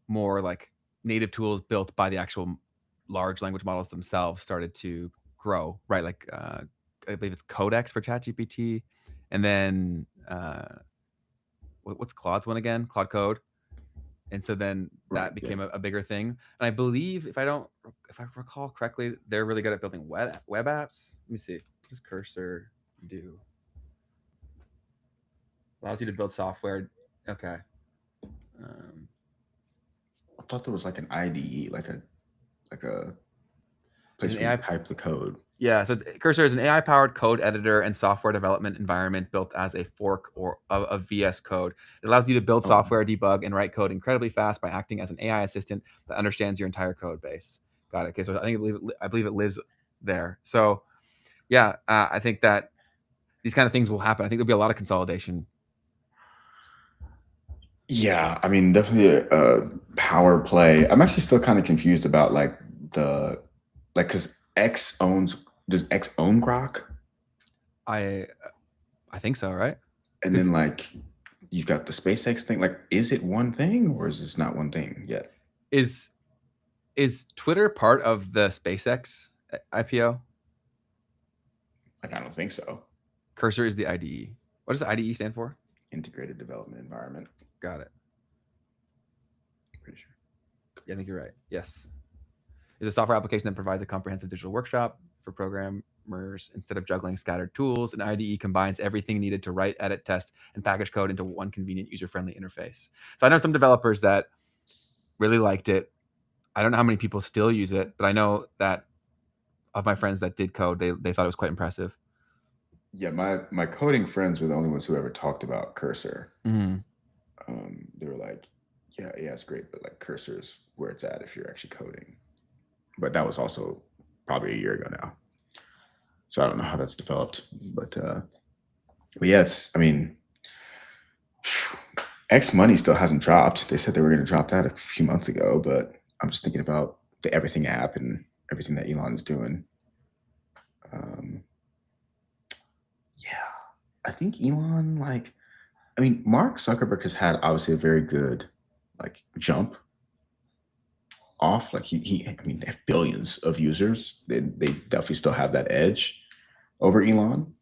more like native tools built by the actual large language models themselves started to grow, right? Like I believe it's Codex for ChatGPT, and then what's Claude's one again? Claude Code. And so then that became a bigger thing. And I believe, if I recall correctly, they're really good at building web apps. Let me see. What does Cursor do? Allows you to build software. Okay. I thought there was like an IDE, like a place where you type the code. Yeah, so Cursor is an AI-powered code editor and software development environment built as a fork of VS Code. It allows you to build software, debug, and write code incredibly fast by acting as an AI assistant that understands your entire code base. Got it. Okay, so I believe it lives there. So, yeah, I think that these kind of things will happen. I think there'll be a lot of consolidation. Yeah, I mean, definitely a power play. I'm actually still kind of confused about because does X own Grok? I think so, right? And then you've got the SpaceX thing. Like, is it one thing or is this not one thing yet? Is Twitter part of the SpaceX IPO? I don't think so. Cursor is the IDE. What does the IDE stand for? Integrated Development Environment. Got it. Pretty sure. Yeah, I think you're right. Yes. It's a software application that provides a comprehensive digital workshop for programmers. Instead of juggling scattered tools, an IDE combines everything needed to write, edit, test, and package code into one convenient, user-friendly interface. So I know some developers that really liked it. I don't know how many people still use it, but I know that of my friends that did code, they thought it was quite impressive. Yeah, my coding friends were the only ones who ever talked about Cursor. Mm-hmm. They were like, yeah, it's great, but like Cursor's where it's at if you're actually coding. But that was also probably a year ago now. So I don't know how that's developed. But yeah, X money still hasn't dropped. They said they were going to drop that a few months ago, but I'm just thinking about the Everything app and everything that Elon is doing. Yeah, I think Elon, Mark Zuckerberg has had obviously a very good jump off. They have billions of users. They definitely still have that edge over Elon.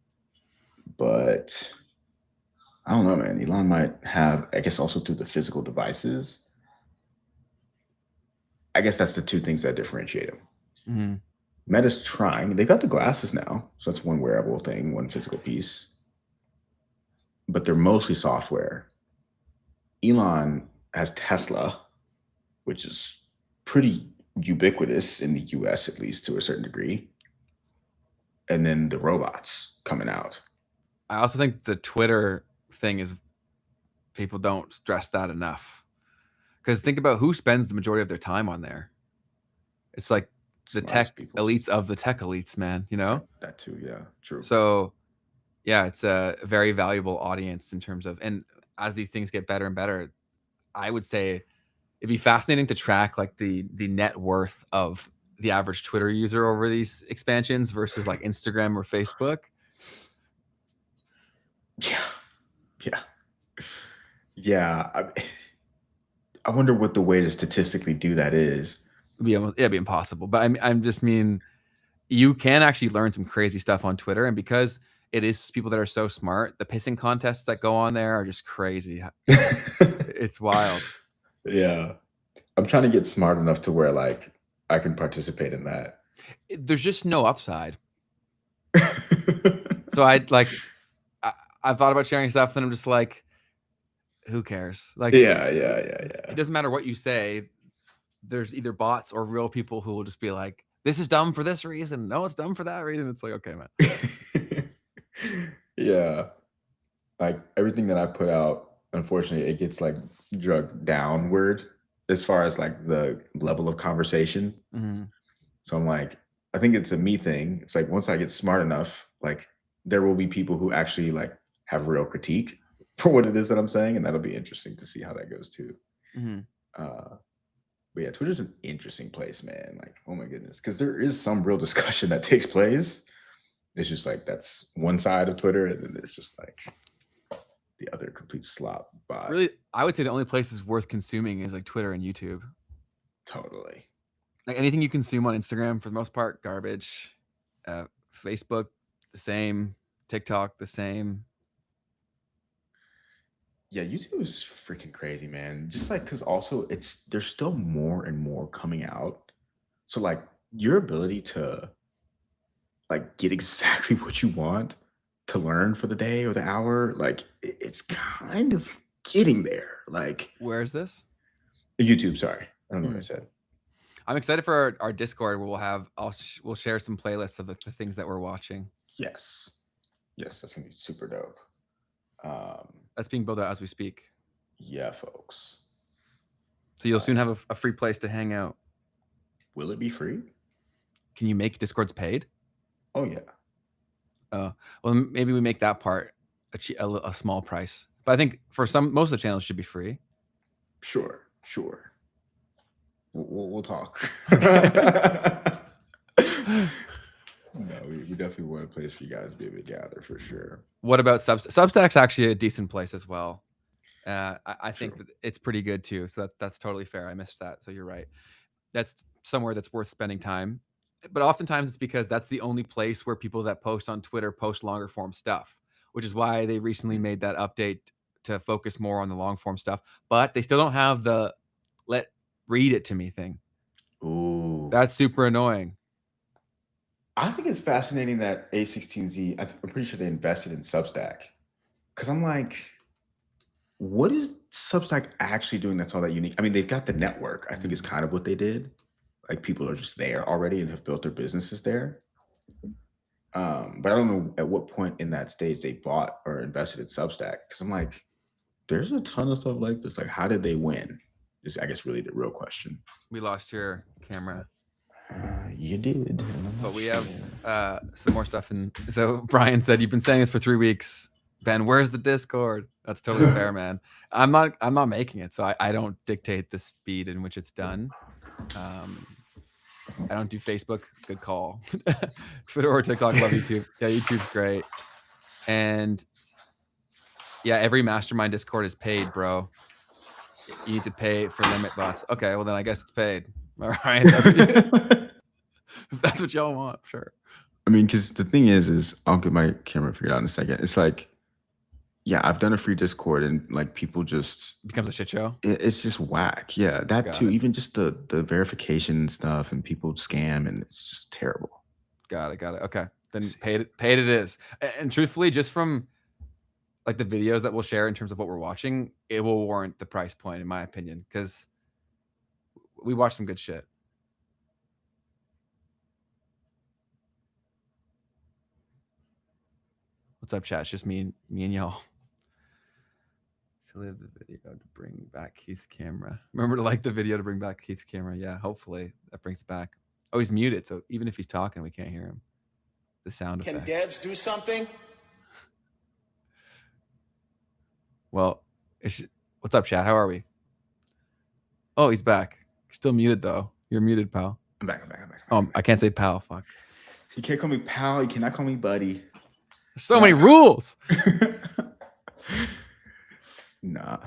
But I don't know, man. Elon might have, I guess, also through the physical devices. I guess that's the two things that differentiate him. Mm-hmm. Meta's trying. They got the glasses now. So that's one wearable thing, one physical piece. But they're mostly software. Elon has Tesla, which is pretty ubiquitous in the US, at least to a certain degree. And then the robots coming out. I also think the Twitter thing is, people don't stress that enough. Because think about who spends the majority of their time on there. It's like the Smartest tech people. elites of the tech elites, man, you know? That too, yeah. True. So yeah, it's a very valuable audience in terms of, and as these things get better and better, I would say it'd be fascinating to track like the net worth of the average Twitter user over these expansions versus like Instagram or Facebook. Yeah. Yeah. Yeah. I wonder what the way to statistically do that is. It'd be impossible. But I'm just mean, you can actually learn some crazy stuff on Twitter, and because it is people that are so smart, the pissing contests that go on there are just crazy. It's wild. Yeah. I'm trying to get smart enough to where like I can participate in that. There's just no upside. So I thought about sharing stuff, and I'm just like, who cares? Like, Yeah. it doesn't matter what you say. There's either bots or real people who will just be like, this is dumb for this reason. No, it's dumb for that reason. It's like, okay, man. Yeah. Like everything that I put out, unfortunately, it gets like drugged downward as far as like the level of conversation. Mhm. So I'm like, I think it's a me thing. It's like once I get smart enough, like there will be people who actually like have real critique for what it is that I'm saying, and that'll be interesting to see how that goes too. Mhm. But yeah, Twitter's an interesting place, man. Like, oh my goodness, because there is some real discussion that takes place. It's just like that's one side of Twitter, and then there's just like the other complete slop bot. Really, I would say the only places worth consuming is like Twitter and YouTube. Totally. Like anything you consume on Instagram, for the most part, garbage. Facebook, the same. TikTok, the same. Yeah, YouTube is freaking crazy, man. Just like because also there's still more and more coming out. So like your ability to like get exactly what you want to learn for the day or the hour, like it's kind of getting there. Like Where is this? YouTube, sorry. I don't know what I Mm. said. I'm excited for our Discord where we'll share some playlists of the things that we're watching. Yes. Yes, that's gonna be super dope. That's being built out as we speak. Yeah, folks. So you'll soon have a free place to hang out. Will it be free? Can you make Discords paid? Oh yeah. Well, maybe we make that part a small price. But I think for most of the channels should be free. Sure. We'll talk. No, we definitely want a place for you guys to be able to gather for sure. What about Substack's actually a decent place as well. I think that it's pretty good too. So that's totally fair. I missed that. So you're right. That's somewhere that's worth spending time. But oftentimes it's because that's the only place where people that post on Twitter post longer form stuff, which is why they recently made that update to focus more on the long form stuff. But they still don't have the read it to me thing. Ooh. That's super annoying. I think it's fascinating that A16Z, I'm pretty sure they invested in Substack. Because I'm like, what is Substack actually doing that's all that unique? I mean, they've got the network. I think is kind of what they did. Like people are just there already and have built their businesses there. But I don't know at what point in that stage they bought or invested in Substack. Because I'm like, there's a ton of stuff like this. Like, how did they win? Is I guess really the real question. We lost your camera. You did. But we have some more stuff. So Brian said, you've been saying this for 3 weeks. Ben, where's the Discord? That's totally fair, man. I'm not making it, so I don't dictate the speed in which it's done. I don't do Facebook. Good call. Twitter or TikTok. Love YouTube. Yeah, YouTube's great. And yeah, every mastermind Discord is paid, bro. You need to pay for limit bots. Okay, well then I guess it's paid. All right. That's what y'all want, sure. I mean, because the thing is I'll get my camera figured out in a second. It's like, yeah, I've done a free Discord and like people just It becomes a shit show. It's just whack. Yeah, that Got too. it. Even just the verification and stuff, and people scam, and it's just terrible. Got it. Okay, then paid it is. And truthfully, just from like the videos that we'll share in terms of what we're watching, it will warrant the price point, in my opinion, because we watch some good shit. What's up, chat? It's just me and y'all. To leave the video to bring back Keith's camera. Remember to like the video to bring back Keith's camera. Yeah, hopefully that brings it back. Oh, he's muted, so even if he's talking, we can't hear him. The sound effects. Can devs do something? Well, what's up, chat? How are we? Oh, he's back. He's still muted though. You're muted, pal. I'm back. Oh, I can't say pal. Fuck. He can't call me pal. He cannot call me buddy. There's so many rules. Nah.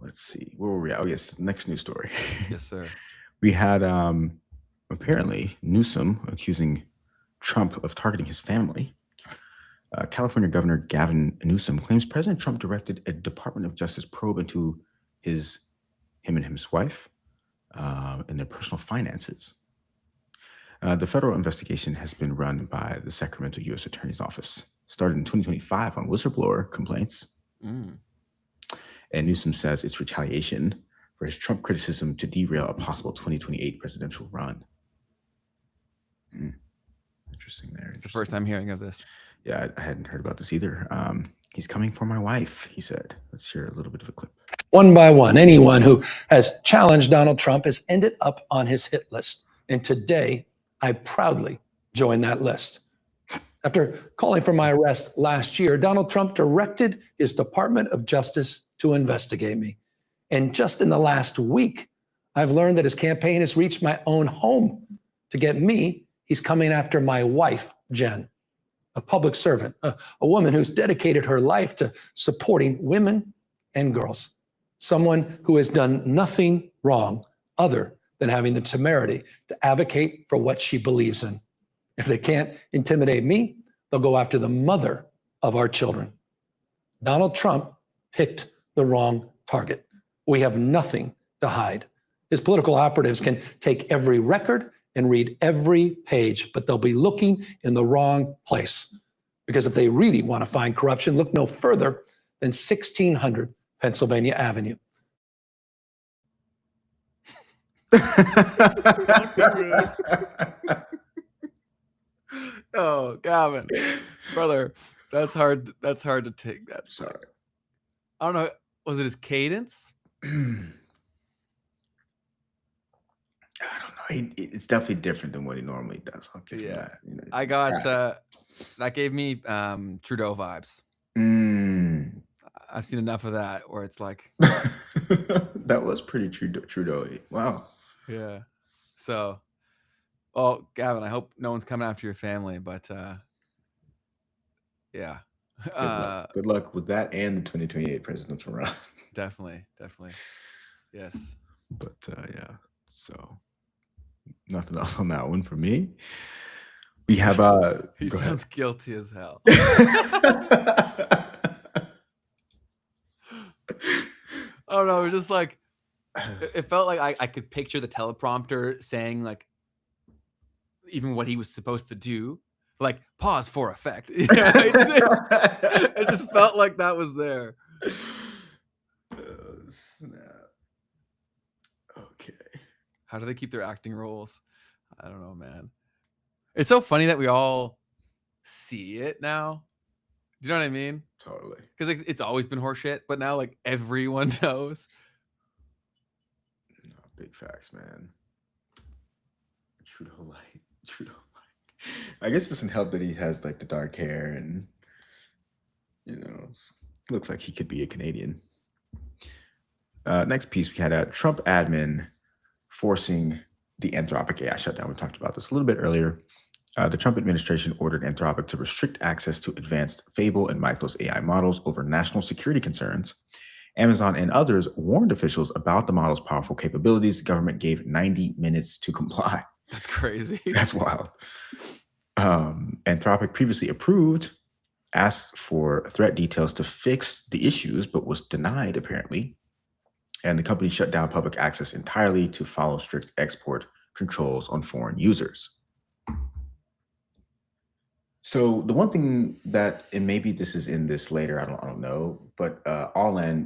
Let's see. Where were we at? Oh, yes. Next news story. Yes, sir. We had apparently Newsom accusing Trump of targeting his family. California Governor Gavin Newsom claims President Trump directed a Department of Justice probe into him and his wife and their personal finances. The federal investigation has been run by the Sacramento U.S. Attorney's Office, started in 2025 on whistleblower complaints. And Newsom says it's retaliation for his Trump criticism to derail a possible 2028 presidential run. Interesting there. It's the first time hearing of this. Yeah, I hadn't heard about this either. He's coming for my wife, he said. Let's hear a little bit of a clip. One by one, anyone who has challenged Donald Trump has ended up on his hit list. And today, I proudly join that list. After calling for my arrest last year, Donald Trump directed his Department of Justice to investigate me. And just in the last week, I've learned that his campaign has reached my own home. To get me, he's coming after my wife, Jen, a public servant, a woman who's dedicated her life to supporting women and girls, someone who has done nothing wrong other than having the temerity to advocate for what she believes in. If they can't intimidate me, they'll go after the mother of our children. Donald Trump picked the wrong target. We have nothing to hide. His political operatives can take every record and read every page, but they'll be looking in the wrong place. Because if they really want to find corruption, look no further than 1600 Pennsylvania Avenue. Oh, Gavin, brother, that's hard. That's hard to take. That. Sorry. I don't know. Was it his cadence? I don't know. It's definitely different than what he normally does. I'll give you that. You know, I got that gave me Trudeau vibes. I've seen enough of that where it's like that was pretty Trudeau-y. Wow. Yeah. So, well, Gavin, I hope no one's coming after your family, but yeah. Good luck with that and the 2028 presidential run. Definitely. Yes. But yeah, so nothing else on that one for me. We have he sounds guilty as hell. I don't know, it was just like it felt like I could picture the teleprompter saying like even what he was supposed to do, like pause for effect. You know, it just felt like that was there. Snap. Okay. How do they keep their acting roles? I don't know, man. It's so funny that we all see it now. Do you know what I mean? Totally. Because like, it's always been horseshit, but now like everyone knows. No, big facts, man. Trudeau light. I guess it doesn't help that he has like the dark hair and you know looks like he could be a Canadian. Next piece we had a Trump admin forcing the Anthropic AI shutdown. We talked about this a little bit earlier. The Trump administration ordered Anthropic to restrict access to advanced Fable and Mythos AI models over national security concerns. Amazon and others warned officials about the model's powerful capabilities. The government gave 90 minutes to comply. That's crazy. That's wild. Anthropic previously asked for threat details to fix the issues, but was denied apparently. And the company shut down public access entirely to follow strict export controls on foreign users. So the one thing that, and maybe this is in this later, I don't know, but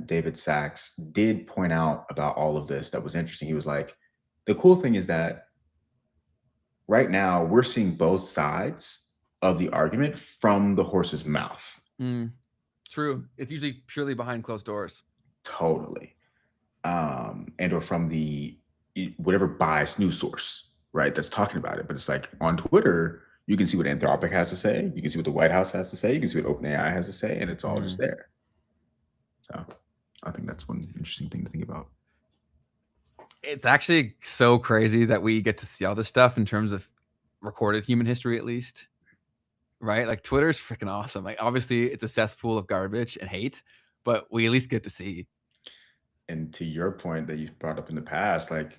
David Sachs did point out about all of this that was interesting. He was like, the cool thing is that right now we're seeing both sides of the argument from the horse's mouth. True. It's usually purely behind closed doors. Totally. And or from the whatever biased news source, right, that's talking about it. But it's like on Twitter, you can see what Anthropic has to say, you can see what the White House has to say, you can see what OpenAI has to say, and it's all just there. So I think that's one interesting thing to think about. It's actually so crazy that we get to see all this stuff in terms of recorded human history, at least. Right? Like Twitter's freaking awesome. Like obviously it's a cesspool of garbage and hate, but we at least get to see. And to your point that you brought up in the past, like,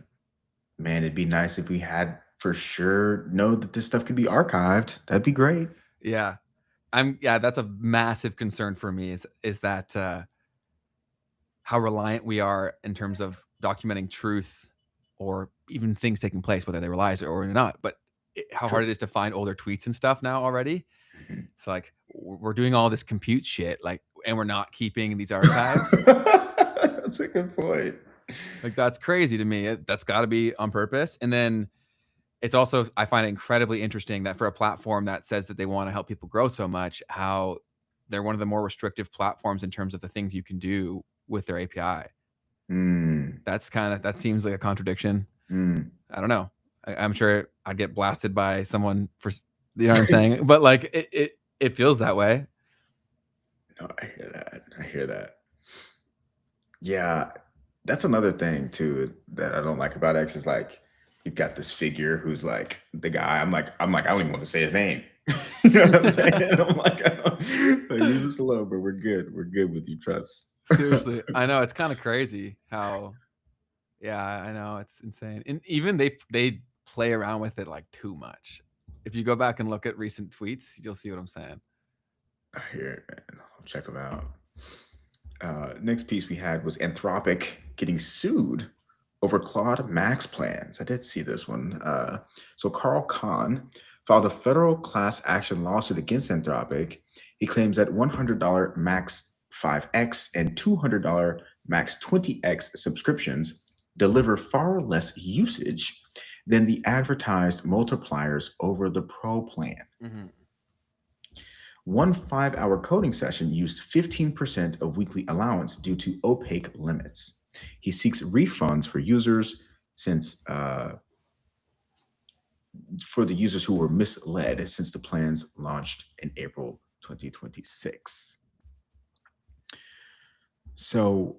man, it'd be nice if we had for sure know that this stuff could be archived. That'd be great. Yeah. That's a massive concern for me is that how reliant we are in terms of documenting truth or even things taking place, whether they were lies or not. But how hard it is to find older tweets and stuff now already. It's like we're doing all this compute shit, like, and we're not keeping these archives. That's a good point. Like that's crazy to me. That's got to be on purpose. And then it's also, I find it incredibly interesting that for a platform that says that they want to help people grow so much, how they're one of the more restrictive platforms in terms of the things you can do with their API. That seems like a contradiction. I don't know. I'm sure I'd get blasted by someone for, you know what I'm saying? But like it feels that way. No, I hear that. Yeah, that's another thing too that I don't like about X is like you've got this figure who's like the guy. I'm like, I don't even want to say his name. You know what I'm saying? I'm like, leave us alone, but we're good. We're good with you. Trust. Seriously, I know it's kind of crazy how. Yeah, I know it's insane, and even they play around with it like too much. If you go back and look at recent tweets, you'll see what I'm saying. I hear it, man. I'll check them out. Next piece we had was Anthropic getting sued over Claude Max plans. I did see this one. So Carl Kahn filed a federal class action lawsuit against Anthropic. He claims that $100 Max 5X and $200 Max 20X subscriptions deliver far less usage than the advertised multipliers over the Pro plan. One 5-hour coding session used 15% of weekly allowance due to opaque limits. He seeks refunds for users for the users who were misled since the plans launched in April 2026. So,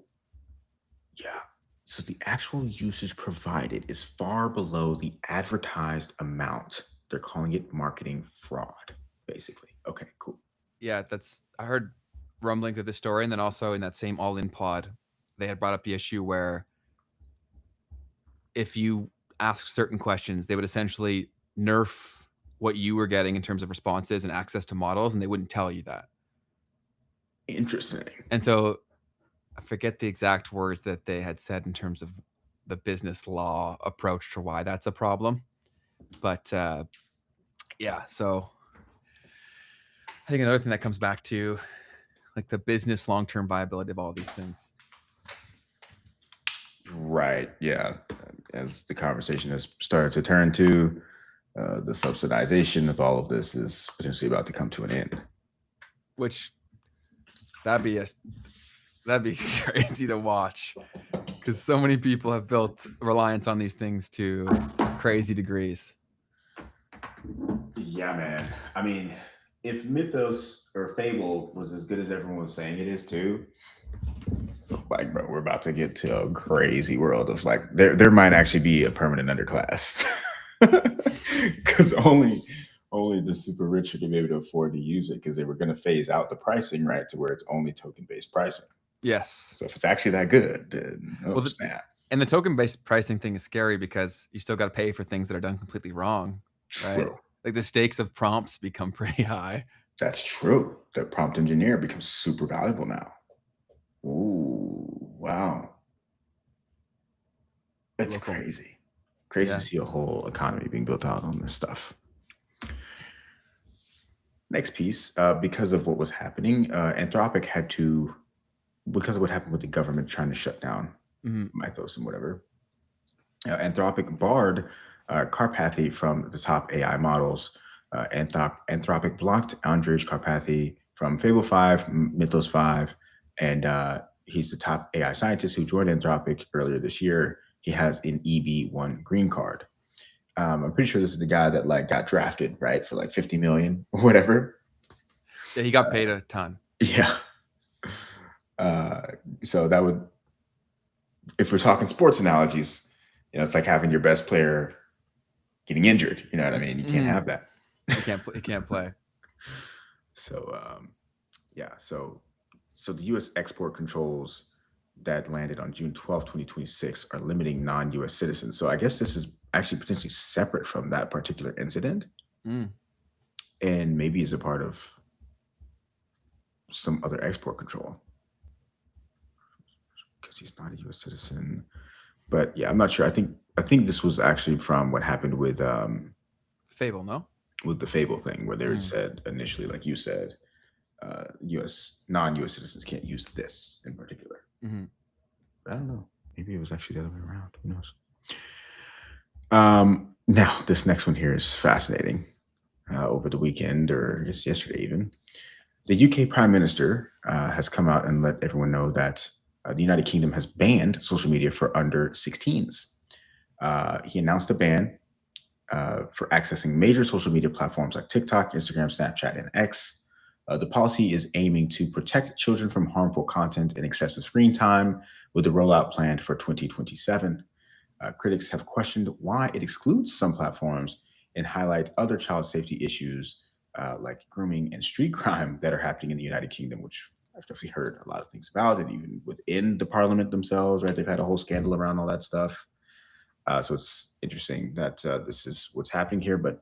yeah. So the actual usage provided is far below the advertised amount. They're calling it marketing fraud, basically. Okay, cool. Yeah, I heard rumblings of this story, and then also in that same All-In pod, they had brought up the issue where if you ask certain questions, they would essentially nerf what you were getting in terms of responses and access to models, and they wouldn't tell you that. Interesting. And so I forget the exact words that they had said in terms of the business law approach to why that's a problem. But yeah, so I think another thing that comes back to like the business long-term viability of all of these things. Right. Yeah. As the conversation has started to turn to, the subsidization of all of this is potentially about to come to an end. Which that'd be crazy to watch because so many people have built reliance on these things to crazy degrees. Yeah, man. I mean, if mythos or fable was as good as everyone was saying it is too, like, bro, we're about to get to a crazy world of like there might actually be a permanent underclass because only the super rich are going to be able to afford to use it because they were going to phase out the pricing, right, to where it's only token-based pricing. Yes. So if it's actually that good, then snap. And the token-based pricing thing is scary because you still got to pay for things that are done completely wrong, right? True. Like the stakes of prompts become pretty high. That's true. The prompt engineer becomes super valuable now. Ooh, wow. It's crazy. Crazy to see a whole economy being built out on this stuff. Next piece, because of what was happening, Anthropic had to, because of what happened with the government trying to shut down Mythos and whatever, Anthropic barred Carpathy from the top AI models Anthropic blocked Andrej Karpathy from Fable 5, Mythos 5, and he's the top AI scientist who joined Anthropic earlier this year. He has an EB1 green card. I'm pretty sure this is the guy that like got drafted, right, for like 50 million or whatever. Yeah, he got paid a ton. Yeah. So that would, if we're talking sports analogies, it's like having your best player getting injured. You know what I mean? You can't have that. He can't play. So yeah. So the U.S. export controls that landed on June 12, 2026 are limiting non-U.S. citizens. So I guess this is actually potentially separate from that particular incident, and maybe is a part of some other export control because he's not a U.S. citizen. But yeah, I'm not sure. I think this was actually from what happened with Fable, no? With the Fable thing, where they said initially, like you said, non-U.S. citizens can't use this in particular. But I don't know. Maybe it was actually the other way around. Who knows? Now, this next one here is fascinating. Over the weekend, or I guess yesterday even, the UK Prime Minister has come out and let everyone know that the United Kingdom has banned social media for under 16s. He announced a ban for accessing major social media platforms like TikTok, Instagram, Snapchat, and X. The policy is aiming to protect children from harmful content and excessive screen time, with the rollout planned for 2027. Critics have questioned why it excludes some platforms and highlight other child safety issues like grooming and street crime that are happening in the United Kingdom, which I've definitely heard a lot of things about, and even within the parliament themselves, right? They've had a whole scandal around all that stuff. So it's interesting that this is what's happening here. But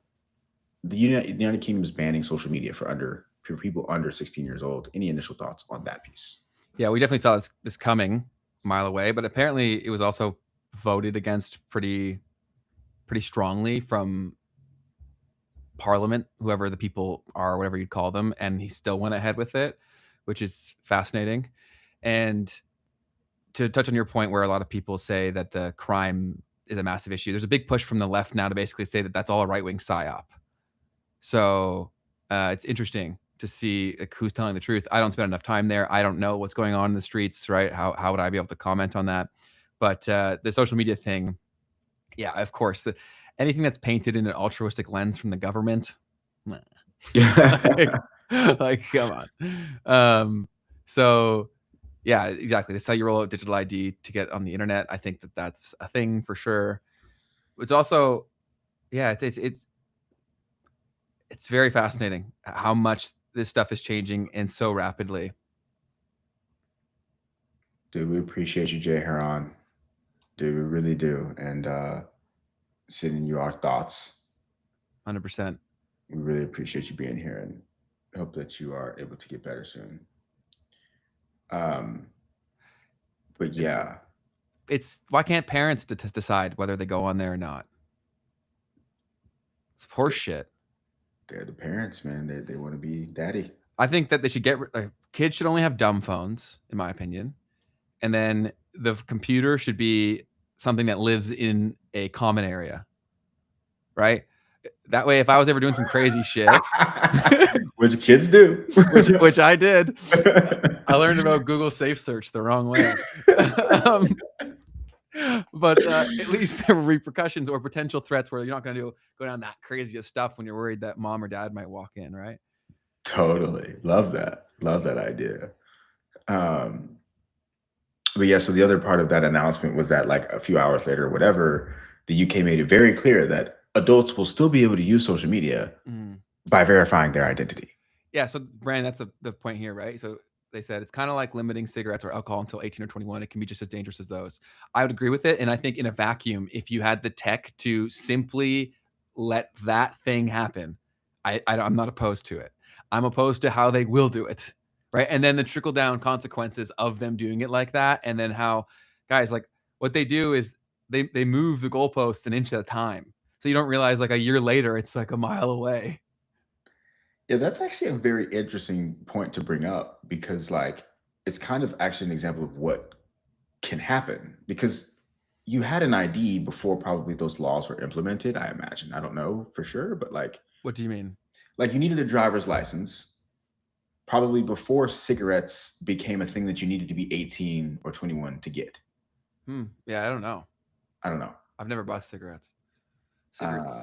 the United Kingdom is banning social media for people under 16 years old. Any initial thoughts on that piece? Yeah, we definitely saw this coming a mile away, but apparently it was also voted against pretty strongly from Parliament, whoever the people are, whatever you'd call them, and he still went ahead with it, which is fascinating. And to touch on your point where a lot of people say that the crime is a massive issue, there's a big push from the left now to basically say that that's all a right-wing psyop. So it's interesting to see like, who's telling the truth. I don't spend enough time there. I don't know what's going on in the streets, right? How would I be able to comment on that? But the social media thing, yeah, of course. Anything that's painted in an altruistic lens from the government, like come on. So yeah, exactly. This is how you roll out digital ID to get on the internet. I think that that's a thing for sure. It's also, yeah, it's very fascinating how much this stuff is changing and so rapidly. Dude, we appreciate you, Jay Heron. Dude, we really do. And sending you our thoughts. 100%. We really appreciate you being here and hope that you are able to get better soon. But yeah. It's why can't parents decide whether they go on there or not? It's horse shit. They're the parents, man. They want to be daddy. I think that they should kids should only have dumb phones, in my opinion. And then the computer should be something that lives in a common area, right? That way, if I was ever doing some crazy shit, which kids do, which I did, I learned about Google Safe Search the wrong way. But at least there were repercussions or potential threats where you're not going to go down that crazy of stuff when you're worried that mom or dad might walk in, right? Totally. Love that idea. But yeah, so the other part of that announcement was that like a few hours later or whatever, the UK made it very clear that adults will still be able to use social media by verifying their identity. Yeah, so Brandon, that's the point here, right? So they said it's kind of like limiting cigarettes or alcohol until 18 or 21. It can be just as dangerous as those. I would agree with it. And I think in a vacuum, if you had the tech to simply let that thing happen, I'm not opposed to it. I'm opposed to how they will do it, right? And then the trickle down consequences of them doing it like that. And then how, guys, like what they do is they move the goalposts an inch at a time. So you don't realize like a year later, it's like a mile away. Yeah, that's actually a very interesting point to bring up because like it's kind of actually an example of what can happen because you had an ID before probably those laws were implemented, I imagine. I don't know for sure, but like What do you mean? Like you needed a driver's license probably before cigarettes became a thing that you needed to be 18 or 21 to get. Yeah, I don't know. I don't know. I've never bought cigarettes. Cigarettes.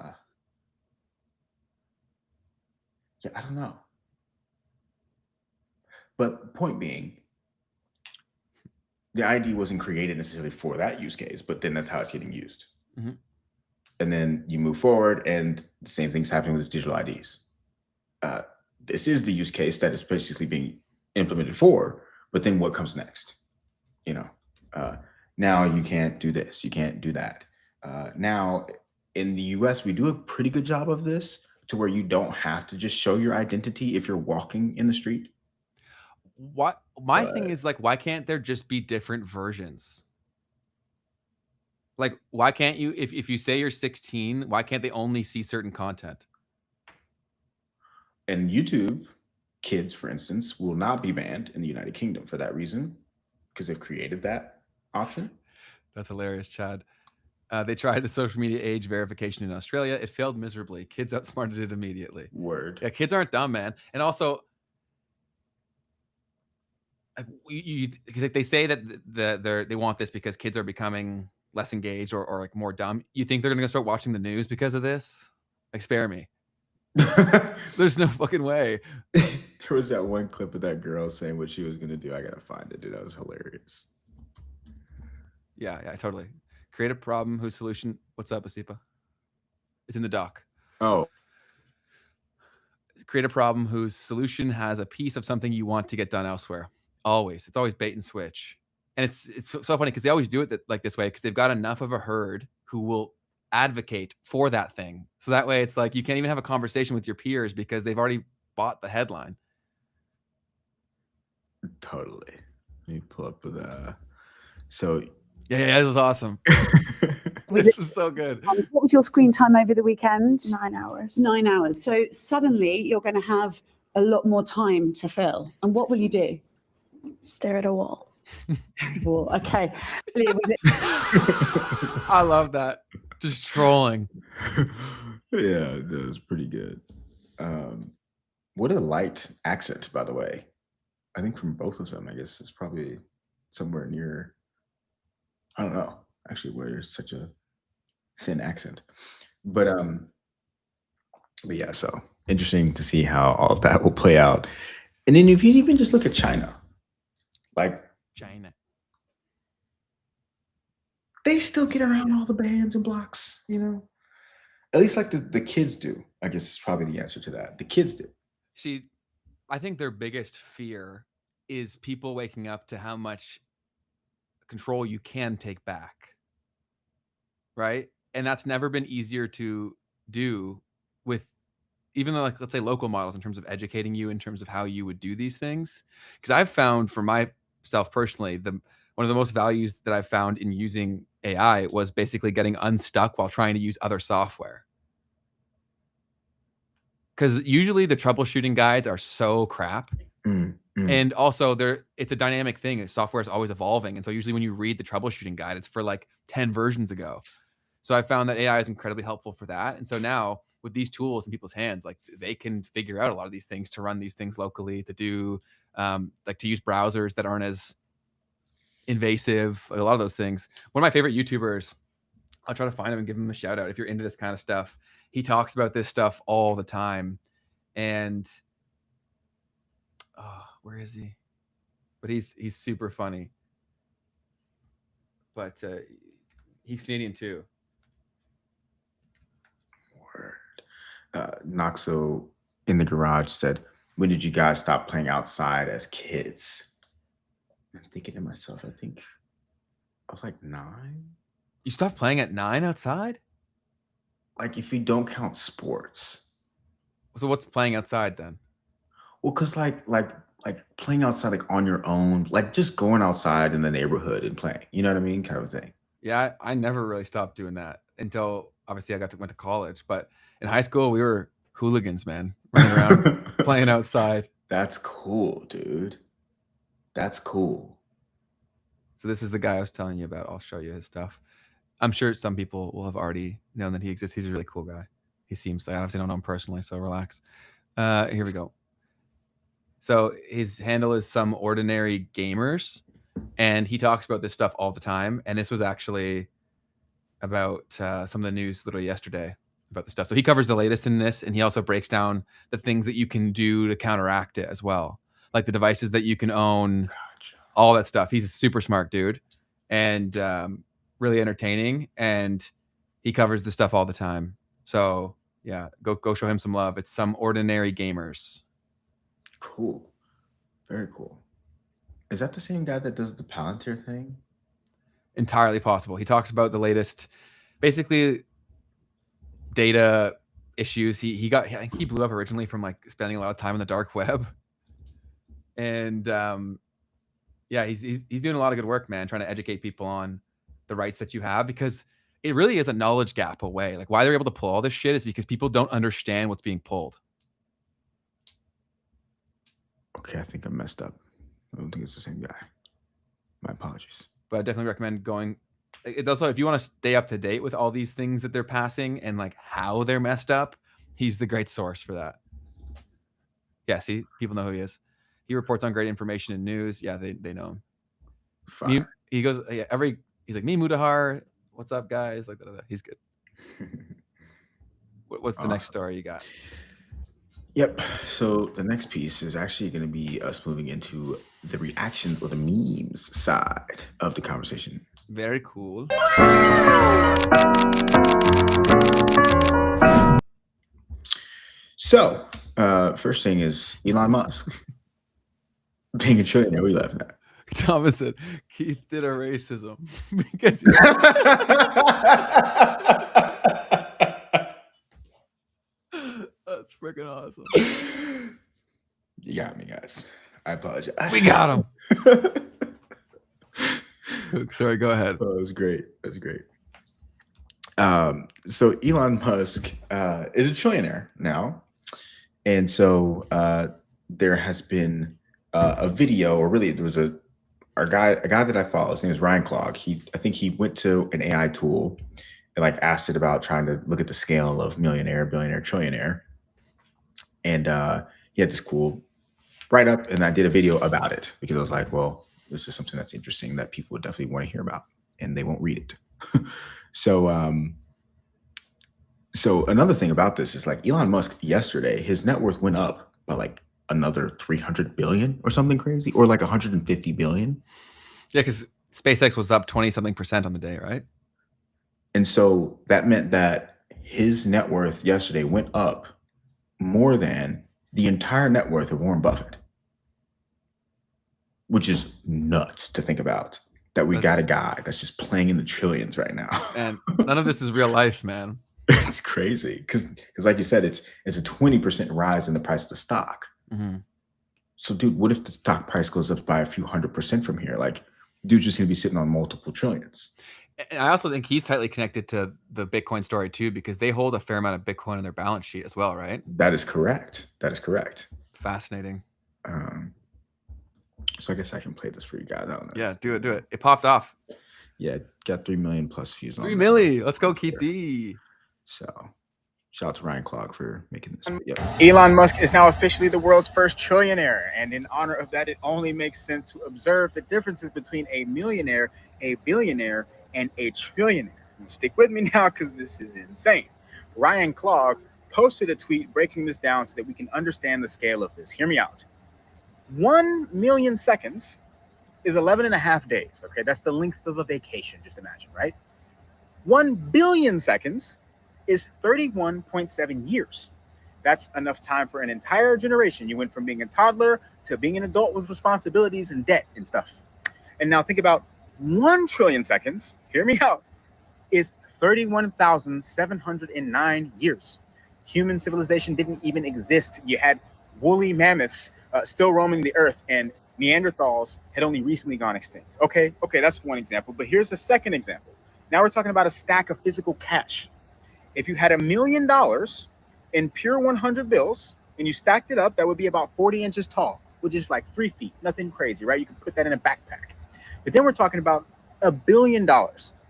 Yeah, I don't know. But point being, the ID wasn't created necessarily for that use case, but then that's how it's getting used. Mm-hmm. And then you move forward, and the same thing's happening with digital IDs. This is the use case that is basically being implemented for, but then what comes next? You know, now you can't do this, you can't do that. Now in the US, we do a pretty good job of this to where you don't have to just show your identity if you're walking in the street. What my thing is, like, why can't there just be different versions? Like, why can't you, if you say you're 16, why can't they only see certain content? And YouTube kids, for instance, will not be banned in the United Kingdom for that reason, because they've created that option. That's hilarious, Chad. They tried the social media age verification in Australia. It failed miserably. Kids outsmarted it immediately. Word. Yeah, kids aren't dumb, man. And also, like, they say that they want this because kids are becoming less engaged or like more dumb. You think they're gonna start watching the news because of this? Like, spare me. There's no fucking way. There was that one clip of that girl saying what she was gonna do. I gotta find it, dude. That was hilarious. Yeah, totally. Create a problem whose solution. What's up, Asipa? It's in the doc. Oh. Create a problem whose solution has a piece of something you want to get done elsewhere. Always. It's always bait and switch. And it's so funny because they always do it like this way because they've got enough of a herd who will advocate for that thing. So that way it's like you can't even have a conversation with your peers because they've already bought the headline. Totally. Let me pull up the so yeah, this was awesome. This was so good. What was your screen time over the weekend? 9 hours. 9 hours. So suddenly you're going to have a lot more time to fill. And what will you do? Stare at a wall. Well, okay. I love that. Just trolling. Yeah, that was pretty good. What a light accent, by the way. I think from both of them, I guess it's probably somewhere near, I don't know, actually, where there's such a thin accent. But yeah, so interesting to see how all of that will play out. And then if you even just look at China, like China, they still get around all the bans and blocks, you know? At least like the kids do, I guess is probably the answer to that. The kids do. See, I think their biggest fear is people waking up to how much control you can take back. Right? And that's never been easier to do with even though, like, let's say local models in terms of educating you in terms of how you would do these things. Because I've found for myself personally, one of the most values that I've found in using AI was basically getting unstuck while trying to use other software. Because usually the troubleshooting guides are so crap. And also it's a dynamic thing. Software is always evolving. And so usually when you read the troubleshooting guide, it's for like 10 versions ago. So I found that AI is incredibly helpful for that. And so now with these tools in people's hands, like they can figure out a lot of these things to run these things locally, to do like to use browsers that aren't as invasive, a lot of those things. One of my favorite YouTubers, I'll try to find him and give him a shout out if you're into this kind of stuff. He talks about this stuff all the time. And where is he? But he's super funny. But he's Canadian too. Word. Noxo in the garage said, "When did you guys stop playing outside as kids?" I'm thinking to myself, I think I was like 9. You stopped playing at 9 outside? Like if you don't count sports. So what's playing outside then? Well, because like playing outside like on your own, like just going outside in the neighborhood and playing, you know what I mean? Kind of thing. Yeah, I never really stopped doing that until obviously I went to college. But in high school, we were hooligans, man, running around playing outside. That's cool, dude. That's cool. So this is the guy I was telling you about. I'll show you his stuff. I'm sure some people will have already known that he exists. He's a really cool guy. He seems like, I obviously don't know him personally, so relax. Here we go. So his handle is Some Ordinary Gamers, and he talks about this stuff all the time. And this was actually about some of the news literally yesterday about the stuff. So he covers the latest in this, and he also breaks down the things that you can do to counteract it as well, like the devices that you can own, Gotcha. all that stuff. He's a super smart dude and really entertaining, and he covers this stuff all the time. So yeah, go show him some love. It's Some Ordinary Gamers. Cool. Very cool. Is that the same guy that does the Palantir thing? Entirely possible. He talks about the latest, basically, data issues. I think he blew up originally from like spending a lot of time on the dark web, and yeah, he's doing a lot of good work, man, trying to educate people on the rights that you have, because it really is a knowledge gap away. Like, why they're able to pull all this shit is because people don't understand what's being pulled. Okay, I think I messed up. I don't think it's the same guy. My apologies. But I definitely recommend going. It's also, if you want to stay up to date with all these things that they're passing and like how they're messed up, he's the great source for that. Yeah, see, people know who he is. He reports on great information and news. Yeah, they know him. Fire. He goes, yeah, he's like, me Mudahar, what's up, guys? Like, he's good. What's the next story you got? Yep. So the next piece is actually going to be us moving into the reaction or the memes side of the conversation. Very cool. So, first thing is Elon Musk being a trillionaire. What are you laughing at? Thomas said, Keith did a racism because that's freaking awesome. You got me, guys. I apologize. We got him. Sorry, go ahead. Oh, it was great. It was great. So Elon Musk is a trillionaire now. And so there has been a video, or really there was a guy that I follow. His name is Ryan Clogg. I think he went to an AI tool and like asked it about trying to look at the scale of millionaire, billionaire, trillionaire. And he had this cool write up, and I did a video about it because I was like, well, this is something that's interesting that people would definitely want to hear about, and they won't read it. So another thing about this is like Elon Musk yesterday, his net worth went up by like another 300 billion or something crazy, or like 150 billion. Yeah, because SpaceX was up 20-something% on the day, right? And so that meant that his net worth yesterday went up more than the entire net worth of Warren Buffett, which is nuts to think about. That we got a guy that's just playing in the trillions right now. And none of this is real life, man. It's crazy because like you said, it's a 20% rise in the price of the stock. Mm-hmm. So dude, what if the stock price goes up by a few 100% from here? Like, dude's just gonna be sitting on multiple trillions. And I also think he's tightly connected to the Bitcoin story too, because they hold a fair amount of Bitcoin on their balance sheet as well, right? That is correct. That is correct. Fascinating. So I guess I can play this for you guys. I don't know. Yeah, do it. It popped off. Yeah, got 3 million plus views. 3 million. Let's go, Keith D. So shout out to Ryan Clogg for making this. Yep. Elon Musk is now officially the world's first trillionaire. And in honor of that, it only makes sense to observe the differences between a millionaire, a billionaire, and a trillionaire. Stick with me now because this is insane. Ryan Clogg posted a tweet breaking this down so that we can understand the scale of this. Hear me out. 1 million seconds is 11.5 days. Okay, that's the length of a vacation. Just imagine, right? 1 billion seconds is 31.7 years. That's enough time for an entire generation. You went from being a toddler to being an adult with responsibilities and debt and stuff. And now think about 1 trillion seconds, hear me out, is 31,709 years. Human civilization didn't even exist. You had woolly mammoths still roaming the earth, and Neanderthals had only recently gone extinct. Okay, that's one example. But here's a second example. Now we're talking about a stack of physical cash. If you had $1 million in pure 100 bills and you stacked it up, that would be about 40 inches tall, which is like 3 feet. Nothing crazy, right? You can put that in a backpack. But then we're talking about $1 billion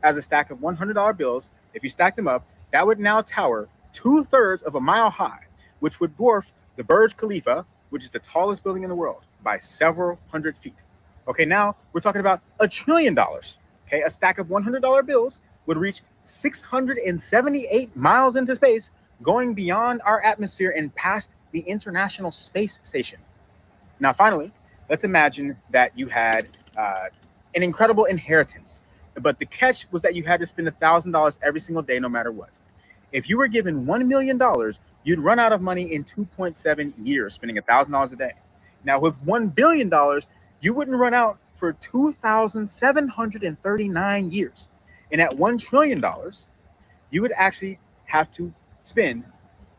as a stack of $100 bills. If you stack them up, that would now tower 2/3 of a mile high, which would dwarf the Burj Khalifa, which is the tallest building in the world, by several hundred feet. Okay, now we're talking about $1 trillion. Okay, a stack of $100 bills would reach 678 miles into space, going beyond our atmosphere and past the International Space Station. Now, finally, let's imagine that you had an incredible inheritance, but the catch was that you had to spend $1,000 every single day, no matter what. If you were given $1 million, you'd run out of money in 2.7 years, spending $1,000 a day. Now, with $1 billion, you wouldn't run out for 2,739 years. And at $1 trillion, you would actually have to spend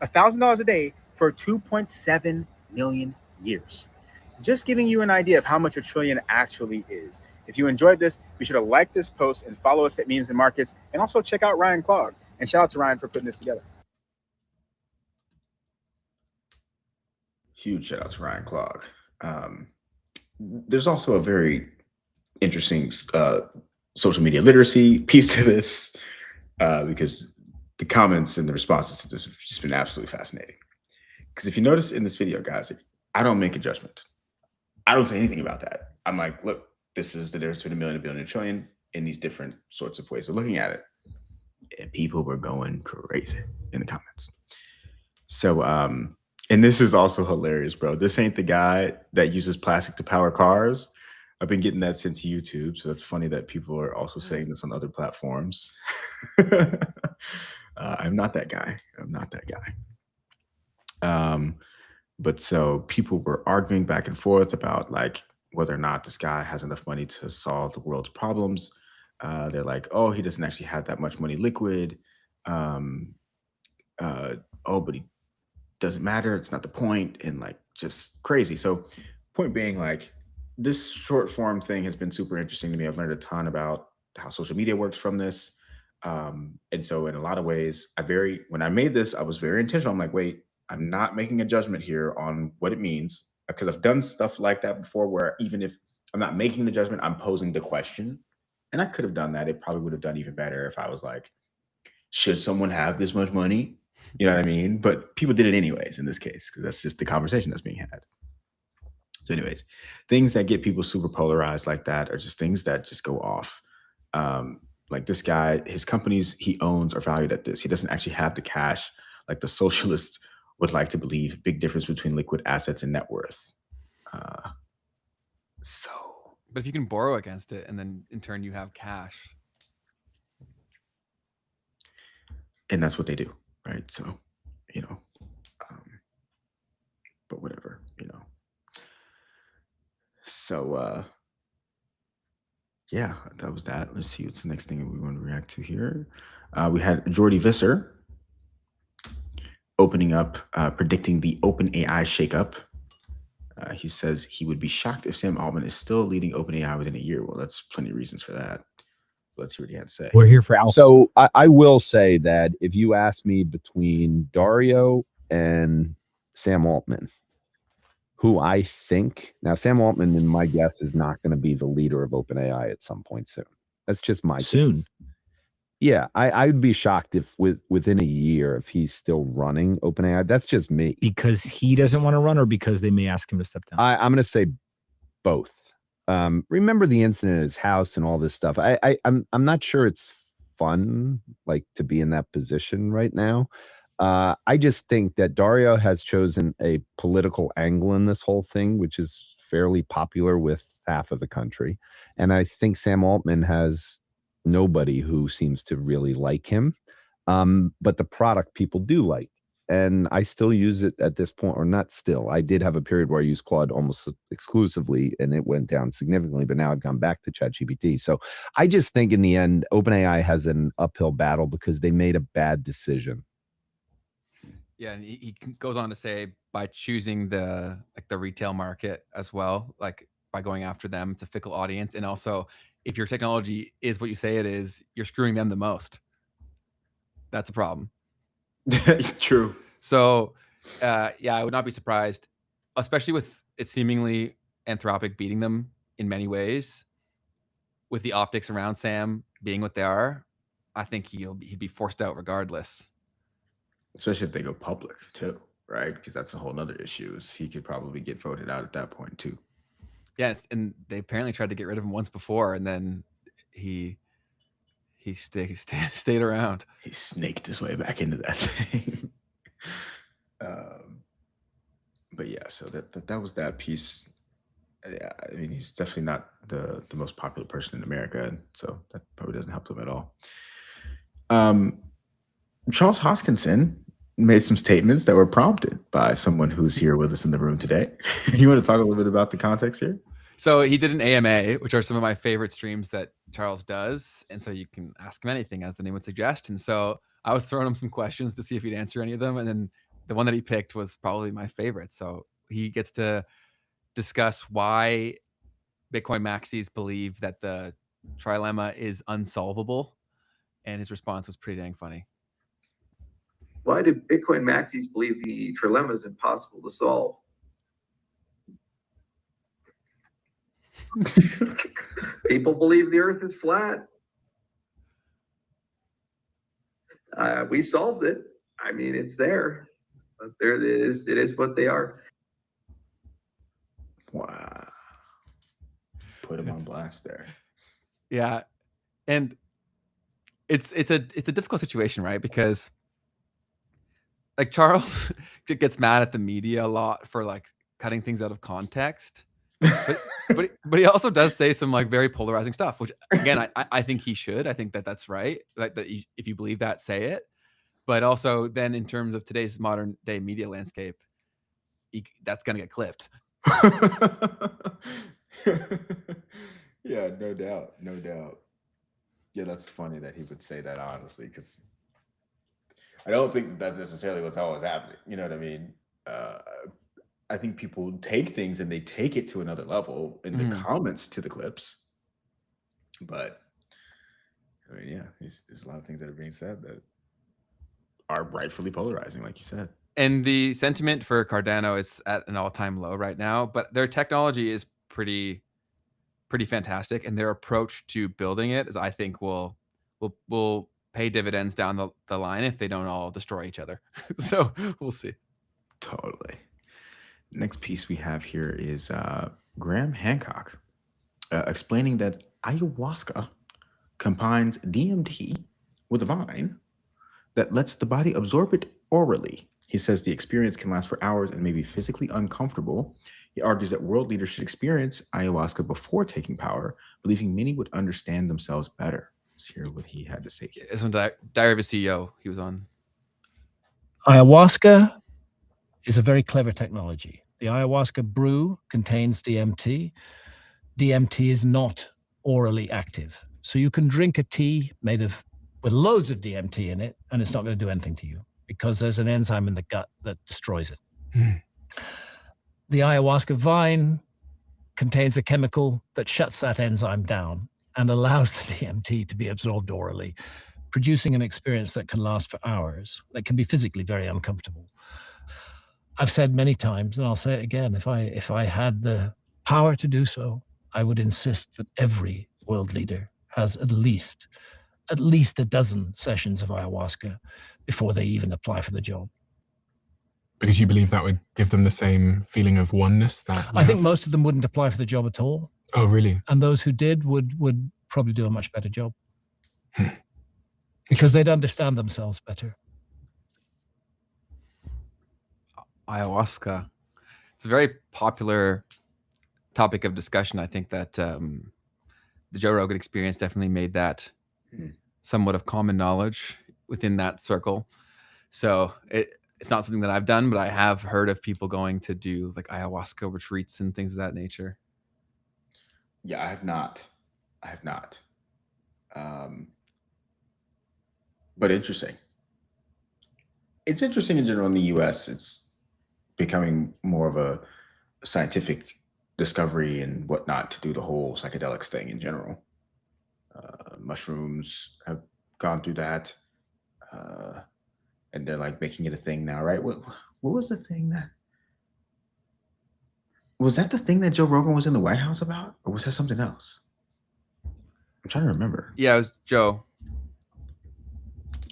$1,000 a day for 2.7 million years. Just giving you an idea of how much a trillion actually is. If you enjoyed this, be sure to like this post and follow us at Memes and Markets, and also check out Ryan Clogg. And shout out to Ryan for putting this together. Huge shout out to Ryan Clogg. There's also a very interesting social media literacy piece to this, because the comments and the responses to this have just been absolutely fascinating. Because if you notice in this video, guys, I don't make a judgment. I don't say anything about that. I'm like, look, this is the difference between a million, a billion, and a trillion in these different sorts of ways of looking at it. And people were going crazy in the comments. So, and this is also hilarious, bro. This ain't the guy that uses plastic to power cars. I've been getting that since YouTube. So it's funny that people are also saying this on other platforms. I'm not that guy. I'm not that guy. But so people were arguing back and forth about like whether or not this guy has enough money to solve the world's problems. They're like, oh, he doesn't actually have that much money liquid. Oh, but he doesn't matter. It's not the point. And like just crazy. So point being, like, this short form thing has been super interesting to me. I've learned a ton about how social media works from this. And so in a lot of ways, when I made this, I was very intentional. I'm like, wait, I'm not making a judgment here on what it means, because I've done stuff like that before where even if I'm not making the judgment, I'm posing the question. And I could have done that. It probably would have done even better if I was like, should someone have this much money? You know what I mean? But people did it anyways in this case, because that's just the conversation that's being had. So anyways, things that get people super polarized like that are just things that just go off. Like this guy, his companies he owns are valued at this. He doesn't actually have the cash like the socialists would like to believe. Big difference between liquid assets and net worth. But if you can borrow against it and then in turn you have cash. And that's what they do, right? So, you know, but whatever, you know. So, yeah, that was that. Let's see what's the next thing we want to react to here. We had Jordy Visser opening up, predicting the OpenAI shakeup. He says he would be shocked if Sam Altman is still leading OpenAI within a year. Well, that's plenty of reasons for that. Let's see what he had to say. We're here for Alpha. So I will say that if you ask me between Dario and Sam Altman, who I think now, Sam Altman, in my guess, is not going to be the leader of OpenAI at some point soon. That's just my soon. Guess. Yeah, I'd be shocked if within a year if he's still running OpenAI. That's just me. Because he doesn't want to run, or because they may ask him to step down? I'm going to say both. Remember the incident at his house and all this stuff. I'm not sure it's fun, like, to be in that position right now. I just think that Dario has chosen a political angle in this whole thing, which is fairly popular with half of the country. And I think Sam Altman has nobody who seems to really like him. But the product people do like. And I still use it at this point, or not still. I did have a period where I used Claude almost exclusively, and it went down significantly, but now I've gone back to ChatGPT. So I just think in the end, OpenAI has an uphill battle because they made a bad decision. Yeah, and he goes on to say by choosing the retail market as well, like by going after them, it's a fickle audience. And also, if your technology is what you say it is, you're screwing them the most. That's a problem. True. So, yeah, I would not be surprised, especially with it seemingly Anthropic beating them in many ways, with the optics around Sam being what they are. I think he'd be forced out regardless. especially if they go public too, right? Because that's a whole nother issue. Is he could probably get voted out at that point too. Yes, and they apparently tried to get rid of him once before, and then he stayed around. He snaked his way back into that thing. But yeah, so that was that piece. Yeah, I mean, he's definitely not the most popular person in America, and so that probably doesn't help them at all. Charles Hoskinson made some statements that were prompted by someone who's here with us in the room today. You want to talk a little bit about the context here? So he did an AMA, which are some of my favorite streams that Charles does. And so you can ask him anything, as the name would suggest. And so I was throwing him some questions to see if he'd answer any of them. And then the one that he picked was probably my favorite. So he gets to discuss why Bitcoin maxis believe that the trilemma is unsolvable. And his response was pretty dang funny. Why do Bitcoin maxis believe the trilemma is impossible to solve? People believe the earth is flat. We solved it. I mean, it's there. But there it is. It is what they are. Wow. Put him on blast there. Yeah. And it's a difficult situation, right? Because like Charles gets mad at the media a lot for like cutting things out of context. But he also does say some like very polarizing stuff, which again, I think he should. I think that's right. Like that if you believe that, say it. But also then in terms of today's modern day media landscape, that's going to get clipped. Yeah, no doubt. No doubt. Yeah, that's funny that he would say that, honestly, because I don't think that's necessarily what's always happening. You know what I mean? I think people take things and they take it to another level in the comments to the clips. But I mean, yeah, there's a lot of things that are being said that are rightfully polarizing, like you said. And the sentiment for Cardano is at an all-time low right now, but their technology is pretty fantastic, and their approach to building it is, I think, will pay dividends down the line if they don't all destroy each other. So we'll see. Totally. Next piece we have here is Graham Hancock explaining that ayahuasca combines DMT with a vine that lets the body absorb it orally. He says the experience can last for hours and may be physically uncomfortable. He argues that world leaders should experience ayahuasca before taking power, believing many would understand themselves better. Let's hear what he had to say. It's on Diary of a CEO he was on. Ayahuasca is a very clever technology. The ayahuasca brew contains DMT. DMT is not orally active. So you can drink a tea with loads of DMT in it, and it's not going to do anything to you because there's an enzyme in the gut that destroys it. The ayahuasca vine contains a chemical that shuts that enzyme down and allows the DMT to be absorbed orally, producing an experience that can last for hours, that can be physically very uncomfortable. I've said many times, and I'll say it again, if I had the power to do so, I would insist that every world leader has at least a dozen sessions of ayahuasca before they even apply for the job. Because you believe that would give them the same feeling of oneness that I think most of them wouldn't apply for the job at all. Oh, really? And those who did would probably do a much better job. Because they'd understand themselves better. Ayahuasca. It's a very popular topic of discussion. I think that the Joe Rogan experience definitely made that somewhat of common knowledge within that circle. So it's not something that I've done, but I have heard of people going to do like ayahuasca retreats and things of that nature. Yeah, I have not. But interesting. It's interesting in general in the US. It's becoming more of a scientific discovery and whatnot to do the whole psychedelics thing in general. Mushrooms have gone through that. And they're like making it a thing now, right? What was the thing was that the thing that Joe Rogan was in the White House about? Or was that something else? I'm trying to remember. Yeah, it was Joe.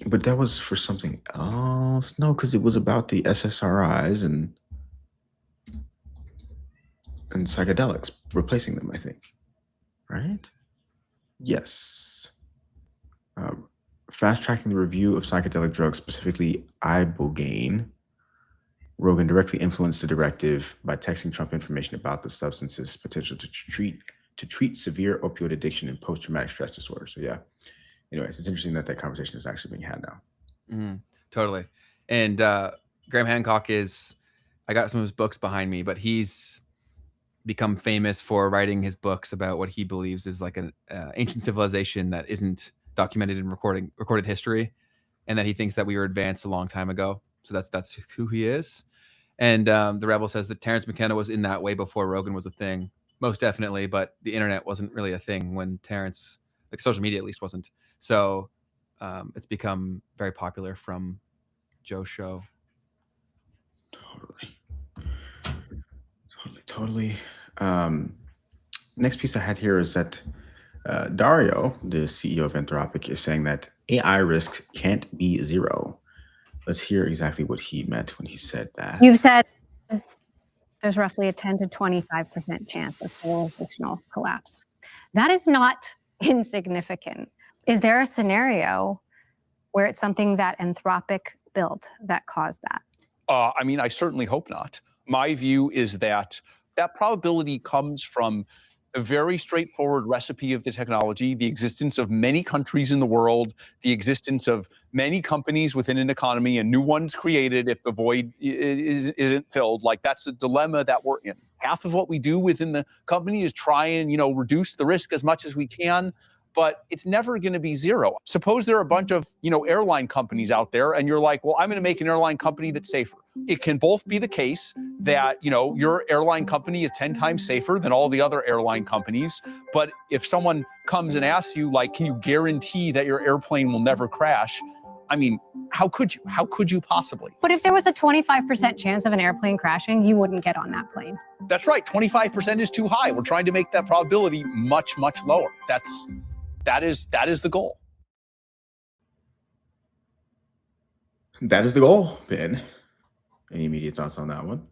But that was for something else. No, because it was about the SSRIs and psychedelics, replacing them, I think. Right? Yes. Fast tracking the review of psychedelic drugs, specifically ibogaine. Rogan directly influenced the directive by texting Trump information about the substance's potential to treat severe opioid addiction and post-traumatic stress disorder. So yeah. Anyways, it's interesting that conversation is actually being had now. Totally. And Graham Hancock I got some of his books behind me, but he's become famous for writing his books about what he believes is like an ancient civilization that isn't documented in recorded history, and that he thinks that we were advanced a long time ago. So that's who he is. And the Rebel says that Terrence McKenna was in that way before Rogan was a thing, most definitely, but the internet wasn't really a thing when Terrence, like social media at least, wasn't. So it's become very popular from Joe's show. Totally. Next piece I had here is that Dario, the CEO of Anthropic, is saying that AI risks can't be zero. Let's hear exactly what he meant when he said that. You've said there's roughly a 10 to 25% chance of civilizational collapse. That is not insignificant. Is there a scenario where it's something that Anthropic built that caused that? I mean, I certainly hope not. My view is that probability comes from a very straightforward recipe of the technology, the existence of many countries in the world, the existence of many companies within an economy, and new ones created if the void isn't filled. Like, that's the dilemma that we're in. Half of what we do within the company is try and, reduce the risk as much as we can, but it's never going to be zero. Suppose there are a bunch of, airline companies out there, and you're like, well, I'm going to make an airline company that's safer. It can both be the case that, your airline company is 10 times safer than all the other airline companies. But if someone comes and asks you, like, can you guarantee that your airplane will never crash? I mean, how could you? How could you possibly? But if there was a 25% chance of an airplane crashing, you wouldn't get on that plane. That's right. 25% is too high. We're trying to make that probability much, much lower. That is the goal. That is the goal, Ben. Any immediate thoughts on that one?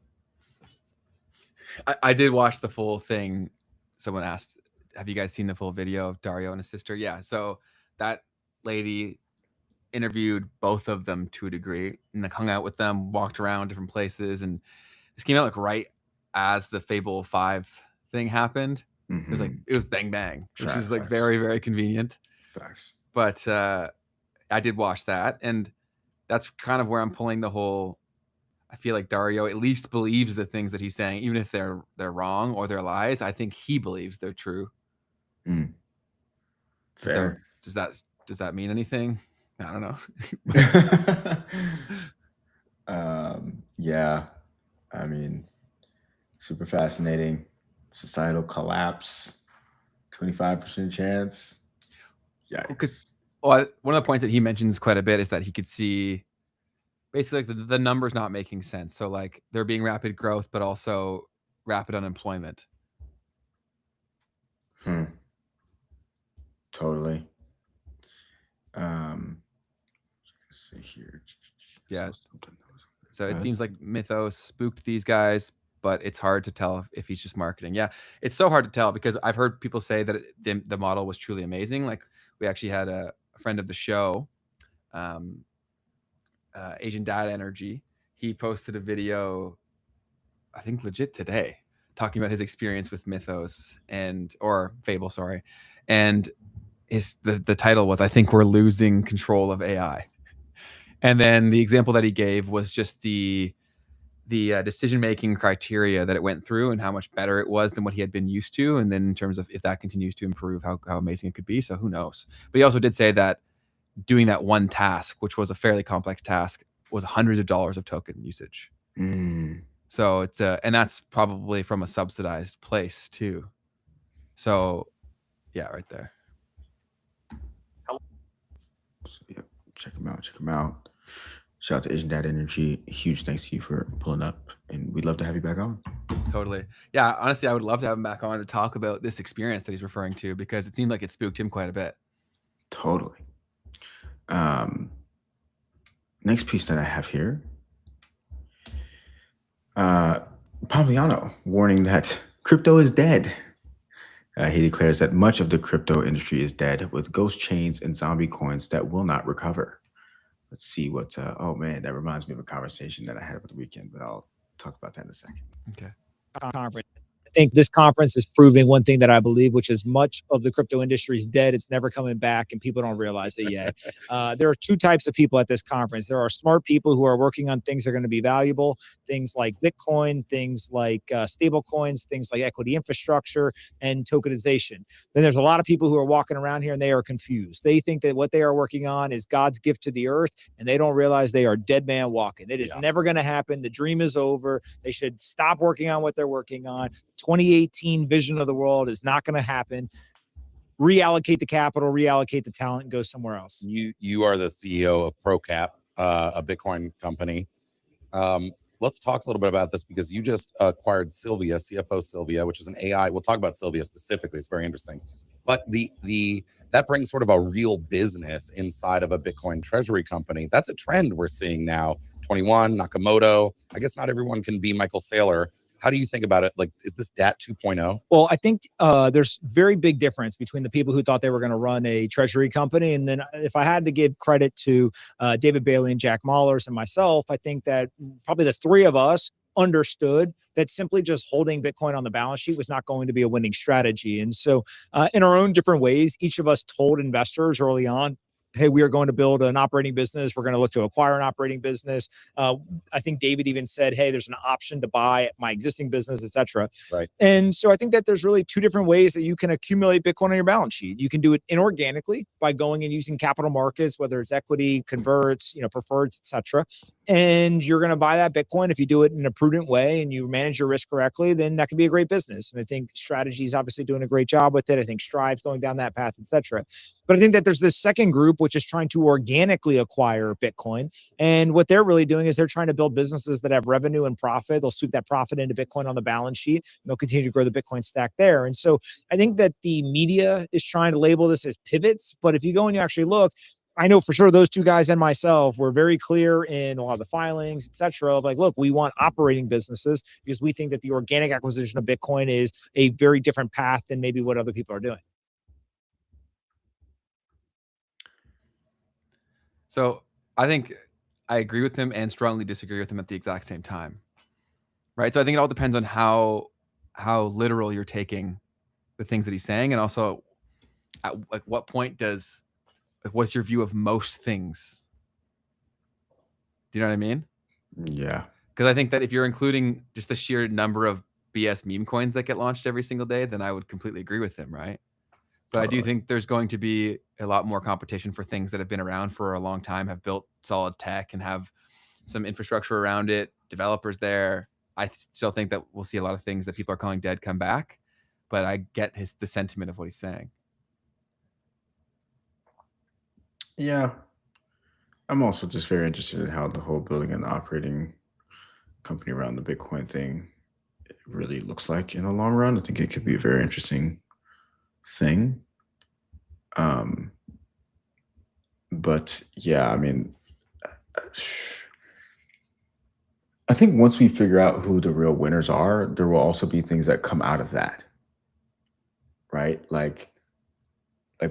I did watch the full thing. Someone asked, have you guys seen the full video of Dario and his sister? Yeah. So that lady interviewed both of them to a degree, and like hung out with them, walked around different places. And this came out like right as the Fable 5 thing happened. Mm-hmm. It was bang bang, which is like very, very convenient. Facts. But I did watch that, and that's kind of where I'm pulling the whole. I feel like Dario at least believes the things that he's saying, even if they're wrong or they're lies. I think he believes they're true. Fair. So does that mean anything? I don't know. Yeah. I mean, super fascinating. Societal collapse, 25% chance. Yikes. Well, one of the points that he mentions quite a bit is that he could see basically like the numbers not making sense. So like there being rapid growth, but also rapid unemployment. Totally. Let's see here. Yeah. So it seems like Mythos spooked these guys, but it's hard to tell if he's just marketing. Yeah, it's so hard to tell because I've heard people say that the model was truly amazing. Like we actually had a friend of the show, Asian Data Energy. He posted a video, I think legit today, talking about his experience with Mythos or Fable, sorry. And the title was, I think we're losing control of AI. And then the example that he gave was just the decision-making criteria that it went through and how much better it was than what he had been used to. And then in terms of if that continues to improve, how amazing it could be. So who knows? But he also did say that doing that one task, which was a fairly complex task, was hundreds of dollars of token usage. So it's and that's probably from a subsidized place too. So yeah, right there. Yep, check them out. Shout out to Asian Data Energy. Huge thanks to you for pulling up, and we'd love to have you back on. Totally. Yeah, honestly, I would love to have him back on to talk about this experience that he's referring to, because it seemed like it spooked him quite a bit. Totally. next piece that I have here, Pompliano warning that crypto is dead. He declares that much of the crypto industry is dead, with ghost chains and zombie coins that will not recover. Let's see what, oh man, that reminds me of a conversation that I had over the weekend, but I'll talk about that in a second. Okay. Conference. I think this conference is proving one thing that I believe, which is much of the crypto industry is dead. It's never coming back, and people don't realize it yet. There are two types of people at this conference. There are smart people who are working on things that are going to be valuable, things like Bitcoin, things like stable coins, things like equity infrastructure and tokenization. Then there's a lot of people who are walking around here and they are confused. They think that what they are working on is God's gift to the earth, and they don't realize they are dead man walking. It is never going to happen. The dream is over. They should stop working on what they're working on. 2018 vision of the world is not going to happen. Reallocate the capital, reallocate the talent, and go somewhere else. You are the CEO of ProCap, a Bitcoin company. Let's talk a little bit about this, because you just acquired Sylvia, CFO Sylvia, which is an AI. We'll talk about Sylvia specifically. It's very interesting. But that brings sort of a real business inside of a Bitcoin treasury company. That's a trend we're seeing now. 21, Nakamoto. I guess not everyone can be Michael Saylor. How do you think about it? Like, is this DAT 2.0? Well, I think there's very big difference between the people who thought they were going to run a treasury company. And then if I had to give credit to David Bailey and Jack Mallers and myself, I think that probably the three of us understood that simply just holding Bitcoin on the balance sheet was not going to be a winning strategy. And so in our own different ways, each of us told investors early on, hey, we are going to build an operating business. We're going to look to acquire an operating business. I think David even said, hey, there's an option to buy my existing business, et cetera. Right. And so I think that there's really two different ways that you can accumulate Bitcoin on your balance sheet. You can do it inorganically by going and using capital markets, whether it's equity, converts, preferreds, et cetera. And you're going to buy that Bitcoin. If you do it in a prudent way and you manage your risk correctly, then that can be a great business. And I think Strategy is obviously doing a great job with it. I think Strive's going down that path, et cetera. But I think that there's this second group, which is trying to organically acquire Bitcoin. And what they're really doing is they're trying to build businesses that have revenue and profit. They'll sweep that profit into Bitcoin on the balance sheet, and they'll continue to grow the Bitcoin stack there. And so I think that the media is trying to label this as pivots. But if you go and you actually look, I know for sure those two guys and myself were very clear in a lot of the filings, et cetera, of like, look, we want operating businesses because we think that the organic acquisition of Bitcoin is a very different path than maybe what other people are doing. So I think I agree with him and strongly disagree with him at the exact same time. Right. So I think it all depends on how literal you're taking the things that he's saying, and also at like what point what's your view of most things? Do you know what I mean? Yeah. Because I think that if you're including just the sheer number of BS meme coins that get launched every single day, then I would completely agree with him, right? But I do think there's going to be a lot more competition for things that have been around for a long time, have built solid tech, and have some infrastructure around it, developers there. I still think that we'll see a lot of things that people are calling dead come back, but I get the sentiment of what he's saying. Yeah. I'm also just very interested in how the whole building and operating company around the Bitcoin thing really looks like in the long run. I think it could be a very interesting thing. But yeah, I mean, I think once we figure out who the real winners are, there will also be things that come out of that. Right? Like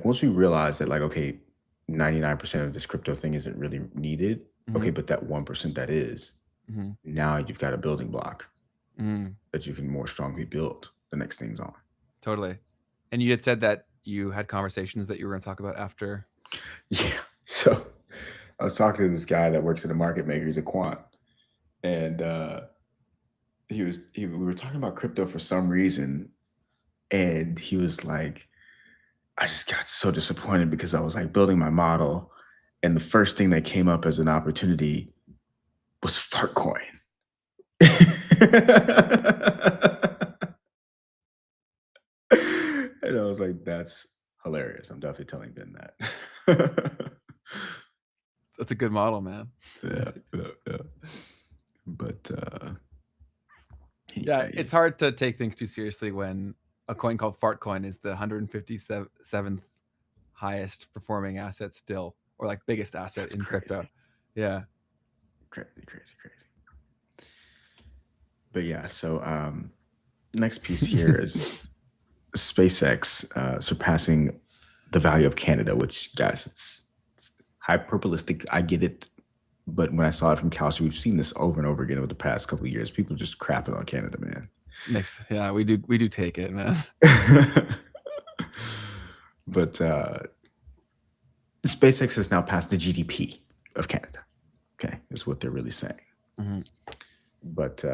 once we realize that, like, okay, 99% of this crypto thing isn't really needed. Mhm. Okay, but that 1% that is, Mhm. now you've got a building block Mm, that you can more strongly build the next things on. totally. And you had said that you had conversations that you were going to talk about after. Yeah. So I was talking to this guy that works at a market maker. He's a quant. And we were talking about crypto for some reason. And he was like, I just got so disappointed because I was like building my model. And the first thing that came up as an opportunity was Fartcoin. And I was like, that's hilarious. I'm definitely telling Ben that. That's a good model, man. Yeah. But yeah, it's hard to take things too seriously when a coin called Fartcoin is the 157th highest performing asset still, or like biggest asset in crypto. Yeah. Crazy. But yeah, so next piece here is SpaceX surpassing the value of Canada, which, guys, it's hyperbolistic. I get it. But when I saw it from Couch, we've seen this over and over again over the past couple of years. People just crapping on Canada, man. Yeah, we do take it, man. But SpaceX has now passed the GDP of Canada. Okay, is what they're really saying. Mm-hmm. But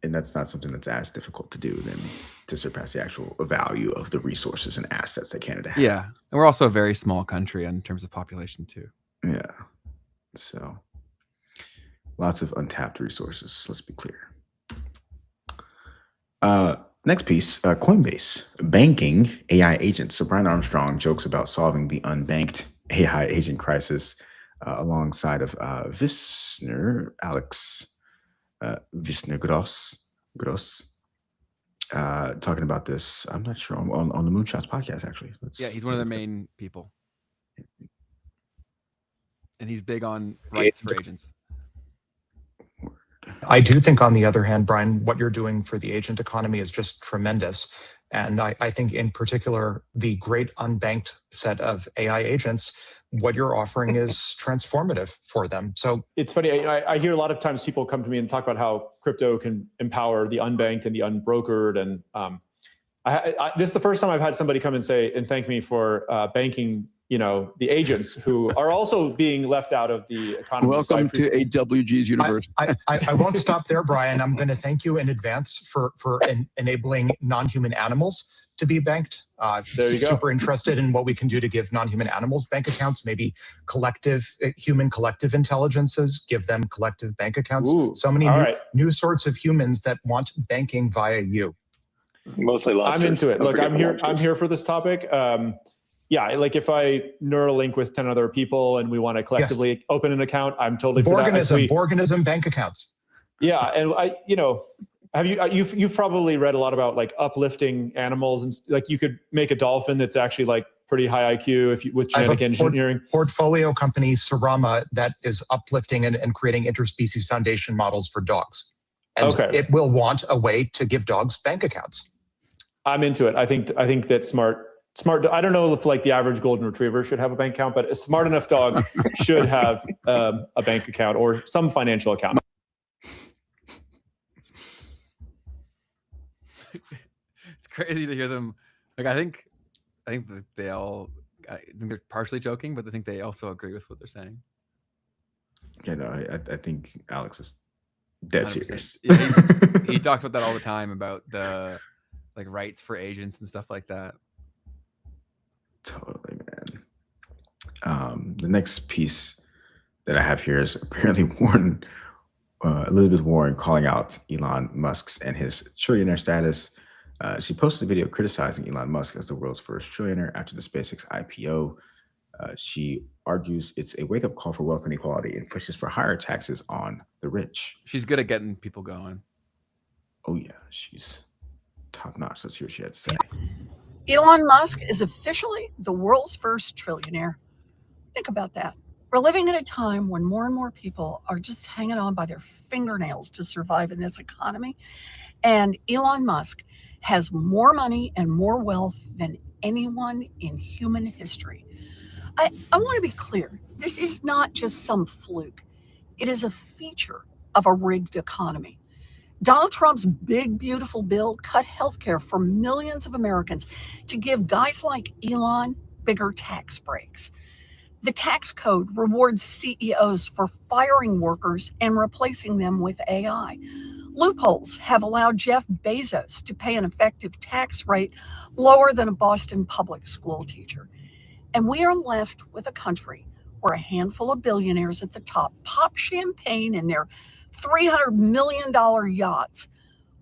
and that's not something that's as difficult to do than to surpass the actual value of the resources and assets that Canada has. Yeah, and we're also a very small country in terms of population too. Yeah, so lots of untapped resources. Let's be clear. Next piece, Coinbase, banking AI agents. So Brian Armstrong jokes about solving the unbanked AI agent crisis alongside of Alex Visner Gross, talking about this. I'm not sure on the Moonshots podcast, actually. Yeah, he's one of the main people. And he's big on rights for agents. I do think, on the other hand, Brian, what you're doing for the agent economy is just tremendous. And I think in particular, the great unbanked set of AI agents, what you're offering is transformative for them. So it's funny, I hear a lot of times people come to me and talk about how crypto can empower the unbanked and the unbrokered. And this is the first time I've had somebody come and say and thank me for banking, the agents who are also being left out of the economy. Welcome to AWG's universe. I won't stop there, Brian. I'm going to thank you in advance for enabling non-human animals to be banked. There you go. Super interested in what we can do to give non-human animals bank accounts, maybe human collective intelligences, give them collective bank accounts. Ooh, so many new sorts of humans that want banking via you. Mostly lobsters. I'm into it. Look, I'm here for this topic. Yeah, like if I Neuralink with 10 other people and we want to collectively open an account, I'm totally for that. Borganism bank accounts. Yeah, and you've probably read a lot about like uplifting animals, and like you could make a dolphin that's actually like pretty high IQ with genetic engineering. Portfolio company Sarama that is uplifting and creating interspecies foundation models for dogs. And it will want a way to give dogs bank accounts. I'm into it. I think that's smart. I don't know if like the average golden retriever should have a bank account, but a smart enough dog should have a bank account or some financial account. It's crazy to hear them. Like I think that I think they're partially joking, but I think they also agree with what they're saying. Yeah, no, I think Alex is dead 100%. serious. Yeah, he talks about that all the time about the like rights for agents and stuff like that. Totally, man. The next piece that I have here is apparently Elizabeth Warren calling out Elon Musk's and his trillionaire status. She posted a video criticizing Elon Musk as the world's first trillionaire after the SpaceX IPO. She argues it's a wake-up call for wealth inequality and pushes for higher taxes on the rich. She's good at getting people going. Oh yeah, she's top-notch. Let's hear what she had to say. Elon Musk is officially the world's first trillionaire. Think about that. We're living at a time when more and more people are just hanging on by their fingernails to survive in this economy. And Elon Musk has more money and more wealth than anyone in human history. I want to be clear. This is not just some fluke. It is a feature of a rigged economy. Donald Trump's big, beautiful bill cut healthcare for millions of Americans to give guys like Elon bigger tax breaks. The tax code rewards CEOs for firing workers and replacing them with AI. Loopholes have allowed Jeff Bezos to pay an effective tax rate lower than a Boston public school teacher. And we are left with a country where a handful of billionaires at the top pop champagne in their $300 million yachts,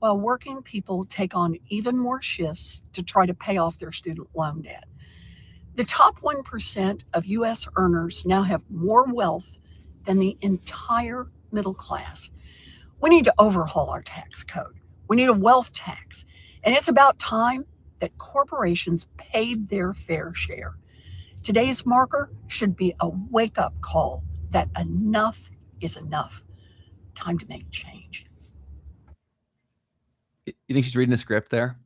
while working people take on even more shifts to try to pay off their student loan debt. The top 1% of U.S. earners now have more wealth than the entire middle class. We need to overhaul our tax code. We need a wealth tax. And it's about time that corporations paid their fair share. Today's marker should be a wake-up call that enough is enough. Time to make change. You think she's reading a script there?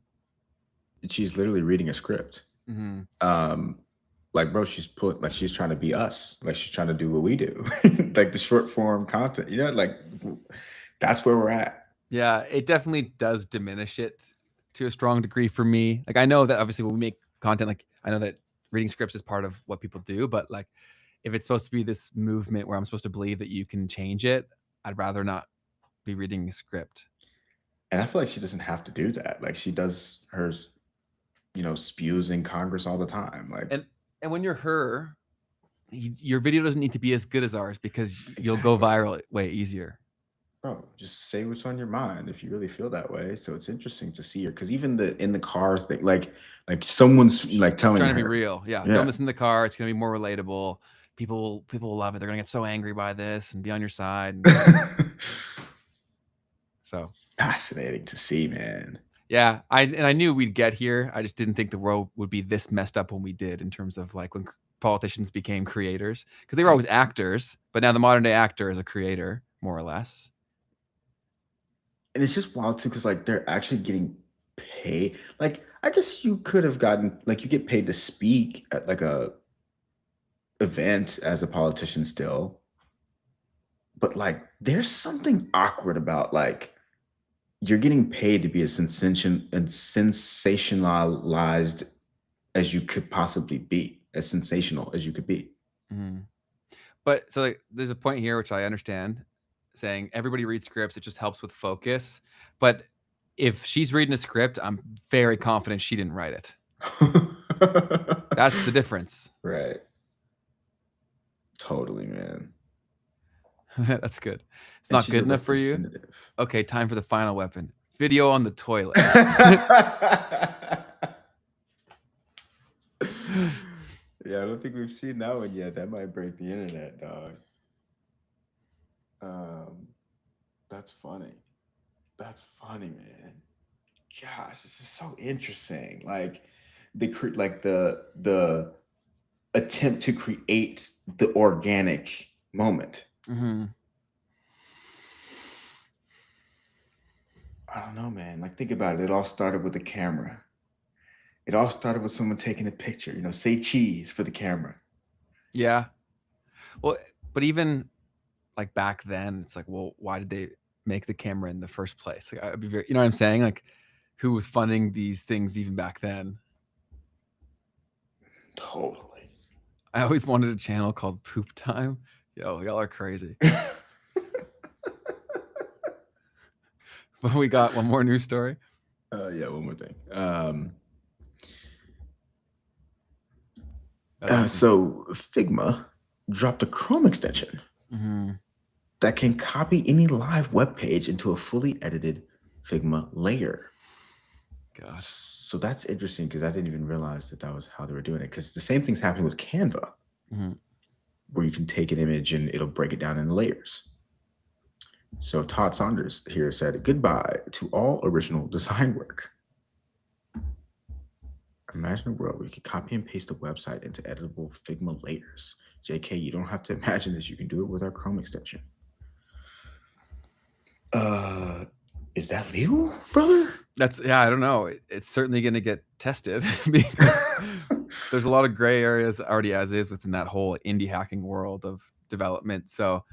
She's literally reading a script. Like, bro, she's trying to be us. Like, she's trying to do what we do. Like the short form content, like that's where we're at. Yeah, it definitely does diminish it to a strong degree for me. Like, I know that obviously when we make content, like I know that reading scripts is part of what people do, but like if it's supposed to be this movement where I'm supposed to believe that you can change it, I'd rather not be reading a script. And I feel like she doesn't have to do that. Like, she does her, spews in Congress all the time. Like, and when you're her, your video doesn't need to be as good as ours because you'll go viral way easier. Bro, just say what's on your mind if you really feel that way. So it's interesting to see her, because even in the car thing, like someone's like telling trying her, to be real. Yeah, film this in the car. It's gonna be more relatable. People will love it. They're gonna get so angry by this and be on your side. So fascinating to see, man. Yeah, I knew we'd get here. I just didn't think the world would be this messed up when we did, in terms of like when politicians became creators, because they were always actors, but now the modern day actor is a creator, more or less. And it's just wild too, because like they're actually getting paid. Like, I guess you could have gotten, like, you get paid to speak at like a event as a politician still, but like there's something awkward about like you're getting paid to be as sensationalized as you could possibly be, as sensational as you could be. But so like, there's a point here which I understand, saying everybody reads scripts, it just helps with focus. But if she's reading a script, I'm very confident she didn't write it. That's the difference. Right. Totally, man. That's good. It's not good enough for you? Okay, time for the final weapon. Video on the toilet. Yeah, I don't think we've seen that one yet. That might break the internet, dog. That's funny. That's funny, man. Gosh, this is so interesting. Like the attempt to create the organic moment. I don't know, man. Like, think about it. It all started with the camera. It all started with someone taking a picture, say cheese for the camera. Yeah. Well, but even like back then, it's like, well, why did they make the camera in the first place? Like, I'd be very, you know what I'm saying? Like, who was funding these things even back then? Totally. I always wanted a channel called Poop Time. Yo, y'all are crazy. But we got one more news story. Yeah, one more thing. So Figma dropped a Chrome extension that can copy any live web page into a fully edited Figma layer. Gosh. So that's interesting, because I didn't even realize that was how they were doing it, because the same thing's happening with Canva, where you can take an image and it'll break it down in layers. So Todd Saunders here said, goodbye to all original design work. Imagine a world where you can copy and paste a website into editable Figma layers. JK, you don't have to imagine this. You can do it with our Chrome extension. Is that legal, brother? I don't know. It's certainly going to get tested, because there's a lot of gray areas already as is within that whole indie hacking world of development. So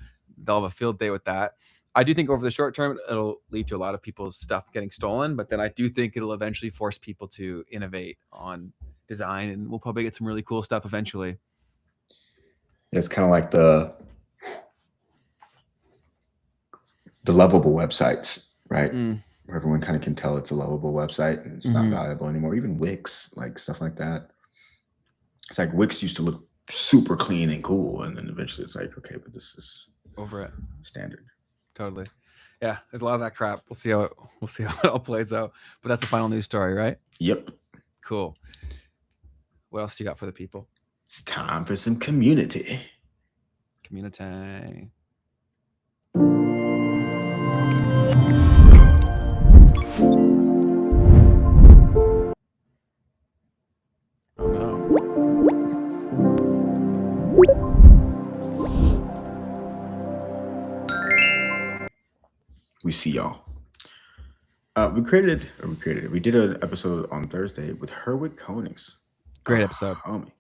they'll have a field day with that. I do think over the short term, it'll lead to a lot of people's stuff getting stolen, but then I do think it'll eventually force people to innovate on design, and we'll probably get some really cool stuff eventually. It's kind of like the lovable websites, right? Where everyone kind of can tell it's a lovable website and it's not valuable anymore. Even Wix, like stuff like that. It's like Wix used to look super clean and cool, and then eventually it's like, okay, but this is over it. Standard. Totally. Yeah, there's a lot of that crap. We'll see how it all plays out. But that's the final news story, right? Yep. Cool. What else do you got for the people? It's time for some community. Community. Oh no. We see y'all. We did an episode on Thursday with Herwig Konings. Great episode. Homie.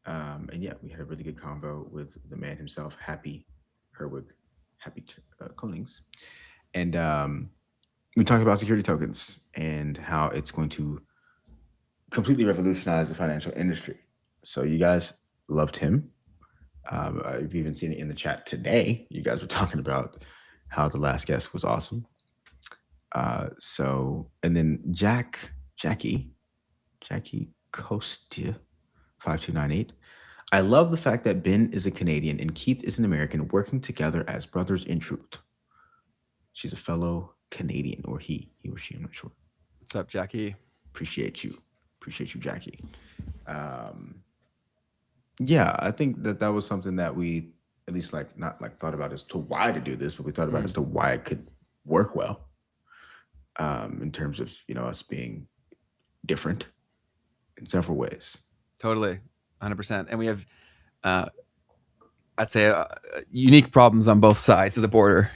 And yeah, we had a really good convo with the man himself, Happy Konings. And we talked about security tokens and how it's going to completely revolutionize the financial industry. So you guys loved him. I've even seen it in the chat today. You guys were talking about how the last guest was awesome. And then Jackie Kostia 5298. I love the fact that Ben is a Canadian and Keith is an American working together as brothers in truth. She's a fellow Canadian, or he or she, I'm not sure. What's up, Jackie? Appreciate you, Jackie. Yeah, I think that was something that we at least not thought about as to why to do this, but we thought about as to why it could work well. In terms of us being different in several ways. Totally, 100%. And we have, I'd say, unique problems on both sides of the border.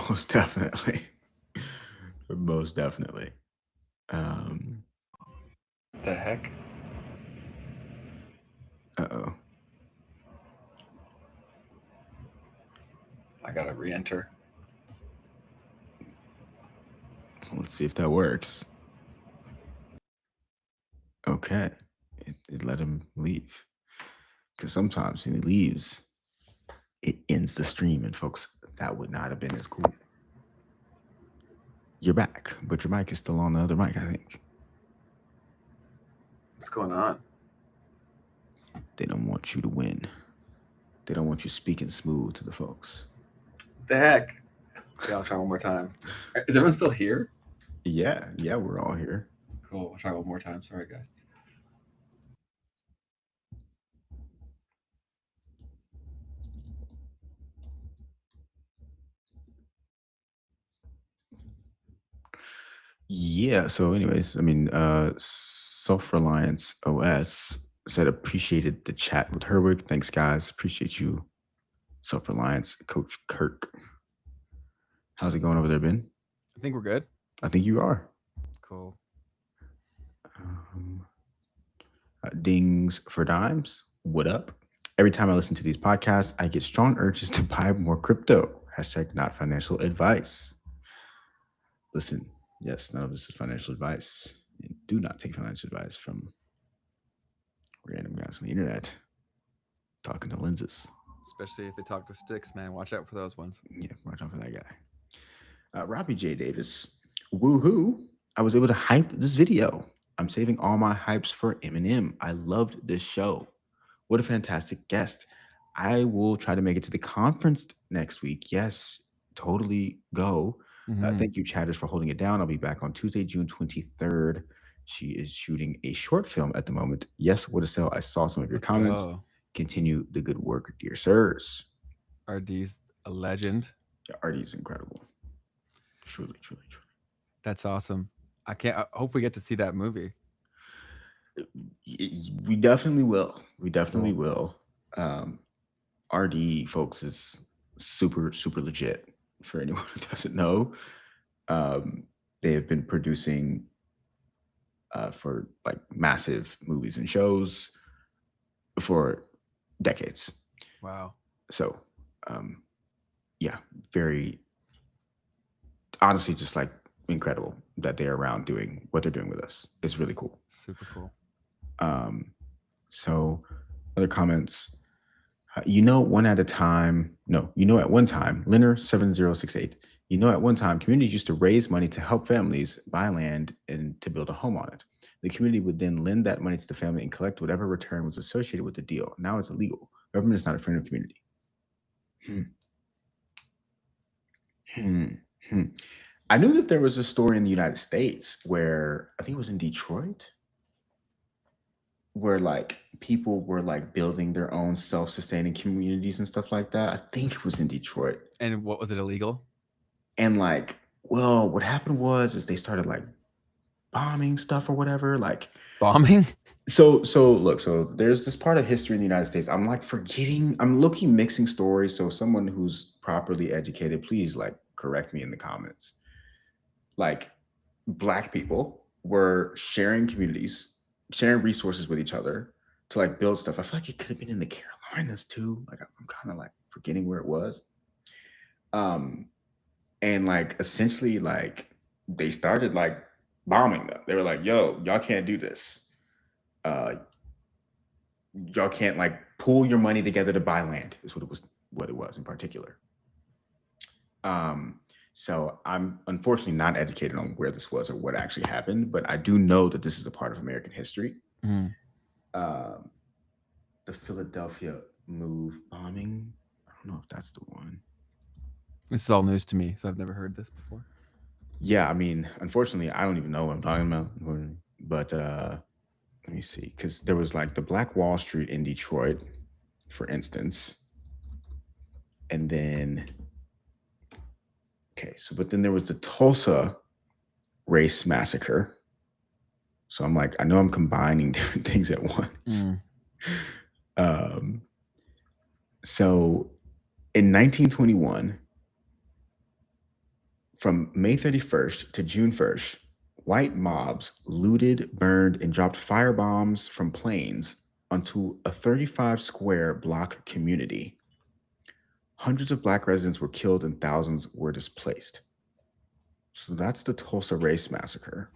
Most definitely. Most definitely. The heck? Uh-oh. I gotta re-enter. Let's see if that works. Okay. It let him leave. Because sometimes when he leaves, it ends the stream. And folks, that would not have been as cool. You're back, but your mic is still on the other mic, I think. What's going on? They don't want you to win. They don't want you speaking smooth to the folks. The heck? Okay, I'll try one more time. Is everyone still here? Yeah, we're all here. Cool. I'll try one more time. Sorry, guys. Yeah, so anyways, Self-Reliance OS said appreciated the chat with Herwig. Thanks, guys. Appreciate you, Self-Reliance. Coach Kirk. How's it going over there, Ben? I think we're good. I think you are. Cool. Dings for dimes. What up? Every time I listen to these podcasts, I get strong urges to buy more crypto. # not financial advice. Listen, yes, none of this is financial advice. Do not take financial advice from random guys on the internet talking to lenses. Especially if they talk to sticks, man. Watch out for those ones. Yeah, watch out for that guy. Robbie J. Davis. Woohoo. I was able to hype this video. I'm saving all my hypes for Eminem. I loved this show. What a fantastic guest. I will try to make it to the conference next week. Yes, totally go. Thank you, chatters, for holding it down. I'll be back on Tuesday, June 23rd. She is shooting a short film at the moment. Yes, what a sell. I saw some of your comments. Go. Continue the good work, dear sirs. RD's a legend. Yeah, RD is incredible. Truly. That's awesome. I hope we get to see that movie. We definitely will. RD, folks, is super legit. For anyone who doesn't know, they have been producing for massive movies and shows for decades. Wow. So, yeah, very honestly, just incredible that they're around doing what they're doing with us. It's really cool. Super cool. So other comments, one at a time. No, at one time, Linner7068, at one time, communities used to raise money to help families buy land and to build a home on it. The community would then lend that money to the family and collect whatever return was associated with the deal. Now it's illegal. Government is not a friend of the community. I knew that there was a story in the United States where, I think it was in Detroit, where people were building their own self-sustaining communities and stuff like that. I think it was in Detroit. And what was it, illegal? And what happened was they started bombing stuff or whatever. Bombing? So there's this part of history in the United States. I'm forgetting, I'm low-key mixing stories. So someone who's properly educated, please correct me in the comments. Like Black people were sharing communities, sharing resources with each other to like build stuff. I feel like it could have been in the Carolinas too. Like I'm kind of like forgetting where it was. And like essentially like they started like bombing them. They were like, yo, y'all can't do this. Y'all can't like pool your money together to buy land is what it was in particular. So I'm unfortunately not educated on where this was or what actually happened, but I do know that this is a part of American history. Mm. The Philadelphia move bombing. I don't know if that's the one. This is all news to me, so I've never heard this before. Yeah, I mean, unfortunately, I don't even know what I'm talking about. But let me see, because there was like the Black Wall Street in Detroit, for instance. And then, okay, so but then there was the Tulsa race massacre. So I'm like, I know I'm combining different things at once. So in 1921, from May 31st to June 1st, white mobs looted, burned, and dropped firebombs from planes onto a 35-square block community. Hundreds of Black residents were killed and thousands were displaced. So that's the Tulsa Race Massacre.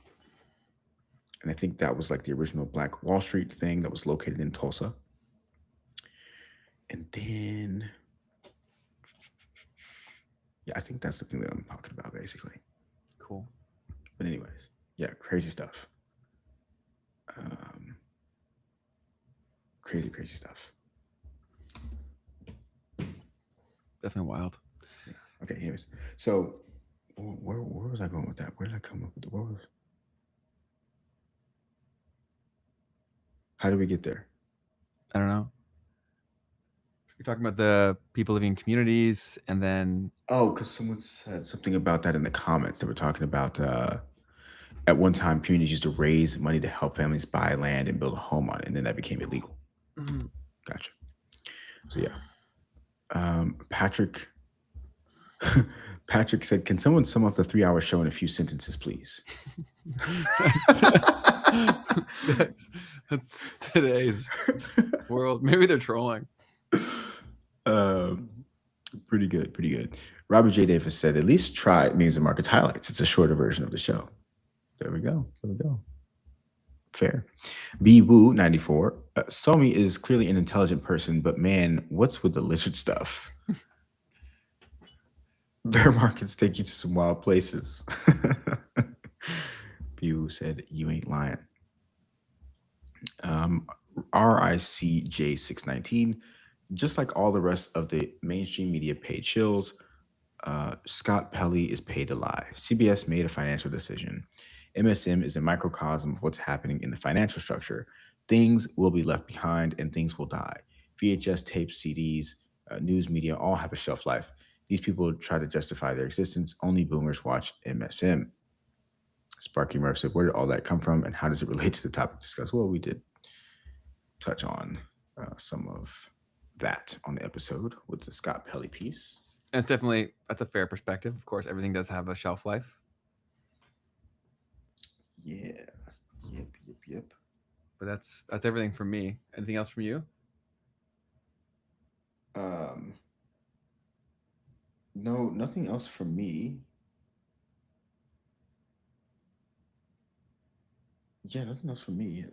And I think that was like the original Black Wall Street thing that was located in Tulsa. And then, yeah, I think that's the thing that I'm talking about, basically. Cool. But anyways, yeah, crazy stuff. Crazy stuff. Definitely wild. Yeah. Okay, anyways. So where was I going with that? Where did I come up with how did we get there? I don't know. You're talking about the people living in communities, and then because someone said something about that in the comments. They were talking about at one time communities used to raise money to help families buy land and build a home on it, and then that became illegal. Gotcha. So yeah, Patrick said, "Can someone sum up the 3-hour show in a few sentences, please?" that's today's world. Maybe they're trolling. Pretty good. Robert J. Davis said, "At least try Memes and Markets Highlights. It's a shorter version of the show." There we go. Fair. B Woo 94. Somi is clearly an intelligent person, but man, what's with the lizard stuff? Bear markets take you to some wild places. B Woo said, "You ain't lying." RICJ619. Just like all the rest of the mainstream media paid shills, Scott Pelley is paid to lie. CBS made a financial decision. MSM is a microcosm of what's happening in the financial structure. Things will be left behind and things will die. VHS tapes, CDs, news media all have a shelf life. These people try to justify their existence. Only boomers watch MSM. Sparky Murph said, "Where did all that come from and how does it relate to the topic discussed?" Well, we did touch on some of that on the episode with the Scott Pelley piece. And it's definitely, that's a fair perspective. Of course, everything does have a shelf life. Yeah. Yep. But that's everything from me. Anything else from you? No, nothing else from me. Yeah, nothing else from me.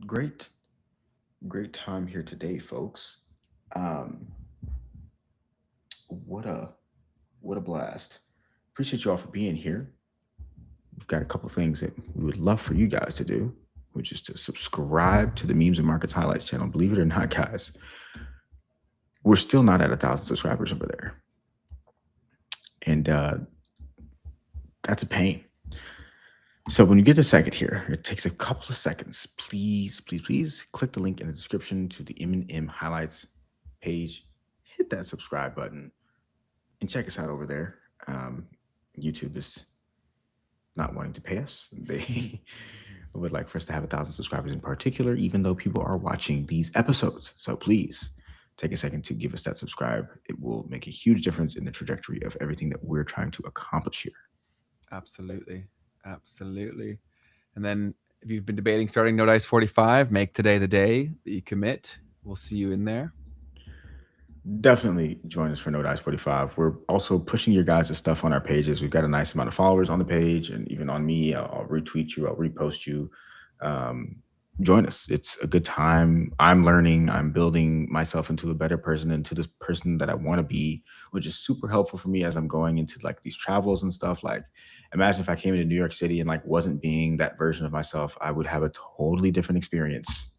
Great time here today, folks. What a blast. Appreciate you all for being here. We've got a couple things that we would love for you guys to do, which is to subscribe to the Memes and Markets Highlights channel. Believe it or not, guys, we're still not at 1,000 subscribers over there. And that's a pain. So when you get a second here, it takes a couple of seconds. Please click the link in the description to the M&M Highlights page. Hit that subscribe button and check us out over there. YouTube is not wanting to pay us. They would like for us to have 1,000 subscribers in particular, even though people are watching these episodes. So please take a second to give us that subscribe. It will make a huge difference in the trajectory of everything that we're trying to accomplish here. Absolutely. Absolutely. And then if you've been debating starting No Dice 45, make today the day that you commit. We'll see you in there. Definitely join us for No Dice 45. We're also pushing your guys' stuff on our pages. We've got a nice amount of followers on the page, and even on me, I'll retweet you, I'll repost you. Join us. It's a good time. I'm learning. I'm building myself into a better person, into this person that I want to be, which is super helpful for me as I'm going into like these travels and stuff. Like, imagine if I came into New York City and like wasn't being that version of myself, I would have a totally different experience.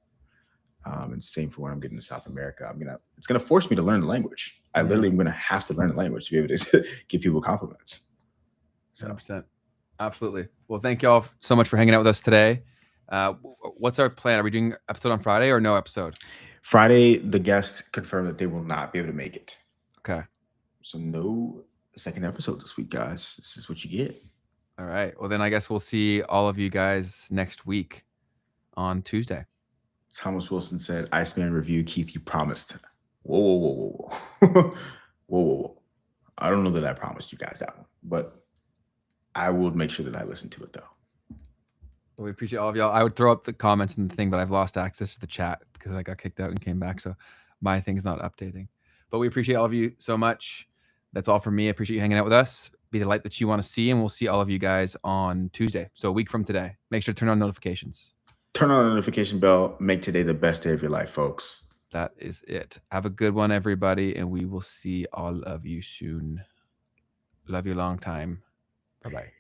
And same for when I'm getting to South America. It's gonna force me to learn the language. I literally am gonna have to learn the language to be able to give people compliments. So 100%. Absolutely. Well, thank you all so much for hanging out with us today. What's our plan? Are we doing episode on Friday or no episode? Friday, the guests confirmed that they will not be able to make it. Okay. So no second episode this week, guys. This is what you get. All right. Well, then I guess we'll see all of you guys next week on Tuesday. Thomas Wilson said, Iceman review, Keith, you promised. Whoa, whoa, whoa, whoa, whoa. Whoa, whoa, whoa. I don't know that I promised you guys that one, but I will make sure that I listen to it though. Well, we appreciate all of y'all. I would throw up the comments and the thing, but I've lost access to the chat because I got kicked out and came back. So my thing's not updating. But we appreciate all of you so much. That's all from me. I appreciate you hanging out with us. Be the light that you want to see, and we'll see all of you guys on Tuesday. So a week from today. Make sure to turn on notifications. Turn on the notification bell. Make today the best day of your life, folks. That is it. Have a good one, everybody, and we will see all of you soon. Love you long time. Bye-bye.